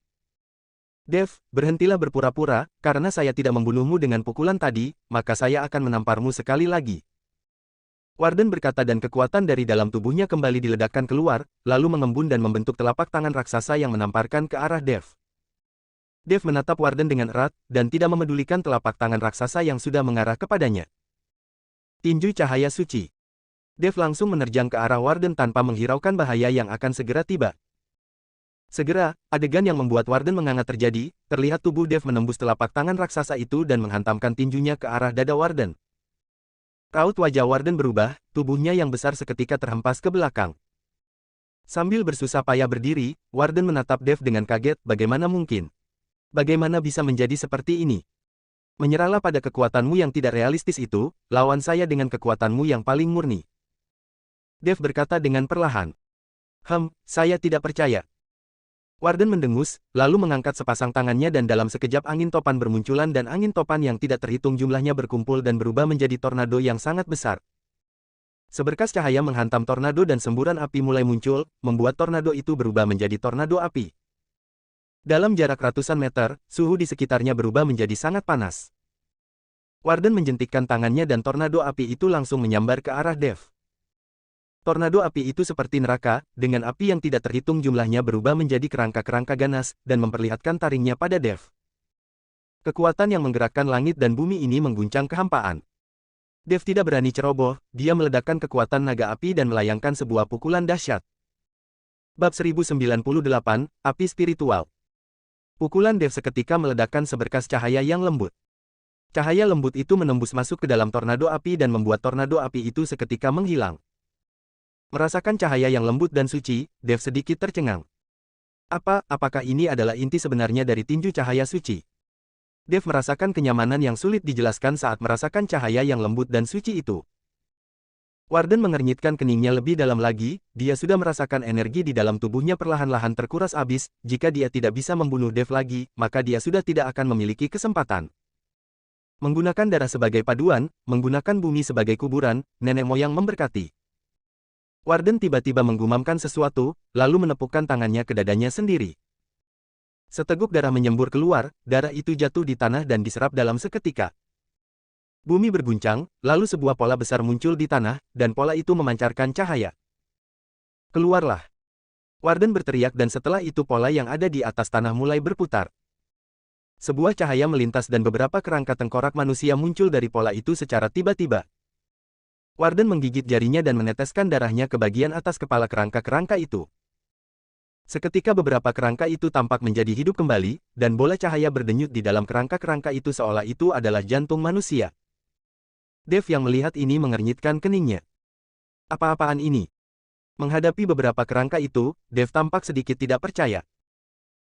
Dev, berhentilah berpura-pura, karena saya tidak membunuhmu dengan pukulan tadi, maka saya akan menamparmu sekali lagi. Warden berkata dan kekuatan dari dalam tubuhnya kembali diledakkan keluar, lalu mengembun dan membentuk telapak tangan raksasa yang menamparkan ke arah Dev. Dev menatap Warden dengan erat, dan tidak memedulikan telapak tangan raksasa yang sudah mengarah kepadanya. Tinju cahaya suci. Dev langsung menerjang ke arah Warden tanpa menghiraukan bahaya yang akan segera tiba. Segera, adegan yang membuat Warden menganga terjadi, terlihat tubuh Dev menembus telapak tangan raksasa itu dan menghantamkan tinjunya ke arah dada Warden. Raut wajah Warden berubah, tubuhnya yang besar seketika terhempas ke belakang. Sambil bersusah payah berdiri, Warden menatap Dev dengan kaget, bagaimana mungkin? Bagaimana bisa menjadi seperti ini? Menyerahlah pada kekuatanmu yang tidak realistis itu, lawan saya dengan kekuatanmu yang paling murni. Dev berkata dengan perlahan. Saya tidak percaya. Warden mendengus, lalu mengangkat sepasang tangannya dan dalam sekejap angin topan bermunculan dan angin topan yang tidak terhitung jumlahnya berkumpul dan berubah menjadi tornado yang sangat besar. Seberkas cahaya menghantam tornado dan semburan api mulai muncul, membuat tornado itu berubah menjadi tornado api. Dalam jarak ratusan meter, suhu di sekitarnya berubah menjadi sangat panas. Warden menjentikkan tangannya dan tornado api itu langsung menyambar ke arah Dev. Tornado api itu seperti neraka, dengan api yang tidak terhitung jumlahnya berubah menjadi kerangka-kerangka ganas, dan memperlihatkan taringnya pada Dev. Kekuatan yang menggerakkan langit dan bumi ini mengguncang kehampaan. Dev tidak berani ceroboh, dia meledakkan kekuatan naga api dan melayangkan sebuah pukulan dahsyat. Bab 1098, Api Spiritual. Pukulan Dev seketika meledakkan seberkas cahaya yang lembut. Cahaya lembut itu menembus masuk ke dalam tornado api dan membuat tornado api itu seketika menghilang. Merasakan cahaya yang lembut dan suci, Dev sedikit tercengang. Apakah ini adalah inti sebenarnya dari tinju cahaya suci? Dev merasakan kenyamanan yang sulit dijelaskan saat merasakan cahaya yang lembut dan suci itu. Warden mengernyitkan keningnya lebih dalam lagi, dia sudah merasakan energi di dalam tubuhnya perlahan-lahan terkuras habis, jika dia tidak bisa membunuh Dev lagi, maka dia sudah tidak akan memiliki kesempatan. Menggunakan darah sebagai paduan, menggunakan bumi sebagai kuburan, nenek moyang memberkati. Warden tiba-tiba menggumamkan sesuatu, lalu menepukkan tangannya ke dadanya sendiri. Seteguk darah menyembur keluar, darah itu jatuh di tanah dan diserap dalam seketika. Bumi berguncang, lalu sebuah pola besar muncul di tanah, dan pola itu memancarkan cahaya. Keluarlah! Warden berteriak dan setelah itu pola yang ada di atas tanah mulai berputar. Sebuah cahaya melintas dan beberapa kerangka tengkorak manusia muncul dari pola itu secara tiba-tiba. Warden menggigit jarinya dan meneteskan darahnya ke bagian atas kepala kerangka-kerangka itu. Seketika beberapa kerangka itu tampak menjadi hidup kembali, dan bola cahaya berdenyut di dalam kerangka-kerangka itu seolah itu adalah jantung manusia. Dev yang melihat ini mengernyitkan keningnya. Apa-apaan ini? Menghadapi beberapa kerangka itu, Dev tampak sedikit tidak percaya.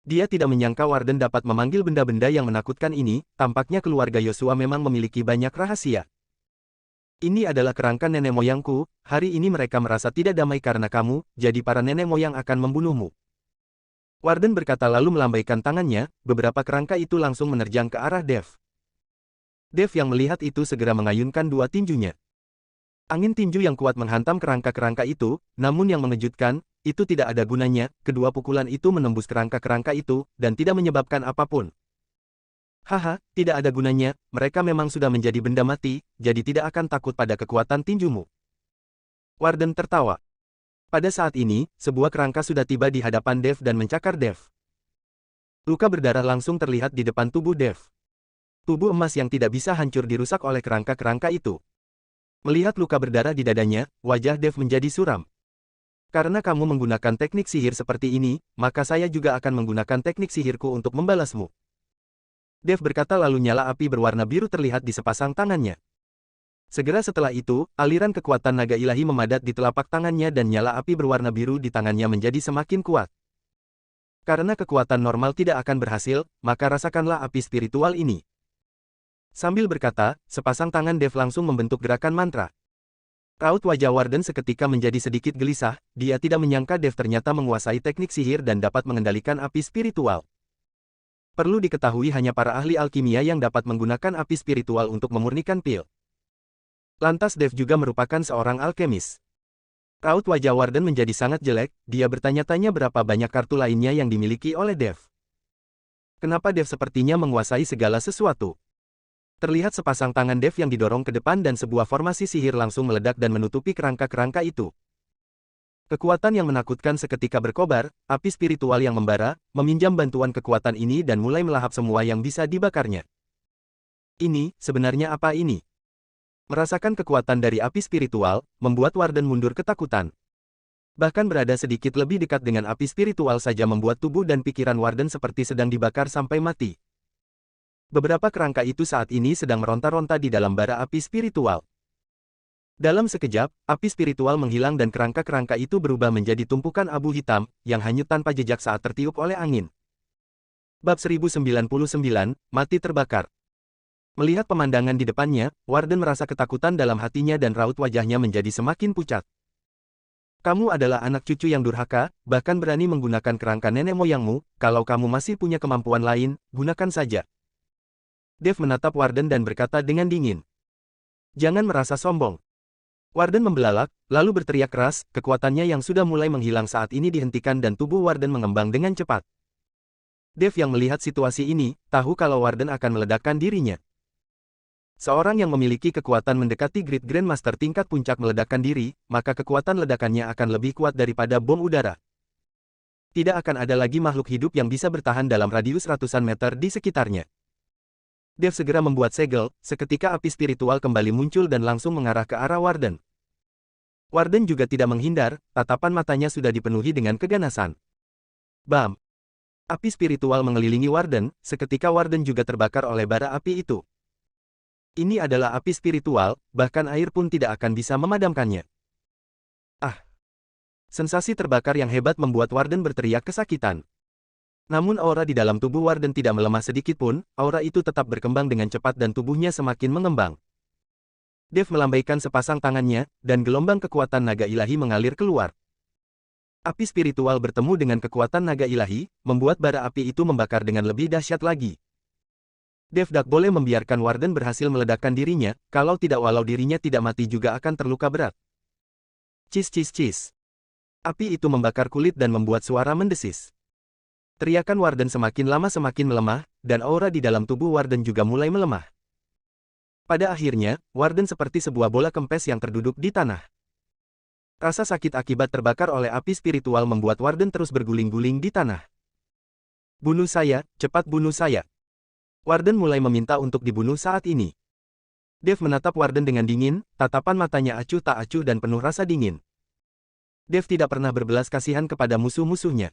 Dia tidak menyangka Warden dapat memanggil benda-benda yang menakutkan ini, tampaknya keluarga Yosua memang memiliki banyak rahasia. Ini adalah kerangka nenek moyangku, hari ini mereka merasa tidak damai karena kamu, jadi para nenek moyang akan membunuhmu. Warden berkata lalu melambaikan tangannya, beberapa kerangka itu langsung menerjang ke arah Dev. Dev yang melihat itu segera mengayunkan dua tinjunya. Angin tinju yang kuat menghantam kerangka-kerangka itu, namun yang mengejutkan, itu tidak ada gunanya, kedua pukulan itu menembus kerangka-kerangka itu, dan tidak menyebabkan apapun. Haha, tidak ada gunanya, mereka memang sudah menjadi benda mati, jadi tidak akan takut pada kekuatan tinjumu. Warden tertawa. Pada saat ini, sebuah kerangka sudah tiba di hadapan Dev dan mencakar Dev. Luka berdarah langsung terlihat di depan tubuh Dev. Tubuh emas yang tidak bisa hancur dirusak oleh kerangka-kerangka itu. Melihat luka berdarah di dadanya, wajah Dev menjadi suram. Karena kamu menggunakan teknik sihir seperti ini, maka saya juga akan menggunakan teknik sihirku untuk membalasmu. Dev berkata lalu nyala api berwarna biru terlihat di sepasang tangannya. Segera setelah itu, aliran kekuatan naga ilahi memadat di telapak tangannya dan nyala api berwarna biru di tangannya menjadi semakin kuat. Karena kekuatan normal tidak akan berhasil, maka rasakanlah api spiritual ini. Sambil berkata, sepasang tangan Dev langsung membentuk gerakan mantra. Raut wajah Warden seketika menjadi sedikit gelisah, dia tidak menyangka Dev ternyata menguasai teknik sihir dan dapat mengendalikan api spiritual. Perlu diketahui hanya para ahli alkimia yang dapat menggunakan api spiritual untuk memurnikan pil. Lantas Dev juga merupakan seorang alkemis. Raut wajah Warden menjadi sangat jelek, dia bertanya-tanya berapa banyak kartu lainnya yang dimiliki oleh Dev. Kenapa Dev sepertinya menguasai segala sesuatu? Terlihat sepasang tangan Dev yang didorong ke depan dan sebuah formasi sihir langsung meledak dan menutupi kerangka-kerangka itu. Kekuatan yang menakutkan seketika berkobar, api spiritual yang membara, meminjam bantuan kekuatan ini dan mulai melahap semua yang bisa dibakarnya. Ini, sebenarnya apa ini? Merasakan kekuatan dari api spiritual, membuat Warden mundur ketakutan. Bahkan berada sedikit lebih dekat dengan api spiritual saja membuat tubuh dan pikiran Warden seperti sedang dibakar sampai mati. Beberapa kerangka itu saat ini sedang meronta-ronta di dalam bara api spiritual. Dalam sekejap, api spiritual menghilang dan kerangka-kerangka itu berubah menjadi tumpukan abu hitam, yang hanyut tanpa jejak saat tertiup oleh angin. Bab 1099, Mati Terbakar. Melihat pemandangan di depannya, Warden merasa ketakutan dalam hatinya dan raut wajahnya menjadi semakin pucat. Kamu adalah anak cucu yang durhaka, bahkan berani menggunakan kerangka nenek moyangmu, kalau kamu masih punya kemampuan lain, gunakan saja. Dev menatap Warden dan berkata dengan dingin. Jangan merasa sombong. Warden membelalak, lalu berteriak keras, kekuatannya yang sudah mulai menghilang saat ini dihentikan dan tubuh Warden mengembang dengan cepat. Dev yang melihat situasi ini, tahu kalau Warden akan meledakkan dirinya. Seorang yang memiliki kekuatan mendekati Great Grandmaster tingkat puncak meledakkan diri, maka kekuatan ledakannya akan lebih kuat daripada bom udara. Tidak akan ada lagi makhluk hidup yang bisa bertahan dalam radius ratusan meter di sekitarnya. Dev segera membuat segel, seketika api spiritual kembali muncul dan langsung mengarah ke arah Warden. Warden juga tidak menghindar, tatapan matanya sudah dipenuhi dengan keganasan. Bam! Api spiritual mengelilingi Warden, seketika Warden juga terbakar oleh bara api itu. Ini adalah api spiritual, bahkan air pun tidak akan bisa memadamkannya. Ah! Sensasi terbakar yang hebat membuat Warden berteriak kesakitan. Namun aura di dalam tubuh Warden tidak melemah sedikit pun, aura itu tetap berkembang dengan cepat dan tubuhnya semakin mengembang. Dev melambaikan sepasang tangannya, dan gelombang kekuatan naga ilahi mengalir keluar. Api spiritual bertemu dengan kekuatan naga ilahi, membuat bara api itu membakar dengan lebih dahsyat lagi. Dev tak boleh membiarkan Warden berhasil meledakkan dirinya, kalau tidak walau dirinya tidak mati juga akan terluka berat. Cis cis cis. Api itu membakar kulit dan membuat suara mendesis. Teriakan Warden semakin lama semakin melemah, dan aura di dalam tubuh Warden juga mulai melemah. Pada akhirnya, Warden seperti sebuah bola kempes yang terduduk di tanah. Rasa sakit akibat terbakar oleh api spiritual membuat Warden terus berguling-guling di tanah. Bunuh saya, cepat bunuh saya. Warden mulai meminta untuk dibunuh saat ini. Dev menatap Warden dengan dingin, tatapan matanya acuh tak acuh dan penuh rasa dingin. Dev tidak pernah berbelas kasihan kepada musuh-musuhnya.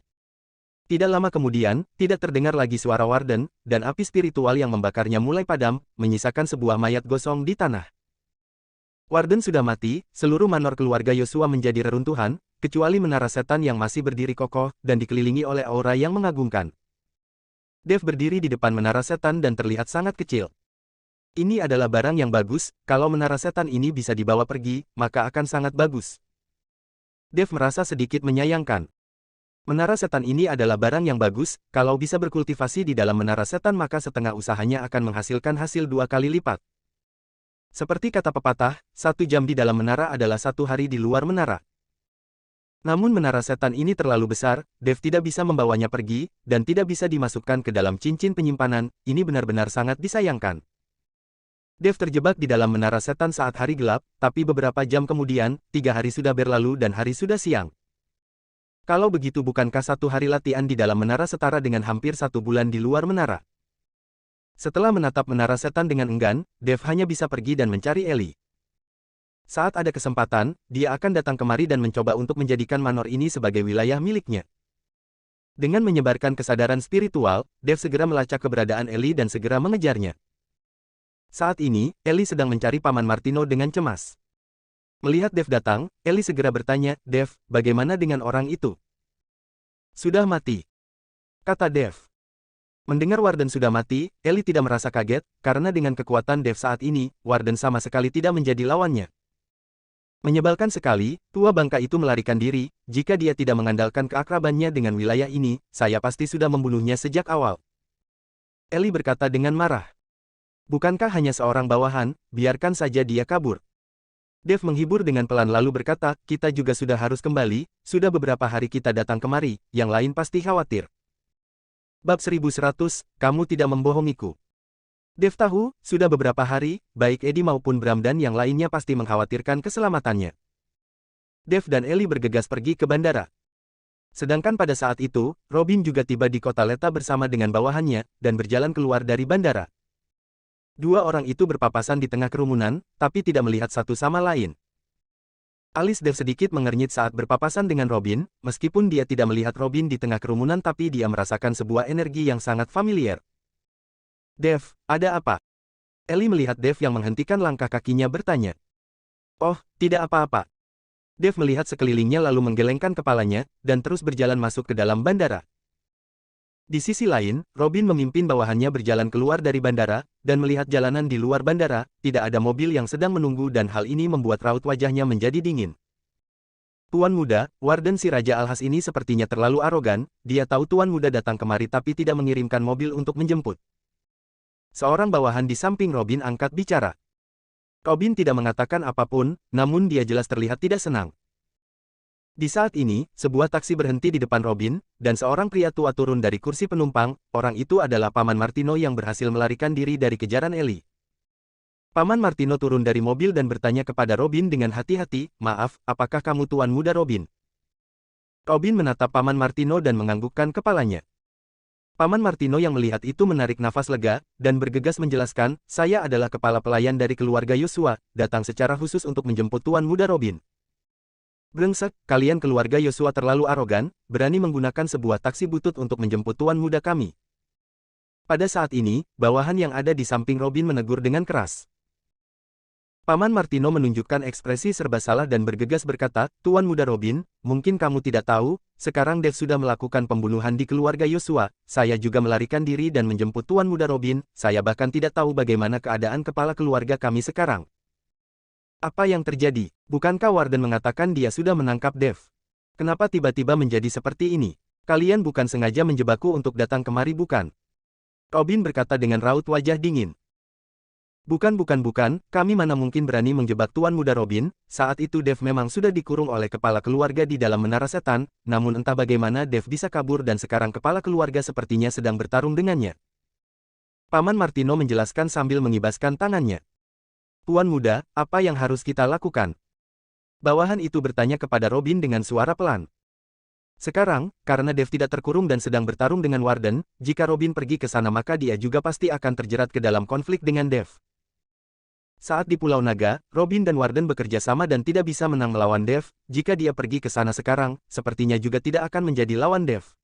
Tidak lama kemudian, tidak terdengar lagi suara Warden, dan api spiritual yang membakarnya mulai padam, menyisakan sebuah mayat gosong di tanah. Warden sudah mati, seluruh manor keluarga Yosua menjadi reruntuhan, kecuali menara setan yang masih berdiri kokoh, dan dikelilingi oleh aura yang mengagumkan. Dev berdiri di depan menara setan dan terlihat sangat kecil. Ini adalah barang yang bagus, kalau menara setan ini bisa dibawa pergi, maka akan sangat bagus. Dev merasa sedikit menyayangkan. Menara setan ini adalah barang yang bagus, kalau bisa berkultivasi di dalam menara setan maka setengah usahanya akan menghasilkan hasil 2 kali lipat. Seperti kata pepatah, 1 jam di dalam menara adalah 1 hari di luar menara. Namun menara setan ini terlalu besar, Dev tidak bisa membawanya pergi, dan tidak bisa dimasukkan ke dalam cincin penyimpanan, ini benar-benar sangat disayangkan. Dev terjebak di dalam menara setan saat hari gelap, tapi beberapa jam kemudian, 3 hari sudah berlalu dan hari sudah siang. Kalau begitu bukankah 1 hari latihan di dalam menara setara dengan hampir 1 bulan di luar menara? Setelah menatap menara setan dengan enggan, Dev hanya bisa pergi dan mencari Ellie. Saat ada kesempatan, dia akan datang kemari dan mencoba untuk menjadikan manor ini sebagai wilayah miliknya. Dengan menyebarkan kesadaran spiritual, Dev segera melacak keberadaan Ellie dan segera mengejarnya. Saat ini, Ellie sedang mencari Paman Martino dengan cemas. Melihat Dev datang, Ellie segera bertanya, Dev, bagaimana dengan orang itu? Sudah mati, kata Dev. Mendengar Warden sudah mati, Ellie tidak merasa kaget, karena dengan kekuatan Dev saat ini, Warden sama sekali tidak menjadi lawannya. Menyebalkan sekali, tua bangka itu melarikan diri, jika dia tidak mengandalkan keakrabannya dengan wilayah ini, saya pasti sudah membunuhnya sejak awal. Ellie berkata dengan marah. Bukankah hanya seorang bawahan, biarkan saja dia kabur. Dev menghibur dengan pelan lalu berkata, kita juga sudah harus kembali, sudah beberapa hari kita datang kemari, yang lain pasti khawatir. Bab 1100, kamu tidak membohongiku. Dev tahu, sudah beberapa hari, baik Eddie maupun Bram dan yang lainnya pasti mengkhawatirkan keselamatannya. Dev dan Ellie bergegas pergi ke bandara. Sedangkan pada saat itu, Robin juga tiba di kota Leta bersama dengan bawahannya, dan berjalan keluar dari bandara. 2 orang itu berpapasan di tengah kerumunan, tapi tidak melihat satu sama lain. Alis Dev sedikit mengernyit saat berpapasan dengan Robin, meskipun dia tidak melihat Robin di tengah kerumunan tapi dia merasakan sebuah energi yang sangat familiar. Dev, ada apa? Ellie melihat Dev yang menghentikan langkah kakinya bertanya. Oh, tidak apa-apa. Dev melihat sekelilingnya lalu menggelengkan kepalanya, dan terus berjalan masuk ke dalam bandara. Di sisi lain, Robin memimpin bawahannya berjalan keluar dari bandara, dan melihat jalanan di luar bandara, tidak ada mobil yang sedang menunggu dan hal ini membuat raut wajahnya menjadi dingin. Tuan muda, Warden si Raja Alhas ini sepertinya terlalu arogan, dia tahu tuan muda datang kemari tapi tidak mengirimkan mobil untuk menjemput. Seorang bawahan di samping Robin angkat bicara. Robin tidak mengatakan apapun, namun dia jelas terlihat tidak senang. Di saat ini, sebuah taksi berhenti di depan Robin, dan seorang pria tua turun dari kursi penumpang. Orang itu adalah Paman Martino yang berhasil melarikan diri dari kejaran Ellie. Paman Martino turun dari mobil dan bertanya kepada Robin dengan hati-hati, "Maaf, apakah kamu tuan muda Robin?" Robin menatap Paman Martino dan menganggukkan kepalanya. Paman Martino yang melihat itu menarik nafas lega, dan bergegas menjelaskan, "Saya adalah kepala pelayan dari keluarga Yosua, datang secara khusus untuk menjemput tuan muda Robin." "Brengsek, kalian keluarga Yosua terlalu arogan, berani menggunakan sebuah taksi butut untuk menjemput tuan muda kami." Pada saat ini, bawahan yang ada di samping Robin menegur dengan keras. Paman Martino menunjukkan ekspresi serba salah dan bergegas berkata, "Tuan muda Robin, mungkin kamu tidak tahu, sekarang Dev sudah melakukan pembunuhan di keluarga Yosua, saya juga melarikan diri dan menjemput tuan muda Robin, saya bahkan tidak tahu bagaimana keadaan kepala keluarga kami sekarang." "Apa yang terjadi? Bukankah Warden mengatakan dia sudah menangkap Dev? Kenapa tiba-tiba menjadi seperti ini? Kalian bukan sengaja menjebakku untuk datang kemari bukan?" Robin berkata dengan raut wajah dingin. Bukan, kami mana mungkin berani menjebak tuan muda Robin." Saat itu Dev memang sudah dikurung oleh kepala keluarga di dalam menara setan, namun entah bagaimana Dev bisa kabur dan sekarang kepala keluarga sepertinya sedang bertarung dengannya. Paman Martino menjelaskan sambil mengibaskan tangannya. "Tuan muda, apa yang harus kita lakukan?" Bawahan itu bertanya kepada Robin dengan suara pelan. Sekarang, karena Dev tidak terkurung dan sedang bertarung dengan Warden, jika Robin pergi ke sana maka dia juga pasti akan terjerat ke dalam konflik dengan Dev. Saat di Pulau Naga, Robin dan Warden bekerja sama dan tidak bisa menang melawan Dev. Jika dia pergi ke sana sekarang, sepertinya juga tidak akan menjadi lawan Dev.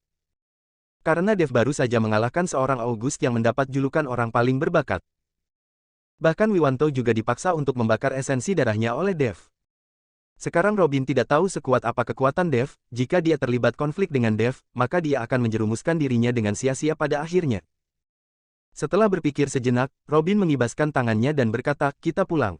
Karena Dev baru saja mengalahkan seorang August yang mendapat julukan orang paling berbakat. Bahkan Wiwanto juga dipaksa untuk membakar esensi darahnya oleh Dev. Sekarang Robin tidak tahu sekuat apa kekuatan Dev. Jika dia terlibat konflik dengan Dev, maka dia akan menjerumuskan dirinya dengan sia-sia pada akhirnya. Setelah berpikir sejenak, Robin mengibaskan tangannya dan berkata, "Kita pulang."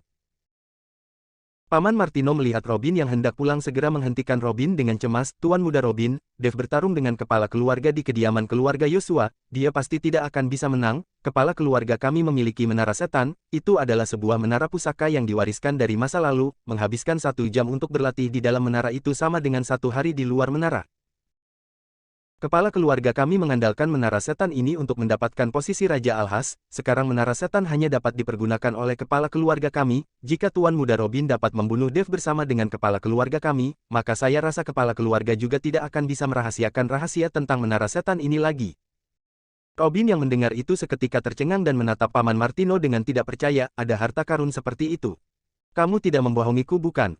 Paman Martino melihat Robin yang hendak pulang segera menghentikan Robin dengan cemas, "Tuan muda Robin, Dev bertarung dengan kepala keluarga di kediaman keluarga Yosua, dia pasti tidak akan bisa menang. Kepala keluarga kami memiliki menara setan, itu adalah sebuah menara pusaka yang diwariskan dari masa lalu, menghabiskan 1 jam untuk berlatih di dalam menara itu sama dengan 1 hari di luar menara. Kepala keluarga kami mengandalkan menara setan ini untuk mendapatkan posisi Raja Alhas, sekarang menara setan hanya dapat dipergunakan oleh kepala keluarga kami, jika Tuan muda Robin dapat membunuh Dev bersama dengan kepala keluarga kami, maka saya rasa kepala keluarga juga tidak akan bisa merahasiakan rahasia tentang menara setan ini lagi." Robin yang mendengar itu seketika tercengang dan menatap Paman Martino dengan tidak percaya, "Ada harta karun seperti itu? Kamu tidak membohongiku bukan?"